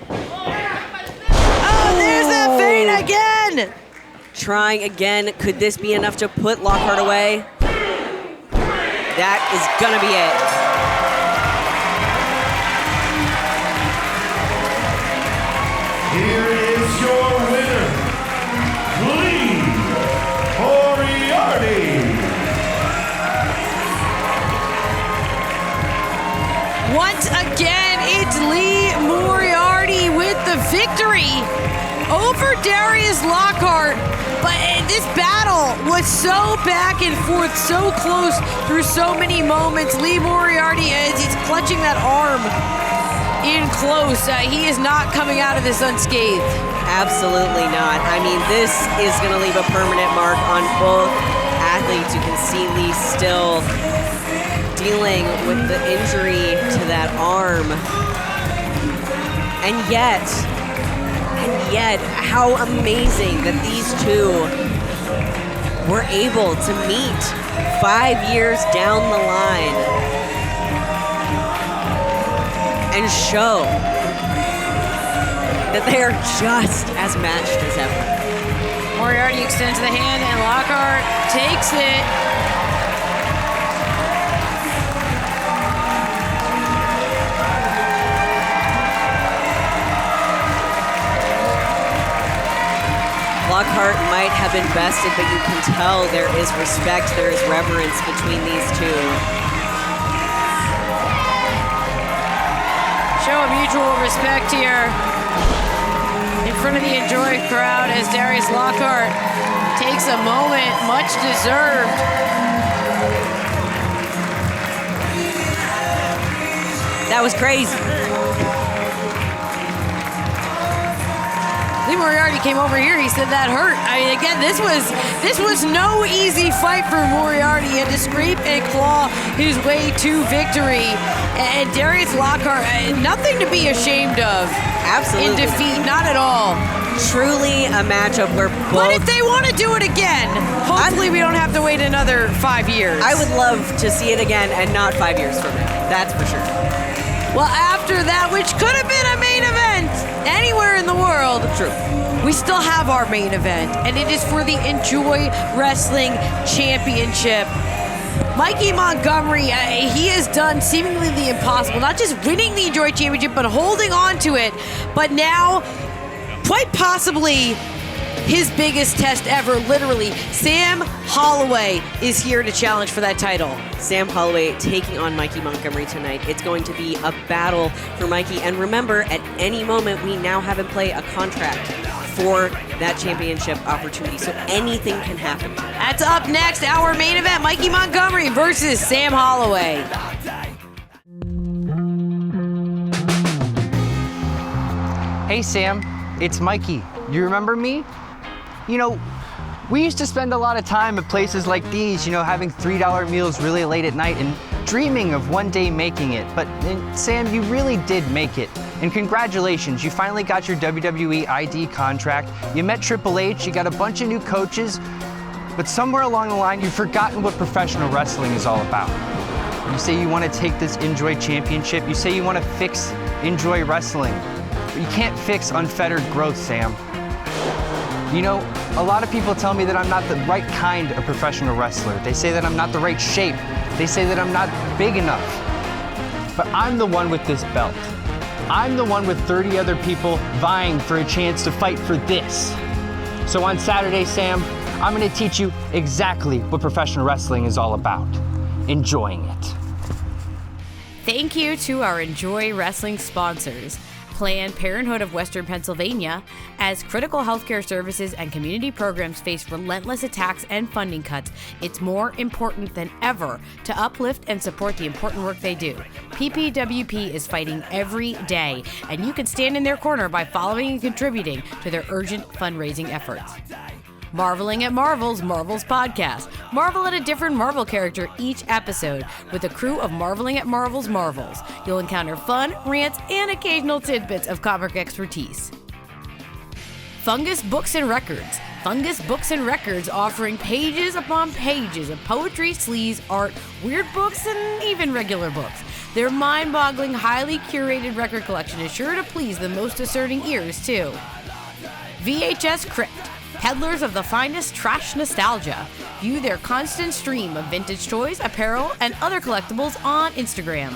Oh, there's that feint again. Trying again. Could this be enough to put Lockhart away? That is gonna be it. Here is your winner, Lee Moriarty. Once again, it's Lee Moriarty with the victory over Darius Lockhart. But this battle was so back and forth, so close through so many moments. Lee Moriarty, as he's clutching that arm in close, he is not coming out of this unscathed. Absolutely not. I mean, this is going to leave a permanent mark on both athletes. You can see Lee still dealing with the injury to that arm. And yet, how amazing that these two were able to meet 5 years down the line and show that they are just as matched as ever. Moriarty extends the hand and Lockhart takes it. Lockhart might have been bested, but you can tell there is respect, there is reverence between these two. Show of mutual respect here in front of the Enjoy crowd as Darius Lockhart takes a moment, much deserved. That was crazy. Lee Moriarty came over here, he said that hurt. I mean, again, this was no easy fight for Moriarty. He had to scrape and claw his way to victory. And Darius Lockhart, nothing to be ashamed of. Absolutely. In defeat, not at all. Truly a matchup where both... But if they want to do it again, hopefully we don't have to wait another 5 years. I would love to see it again and not 5 years from now. That's for sure. Well, after that, which could have been a main event anywhere in the world, true, we still have our main event, and it is for the Enjoy Wrestling Championship. Mikey Montgomery, he has done seemingly the impossible, not just winning the Enjoy Championship, but holding on to it. But now, quite possibly, his biggest test ever, literally. Sam Holloway is here to challenge for that title. Sam Holloway taking on Mikey Montgomery tonight. It's going to be a battle for Mikey. And remember, at any moment, we now have in play a contract for that championship opportunity. So anything can happen. That's up next, our main event, Mikey Montgomery versus Sam Holloway. Hey Sam, it's Mikey. You remember me? You know, we used to spend a lot of time at places like these, you know, having $3 meals really late at night and dreaming of one day making it. But Sam, you really did make it. And congratulations, you finally got your WWE ID contract. You met Triple H, you got a bunch of new coaches, but somewhere along the line, you've forgotten what professional wrestling is all about. You say you want to take this Enjoy Championship, you say you want to fix Enjoy Wrestling, but you can't fix unfettered growth, Sam. You know, a lot of people tell me that I'm not the right kind of professional wrestler. They say that I'm not the right shape. They say that I'm not big enough. But I'm the one with this belt. I'm the one with 30 other people vying for a chance to fight for this. So on Saturday, Sam, I'm gonna teach you exactly what professional wrestling is all about. Enjoying it. Thank you to our Enjoy Wrestling sponsors. Planned Parenthood of Western Pennsylvania, as critical healthcare services and community programs face relentless attacks and funding cuts, it's more important than ever to uplift and support the important work they do. PPWP is fighting every day, and you can stand in their corner by following and contributing to their urgent fundraising efforts. Marveling at Marvel's podcast. Marvel at a different Marvel character each episode with a crew of Marveling at Marvel's Marvels. You'll encounter fun, rants, and occasional tidbits of comic expertise. Fungus Books and Records. Fungus Books and Records offering pages upon pages of poetry, sleaze, art, weird books, and even regular books. Their mind-boggling, highly curated record collection is sure to please the most discerning ears, too. VHS Crypt. Peddlers of the finest trash nostalgia. View their constant stream of vintage toys, apparel, and other collectibles on Instagram.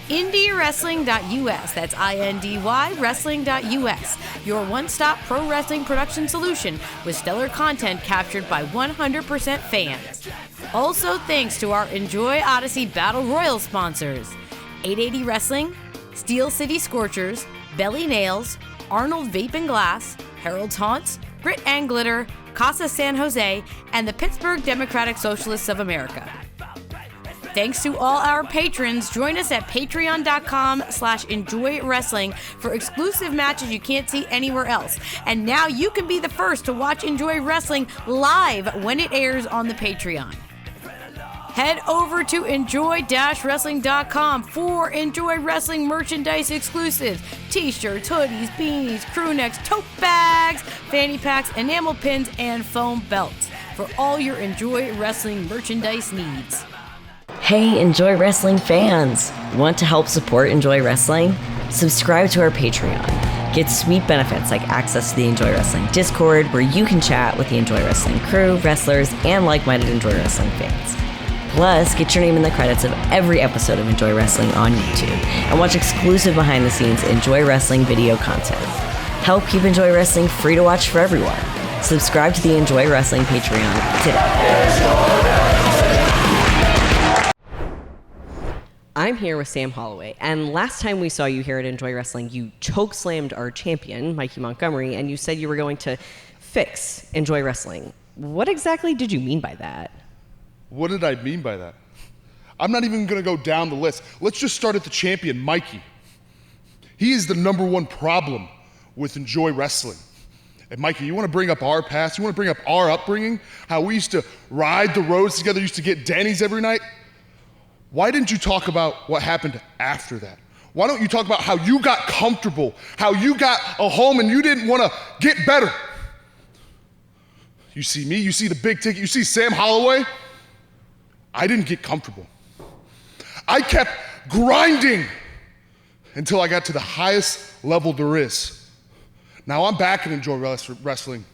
IndieWrestling.us, that's INDY Wrestling.us, your one-stop pro wrestling production solution with stellar content captured by 100% fans. Also thanks to our Enjoy Odyssey BattleRoyale sponsors, 880 Wrestling, Steel City Scorchers, Belly Nails, Arnold Vape and Glass, Harold's Haunts, Grit and Glitter, Casa San Jose, and the Pittsburgh Democratic Socialists of America. Thanks to all our patrons. Join us at patreon.com/Enjoy Wrestling for exclusive matches you can't see anywhere else. And now you can be the first to watch Enjoy Wrestling live when it airs on the Patreon. Head over to enjoy-wrestling.com for Enjoy Wrestling merchandise exclusives. T-shirts, hoodies, beanies, crew necks, tote bags, fanny packs, enamel pins, and foam belts for all your Enjoy Wrestling merchandise needs. Hey, Enjoy Wrestling fans! Want to help support Enjoy Wrestling? Subscribe to our Patreon. Get sweet benefits like access to the Enjoy Wrestling Discord, where you can chat with the Enjoy Wrestling crew, wrestlers, and like-minded Enjoy Wrestling fans. Plus, get your name in the credits of every episode of Enjoy Wrestling on YouTube and watch exclusive behind-the-scenes Enjoy Wrestling video content. Help keep Enjoy Wrestling free to watch for everyone. Subscribe to the Enjoy Wrestling Patreon today. I'm here with Sam Holloway, and last time we saw you here at Enjoy Wrestling, you chokeslammed our champion, Mikey Montgomery, and you said you were going to fix Enjoy Wrestling. What exactly did you mean by that? What did I mean by that? I'm not even gonna go down the list. Let's just start at the champion, Mikey. He is the #1 problem with Enjoy Wrestling. And Mikey, you wanna bring up our past? You wanna bring up our upbringing? How we used to ride the roads together, used to get Denny's every night? Why didn't you talk about what happened after that? Why don't you talk about how you got comfortable, how you got a home and you didn't wanna get better? You see me, you see the big ticket, you see Sam Holloway? I didn't get comfortable. I kept grinding until I got to the highest level there is. Now I'm back in Enjoy Wrestling.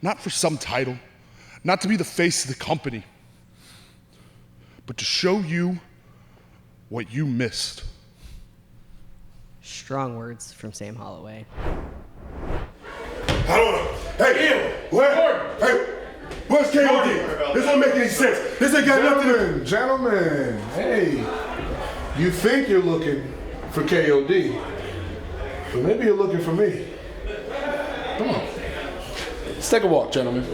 Not for some title, not to be the face of the company, but to show you what you missed. Strong words from Sam Holloway. I don't know. Hey, Ian, where's KOD? This don't make any sense. This ain't got nothing to... Gentlemen, hey. You think you're looking for KOD, but maybe you're looking for me. Come on. Let's take a walk, gentlemen.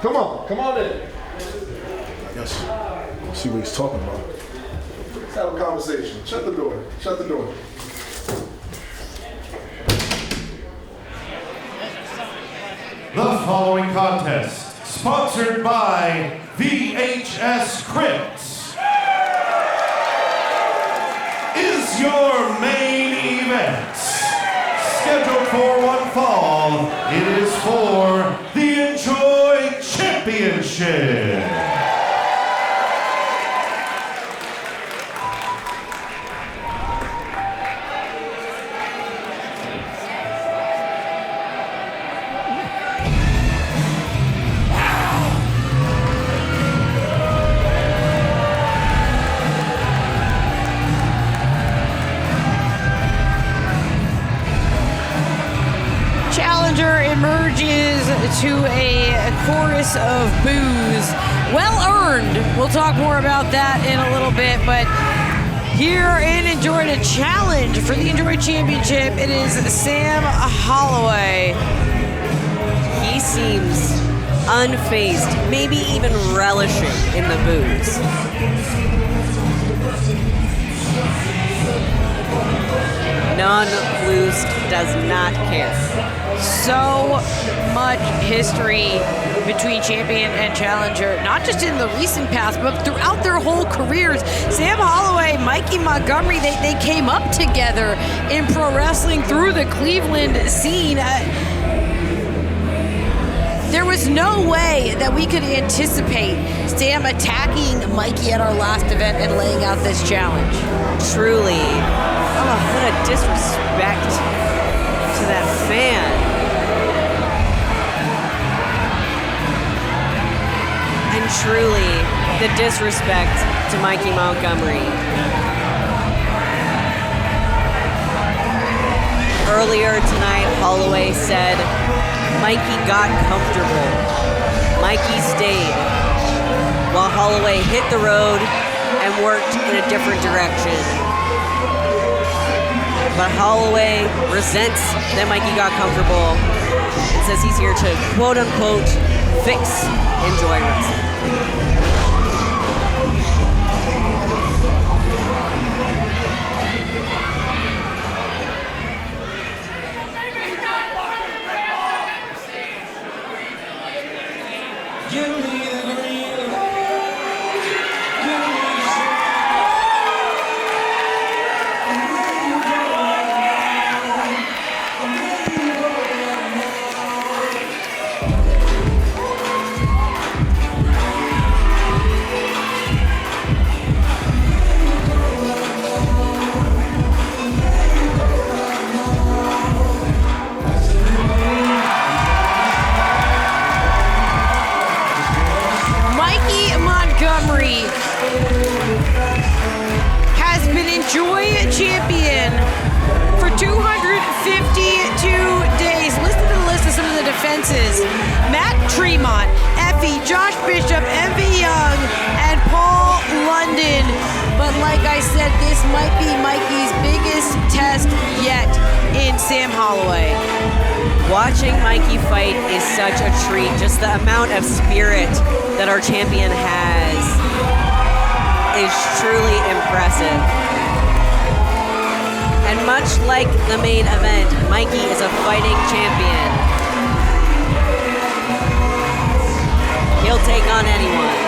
Come on in. I guess we'll see what he's talking about. Let's have a conversation. Shut the door. The following contest, sponsored by VHS Crypts, is your main event. Scheduled for one fall, it is for the Enjoy Championship. Emerges to a chorus of boos. Well earned. We'll talk more about that in a little bit, but here in Enjoy the challenge for the Enjoy Championship, it is Sam Holloway. He seems unfazed, maybe even relishing in the boos. Nonplussed, does not care. So much history between champion and challenger, not just in the recent past, but throughout their whole careers. Sam Holloway, Mikey Montgomery, they came up together in pro wrestling through the Cleveland scene. There was no way that we could anticipate Sam attacking Mikey at our last event and laying out this challenge. Truly. Oh, what a disrespect to that fan. And truly, the disrespect to Mikey Montgomery. Earlier tonight, Holloway said, Mikey got comfortable. Mikey stayed, while Holloway hit the road and worked in a different direction. But Holloway resents that Mikey got comfortable and says he's here to, quote unquote, fix Enjoy Wrestling. Has been Enjoy champion for 252 days. Listen to the list of some of the defenses. Matt Tremont, Effie, Josh Bishop, MV Young, and Paul London. But like I said, this might be Mikey's biggest test yet in Sam Holloway. Watching Mikey fight is such a treat. Just the amount of spirit that our champion has is truly impressive. And much like the main event, Mikey is a fighting champion. He'll take on anyone.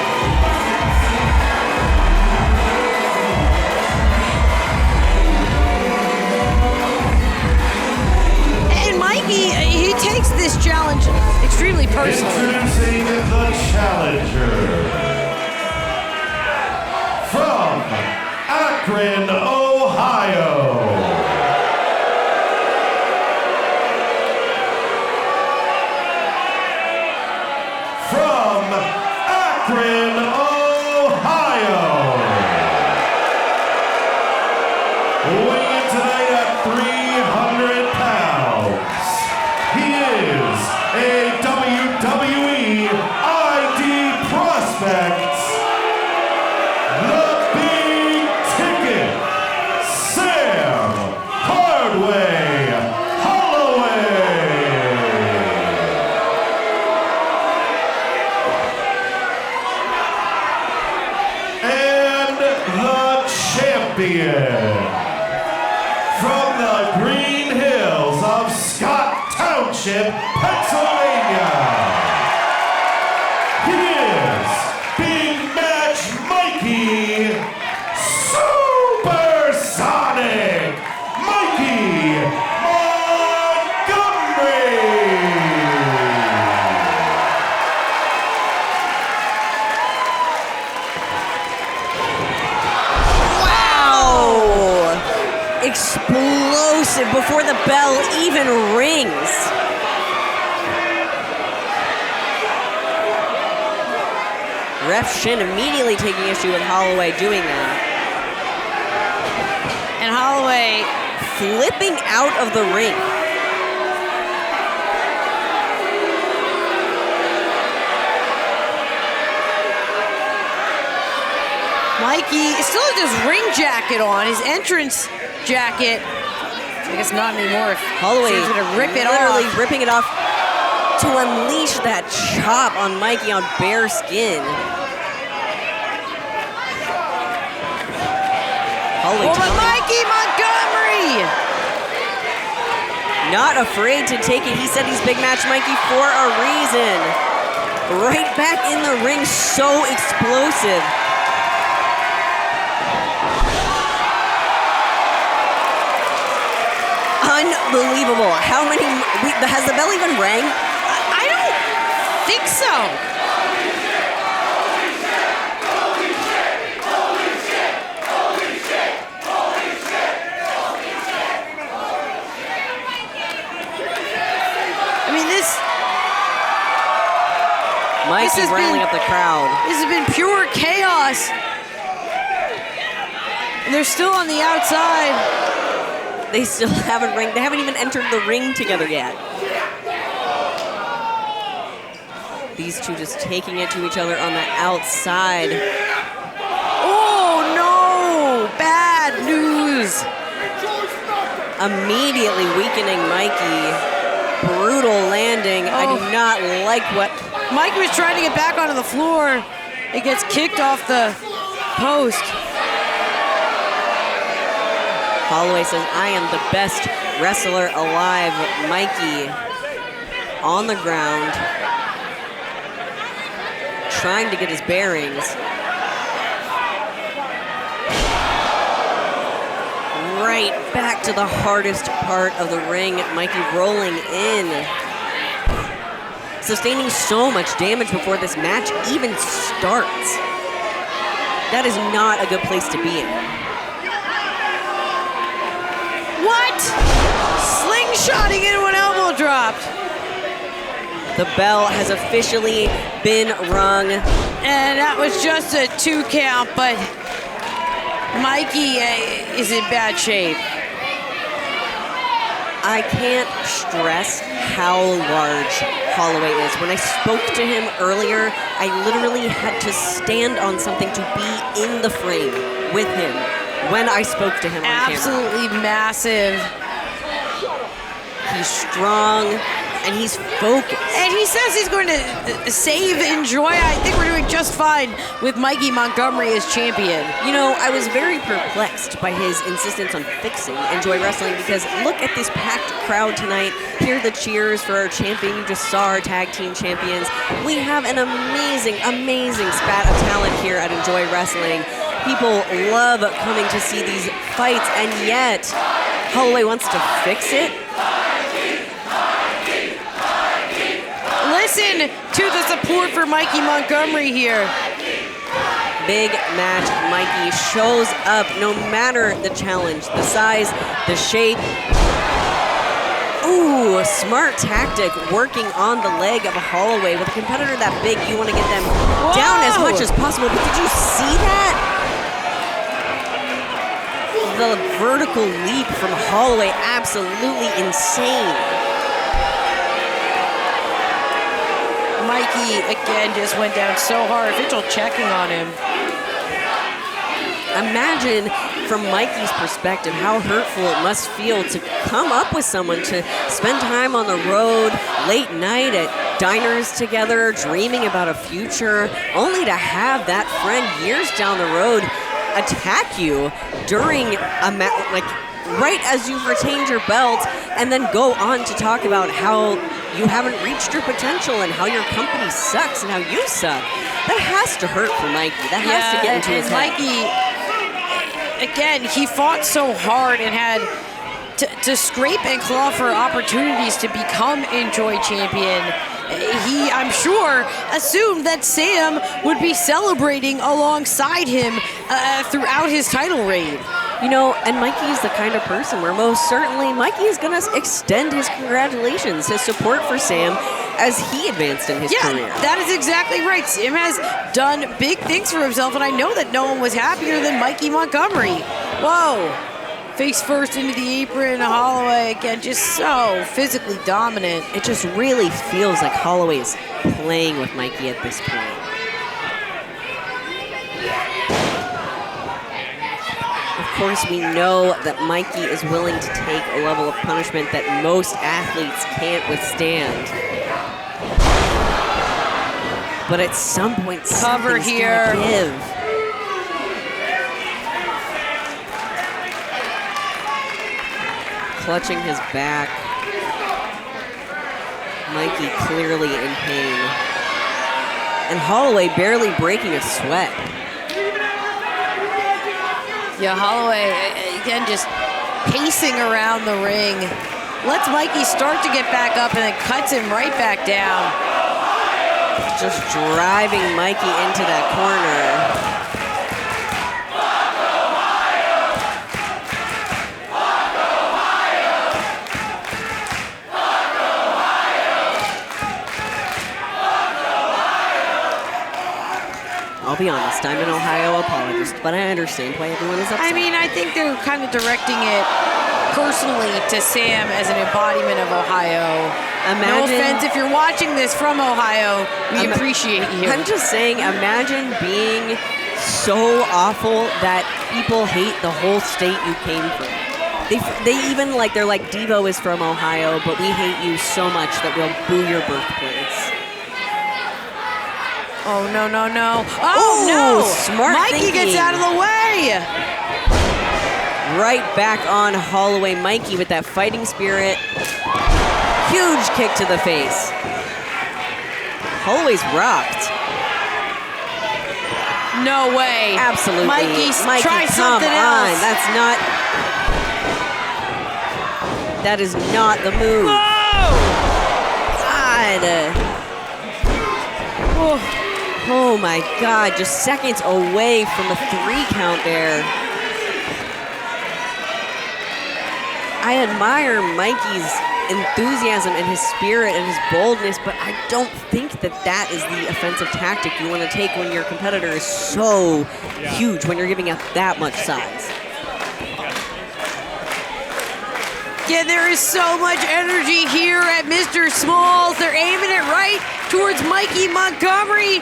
And Mikey, he takes this challenge extremely personally. Introducing the challenger. From Akron, Ohio, Township, Pennsylvania. He is Big Match Mikey Supersonic Mikey Montgomery. Wow! Explosive before the bell even rings. Ref Shin immediately taking issue with Holloway doing that. And Holloway flipping out of the ring. Mikey still has his ring jacket on, his entrance jacket. I guess not anymore. Holloway He's gonna rip it literally off. ripping it off to unleash that chop on Mikey on bare skin. Holloway Mikey Montgomery! Not afraid to take it. He said he's Big Match Mikey for a reason. Right back in the ring, so explosive. Unbelievable. How many, has the bell even rang? I don't think so. I mean, Mikey's riling up the crowd. This has been pure chaos. And they're still on the outside. They still haven't ring. They haven't even entered the ring together yet. These two just taking it to each other on the outside. Oh no! Bad news. Immediately weakening Mikey. Brutal landing. I do not like what... Mikey was trying to get back onto the floor. It gets kicked off the post. Holloway says, I am the best wrestler alive. Mikey on the ground, trying to get his bearings. Right back to the hardest part of the ring. Mikey rolling in. Sustaining so much damage before this match even starts. That is not a good place to be in. What? Slingshotting into an elbow dropped. The bell has officially been rung. And that was just a 2 count, but Mikey is in bad shape. I can't stress how large Holloway is. When I spoke to him earlier, I literally had to stand on something to be in the frame with him when I spoke to him on camera. Absolutely massive. He's strong and he's focused. And he says he's going to save Enjoy. I think we're doing just fine with Mikey Montgomery as champion. You know, I was very perplexed by his insistence on fixing Enjoy Wrestling because look at this packed crowd tonight. Hear the cheers for our champion. You just saw our tag team champions. We have an amazing, amazing spat of talent here at Enjoy Wrestling. People love coming to see these fights, and yet Holloway wants to fix it. Listen to the support for Mikey Montgomery here. Big Match Mikey shows up no matter the challenge, the size, the shape. Ooh, smart tactic working on the leg of Holloway. With a competitor that big, you want to get them down as much as possible. But did you see that? The vertical leap from Holloway, absolutely insane. Mikey, again, just went down so hard. Vigil checking on him. Imagine, from Mikey's perspective, how hurtful it must feel to come up with someone, to spend time on the road, late night at diners together, dreaming about a future, only to have that friend years down the road attack you during a right as you've retained your belt, and then go on to talk about how you haven't reached your potential and how your company sucks and how you suck. That has to hurt for Mikey. That has to get into his head. Mikey, again, he fought so hard and had to scrape and claw for opportunities to become Enjoy champion. He, I'm sure, assumed that Sam would be celebrating alongside him throughout his title reign. You know, and Mikey is the kind of person where most certainly Mikey is going to extend his congratulations, his support for Sam as he advanced in his career. That is exactly right. Sam has done big things for himself, and I know that no one was happier than Mikey Montgomery. Whoa. Face first into the apron, Holloway again, just so physically dominant. It just really feels like Holloway is playing with Mikey at this point. Of course, we know that Mikey is willing to take a level of punishment that most athletes can't withstand. But at some point, cover something's here. Gonna give. Clutching his back. Mikey clearly in pain. And Holloway barely breaking a sweat. Yeah, Holloway, again, just pacing around the ring. Lets Mikey start to get back up and then cuts him right back down. Just driving Mikey into that corner. I'll be honest, I'm an Ohio apologist, but I understand why everyone is upset. I mean, I think they're kind of directing it personally to Sam as an embodiment of Ohio. No offense if you're watching this from Ohio, we appreciate you. I'm just saying, imagine being so awful that people hate the whole state you came from. They even they're like, Devo is from Ohio, but we hate you so much that we'll boo your birthplace. Oh, no, no, no. Oh, no. Smart Mikey thinking. gets out of the way. Right back on Holloway. Mikey with that fighting spirit. Huge kick to the face. Holloway's rocked. No way. Absolutely. Mikey, try come something on. else. That is not the move. God. Oh my God, just seconds away from a 3 count there. I admire Mikey's enthusiasm and his spirit and his boldness, but I don't think that is the offensive tactic you want to take when your competitor is so huge, when you're giving out that much size. Yeah, there is so much energy here at Mr. Smalls. They're aiming it right towards Mikey Montgomery.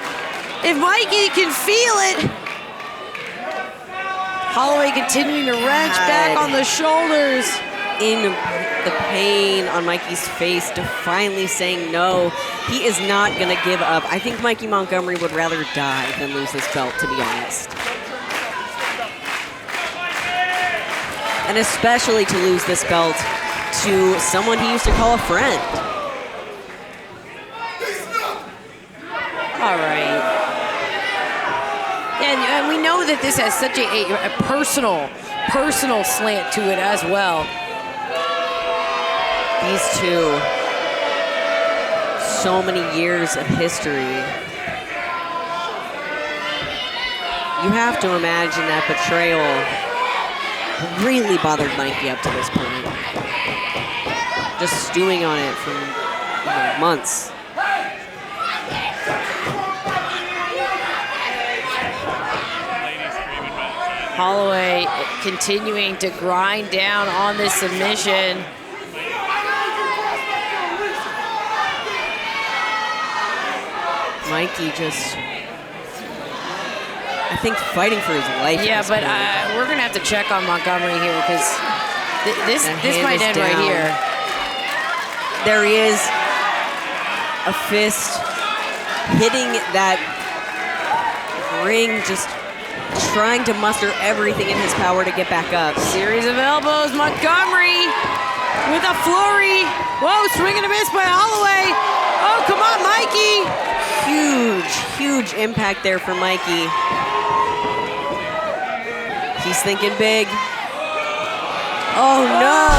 If Mikey can feel it. Holloway continuing to wrench back on the shoulders. In the pain on Mikey's face, defiantly saying no. He is not going to give up. I think Mikey Montgomery would rather die than lose this belt, to be honest. And especially to lose this belt to someone he used to call a friend. All right. And we know that this has such a personal slant to it as well. These two, so many years of history. You have to imagine that betrayal really bothered Mikey up to this point. Just stewing on it for months. Holloway continuing to grind down on this submission. Mikey just, I think, fighting for his life. Yeah, but we're going to have to check on Montgomery here because this might end right here. There he is. A fist hitting that ring just trying to muster everything in his power to get back up. Series of elbows. Montgomery with a flurry. Whoa, swing and a miss by Holloway. Oh, come on, Mikey. Huge impact there for Mikey. He's thinking big. Oh no!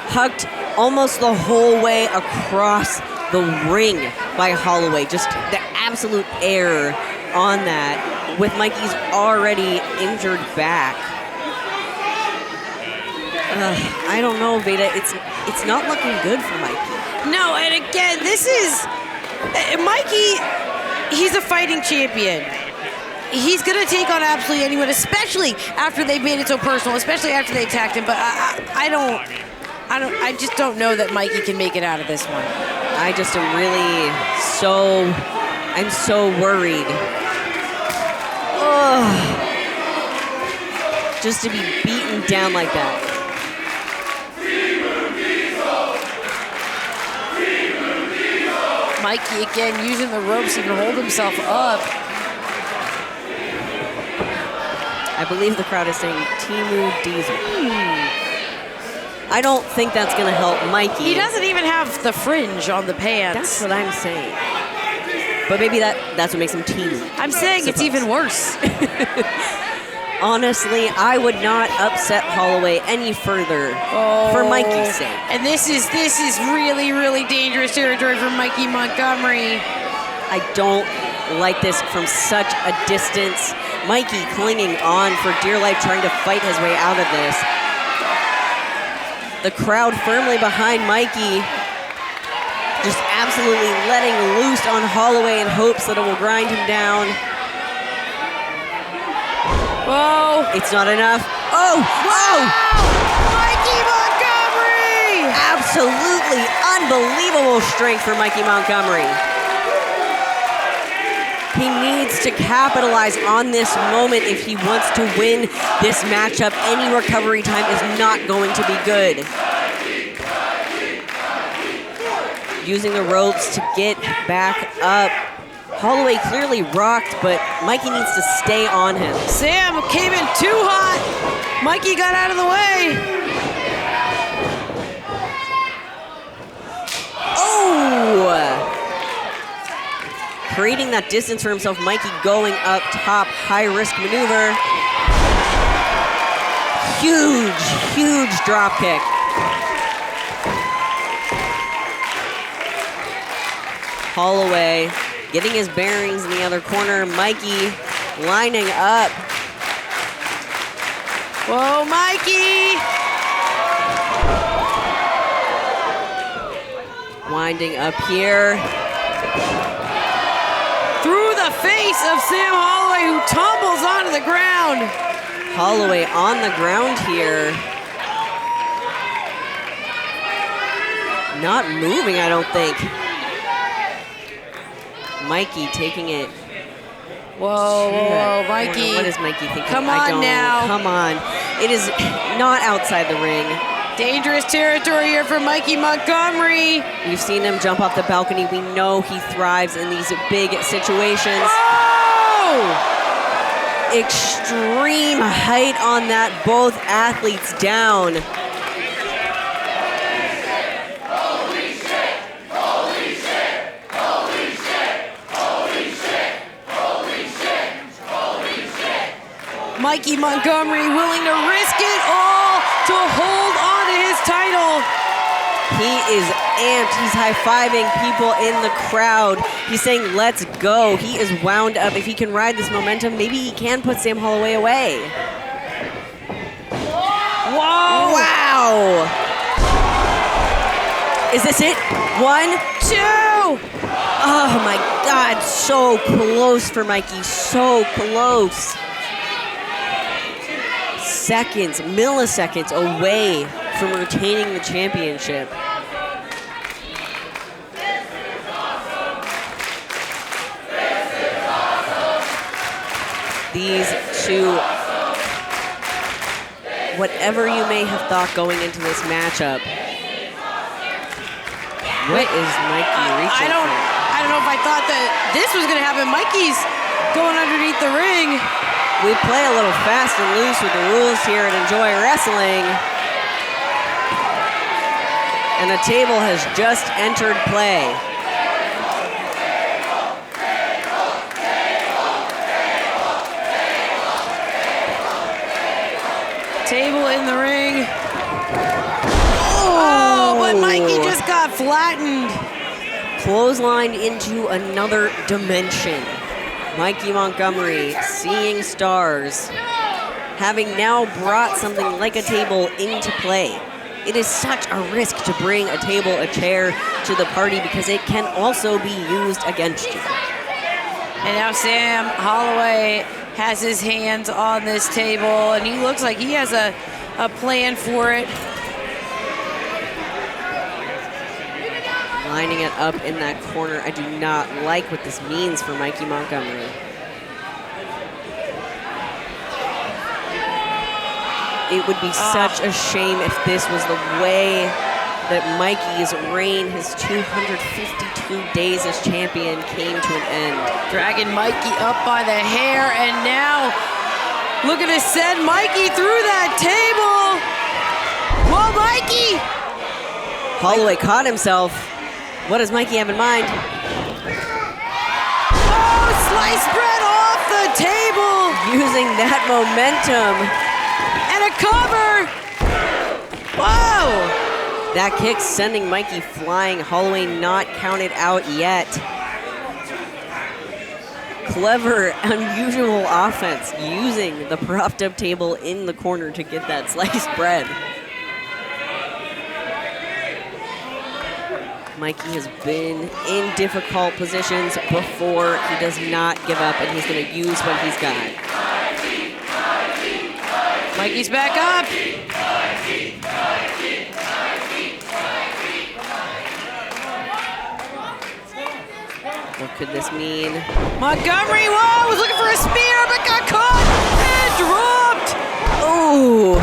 Hugged almost the whole way across the ring by Holloway. Just the absolute error on that with Mikey's already injured back. I don't know, Veda. It's not looking good for Mikey. No, and again, this is Mikey. He's a fighting champion. He's gonna take on absolutely anyone, especially after they've made it so personal, especially after they attacked him. But I just don't know that Mikey can make it out of this one. I just am really I'm so worried. Ugh. Just to be beaten down like that. Mikey again using the ropes to even hold himself up. I believe the crowd is saying Timu Diesel. I don't think that's going to help Mikey. He doesn't even have the fringe on the pants. That's what I'm saying. But maybe that's what makes him Timu. I'm saying it's even worse. Honestly, I would not upset Holloway any further for Mikey's sake. And this is really, really dangerous territory for Mikey Montgomery. I don't like this from such a distance. Mikey clinging on for dear life, trying to fight his way out of this. The crowd firmly behind Mikey, just absolutely letting loose on Holloway in hopes that it will grind him down. Whoa. It's not enough. Oh! Mikey Montgomery! Absolutely unbelievable strength for Mikey Montgomery. He needs to capitalize on this moment if he wants to win this matchup. Any recovery time is not going to be good. Using the ropes to get back up. Holloway clearly rocked, but Mikey needs to stay on him. Sam came in too hot. Mikey got out of the way. Oh! Creating that distance for himself. Mikey going up top, high-risk maneuver. Huge drop kick. Holloway getting his bearings in the other corner. Mikey lining up. Whoa, Mikey! Winding up here. Through the face of Sam Holloway, who tumbles onto the ground. Holloway on the ground here. Not moving, I don't think. Mikey taking it. Whoa, Mikey. What is Mikey thinking? Come on now. Come on. It is not outside the ring. Dangerous territory here for Mikey Montgomery. We've seen him jump off the balcony. We know he thrives in these big situations. Oh! Extreme height on that. Both athletes down. Mikey Montgomery willing to risk it all to hold on to his title. He is amped. He's high-fiving people in the crowd. He's saying, let's go. He is wound up. If he can ride this momentum, maybe he can put Sam Holloway away. Whoa! Wow! Is this it? 1, 2! Oh my God, so close for Mikey, so close. Seconds, milliseconds away from retaining the championship. These two, whatever you may have thought going into this matchup, what is Mikey reaching for? I don't know if I thought that this was going to happen. Mikey's going underneath the ring. We play a little fast and loose with the rules here at Enjoy Wrestling. And a table has just entered play. Table in the ring. Oh, but Mikey just got flattened. Clotheslined into another dimension. Mikey Montgomery seeing stars, having now brought something like a table into play. It is such a risk to bring a table, a chair to the party because it can also be used against you. And now Sam Holloway has his hands on this table, and he looks like he has a plan for it. Lining it up in that corner. I do not like what this means for Mikey Montgomery. It would be such a shame if this was the way that Mikey's reign, his 252 days as champion, came to an end. Dragging Mikey up by the hair, and now looking to send Mikey through that table. Whoa, Mikey! Holloway caught himself. What does Mikey have in mind? Oh, sliced bread off the table! Using that momentum. And a cover! Whoa! That kick sending Mikey flying. Holloway not counted out yet. Clever, unusual offense using the propped up table in the corner to get that sliced bread. Mikey has been in difficult positions before. He does not give up, and he's going to use what he's got. Mikey's back up. What could this mean? Montgomery, whoa, was looking for a spear, but got caught and dropped. Oh!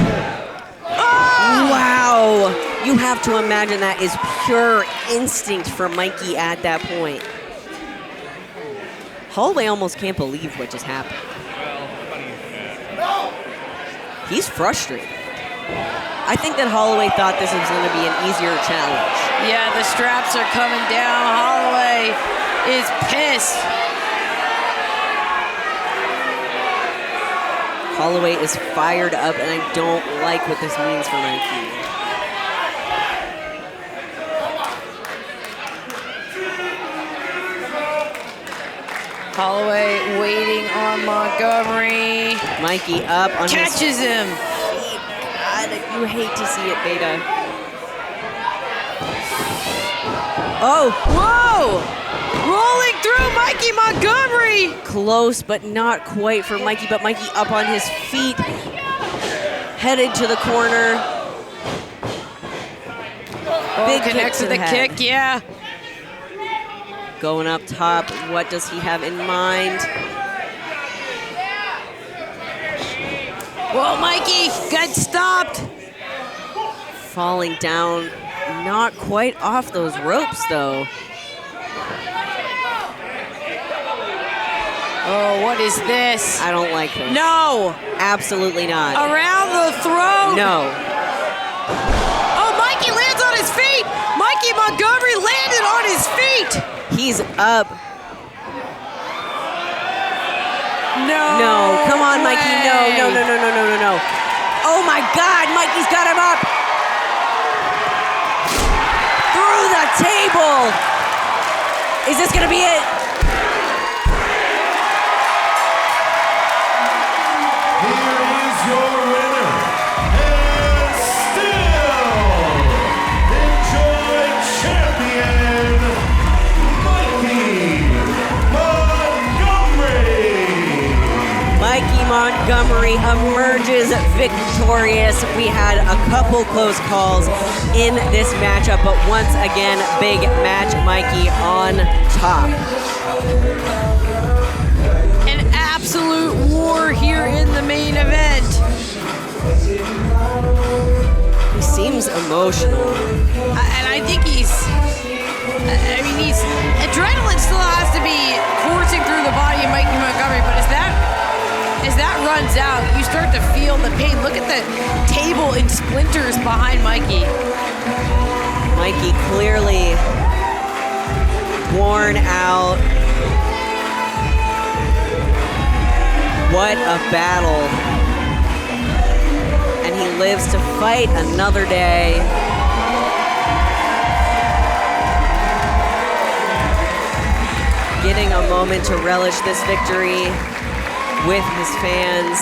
Wow! You have to imagine that is pure instinct from Mikey at that point. Holloway almost can't believe what just happened. He's frustrated. I think that Holloway thought this was going to be an easier challenge. Yeah, the straps are coming down. Holloway is pissed. Holloway is fired up, and I don't like what this means for Mikey. Holloway waiting on Montgomery. Mikey up on catches him. God, you hate to see it, Veda. Oh, whoa! Rolling through Mikey Montgomery. Close, but not quite for Mikey. But Mikey up on his feet, headed to the corner. Oh, Big connects with the kick, yeah. Going up top, what does he have in mind? Whoa, Mikey, got stopped. Falling down, not quite off those ropes though. Oh, what is this? I don't like this. No. Absolutely not. Around the throat. No. Oh, Mikey lands on his feet. Mikey Montgomery landed on his feet. He's up. No. Come on, Mikey. No. Oh my God, Mikey's got him up. Through the table. Is this gonna be it? Here is your winner, and still Enjoy champion, Mikey Montgomery emerges victorious. We had a couple close calls in this matchup, but once again, big match, Mikey on top. An absolute war here in the main event. He seems seems emotional. And I think he's adrenaline still has to be coursing through the body of Mikey Montgomery, but as that runs out, you start to feel the pain. Look at the table in splinters behind Mikey. Mikey clearly worn out. What a battle. And he lives to fight another day. Getting a moment to relish this victory with his fans.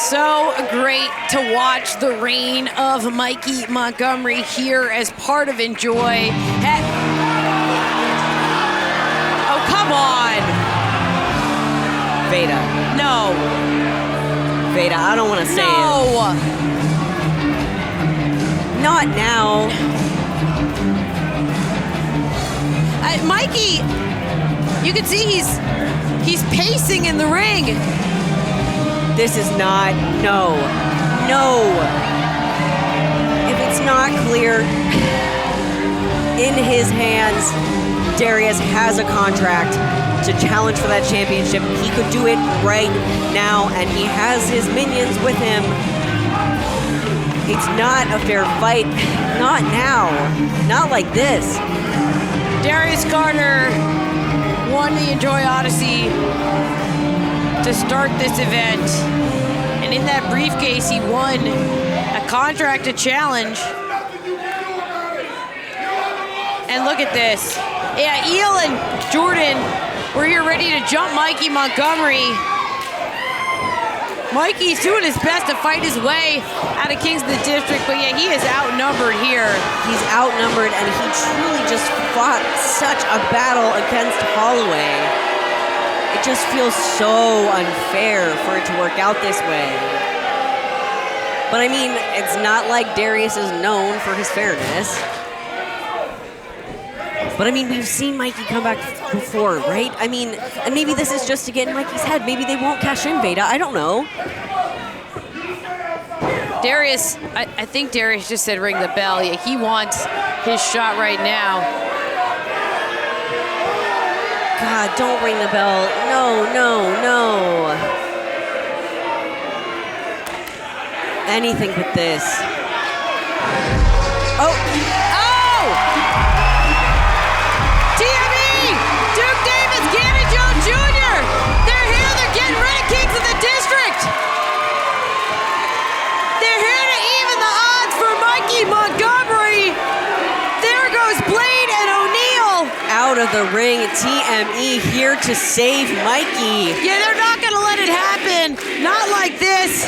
So great to watch the reign of Mikey Montgomery here as part of Enjoy. Oh, come on. Veda. No. Veda, I don't want to say No. it. Not now. Mikey, you can see he's pacing in the ring. This is not, no. If it's not clear in his hands, Darius has a contract to challenge for that championship. He could do it right now, and he has his minions with him. It's not a fair fight. Not now. Not like this. Darius Carter won the Enjoy Odyssey to start this event. And in that briefcase, he won a contract to challenge. And look at this. Yeah, Eel and Jordan were here ready to jump Mikey Montgomery. Mikey's doing his best to fight his way out of Kings of the District, but yeah, he is outnumbered here. He's outnumbered, and he truly just fought such a battle against Holloway. It just feels so unfair for it to work out this way. But I mean, it's not like Darius is known for his fairness. But I mean, we've seen Mikey come back before, right? I mean, and maybe this is just to get in Mikey's head. Maybe they won't cash in Veda. I don't know. Darius, I think Darius just said ring the bell. Yeah, he wants his shot right now. God, don't ring the bell. No. Anything but this. Oh! TME! Duke Davis, Gannon Jones Jr. They're here, they're getting rid of Kings of the District. They're here to even the odds for Mikey Montgomery. There goes Blade and O'Neal. Out of the ring, TME here to save Mikey. Yeah, they're not gonna let it happen. Not like this.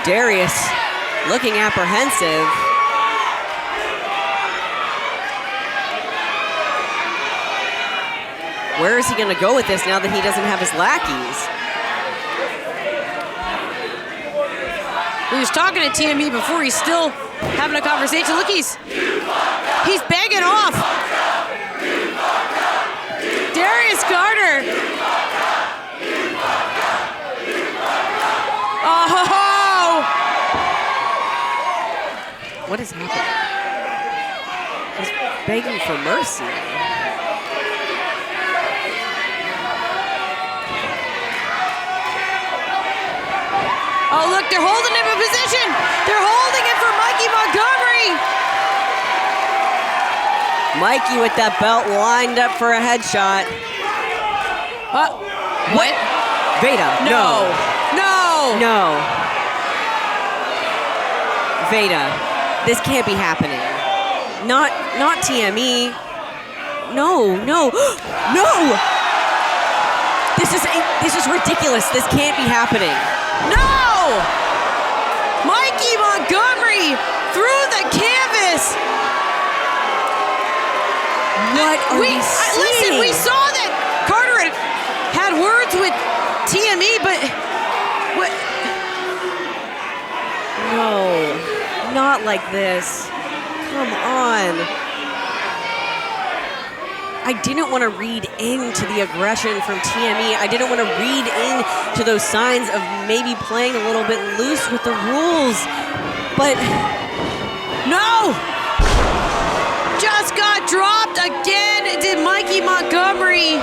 Darius looking apprehensive. Where is he going to go with this now that he doesn't have his lackeys? We was talking to TME before. He's still having a conversation. Look, he's begging off. Darius Carter. Oh! What is happening? He's begging for mercy. Oh, look, they're holding him in position. They're holding him for Mikey Montgomery. Mikey with that belt lined up for a headshot. What? Veda, no. Veda, this can't be happening. Not TME. No. This is ridiculous. This can't be happening. No! Mikey Montgomery through the canvas. What are we seeing? Listen, we saw that Carter had words with TME, but what? No, not like this. Come on. I didn't want to read into the aggression from TME. I didn't want to read into those signs of maybe playing a little bit loose with the rules. But no! Just got dropped again. Did Mikey Montgomery.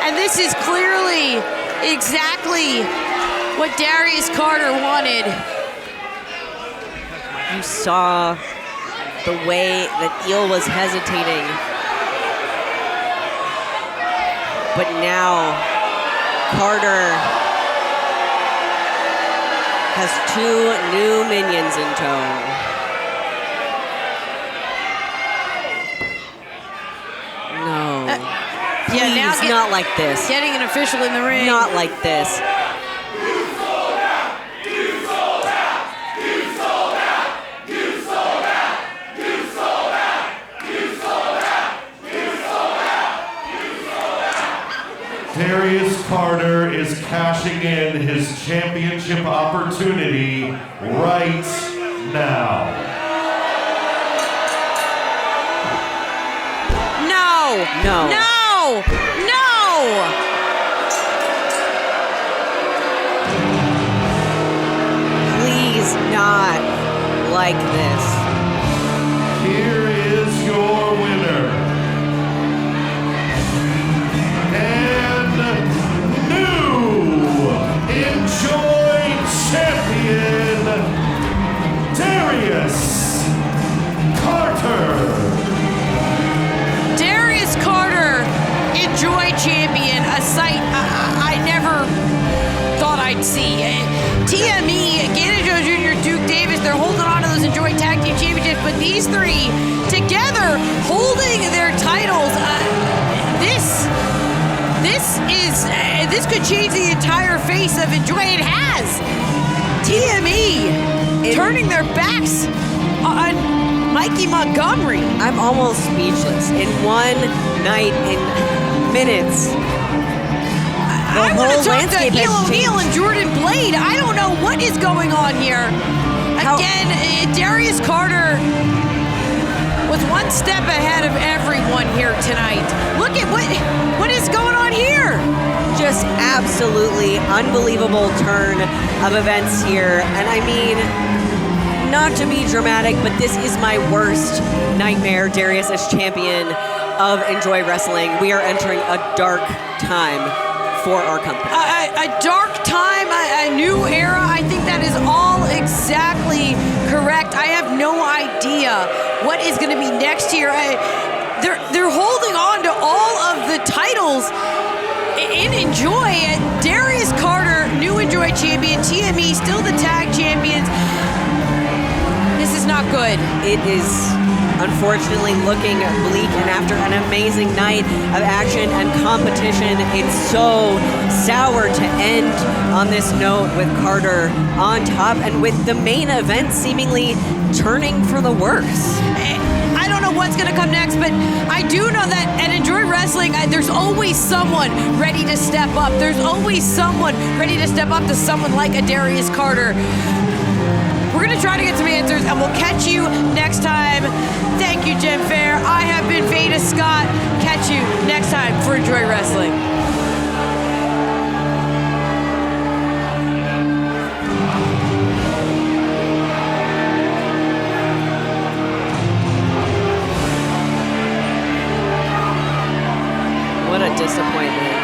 And this is clearly exactly what Darius Carter wanted. You saw the way that Eel was hesitating. But now Carter has 2 new minions in tow. No. Yeah, now Please, not like this. Getting an official in the ring. Not like this. Darius Carter is cashing in his championship opportunity right now. No! No. No! No! Please not like this. Here is your winner. And new Enjoy champion, Darius Carter. Darius Carter, Enjoy champion, a sight I never thought I'd see. TME, Gannon Jones Jr., Duke Davis, they're holding on to those Enjoy Tag Team Championships, but these 3 together holding their titles, this could change the entire face of Enjoy. It has. TME turning their backs on Mikey Montgomery. I'm almost speechless. In one night, in minutes, I want to talk to Eel O'Neill and Jordan Blade. I don't know what is going on here. Again, Darius Carter was 1 step ahead of everyone here tonight. Look at what is going on here. Just absolutely unbelievable turn of events here. And I mean, not to be dramatic, but this is my worst nightmare, Darius as champion of Enjoy Wrestling. We are entering a dark time for our company. A dark time, a new era. I think that is all exactly correct. I have no idea what is going to be next here. They're holding on to all of the titles in Enjoy. Darius Carter, new Enjoy champion. TME, still the tag champions. This is not good. It is unfortunately looking bleak, and after an amazing night of action and competition, it's so sour to end on this note with Carter on top and with the main event seemingly turning for the worse. I don't know what's going to come next, but I do know that at Enjoy Wrestling, there's always someone ready to step up. There's always someone ready to step up to someone like a Darius Carter. We're going to try to get some answers, and we'll catch you next time. Thank you, Jen Fair. I have been Veda Scott. Catch you next time for Enjoy Wrestling. What a disappointment.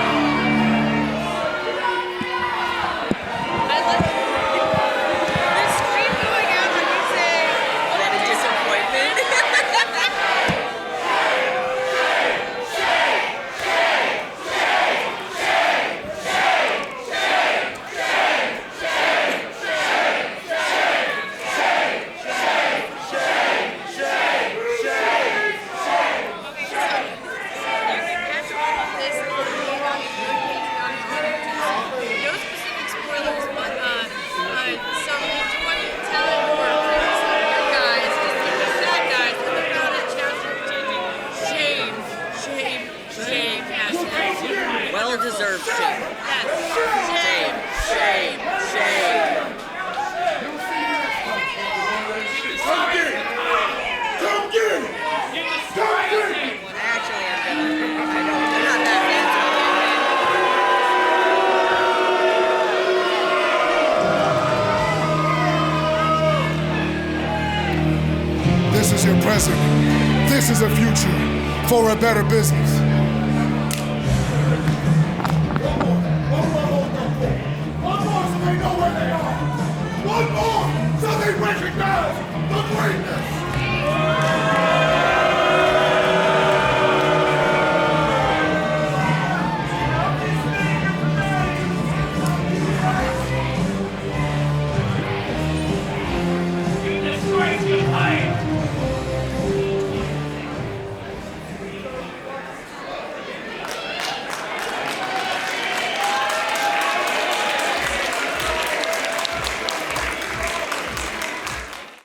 present. This is a future for a better business.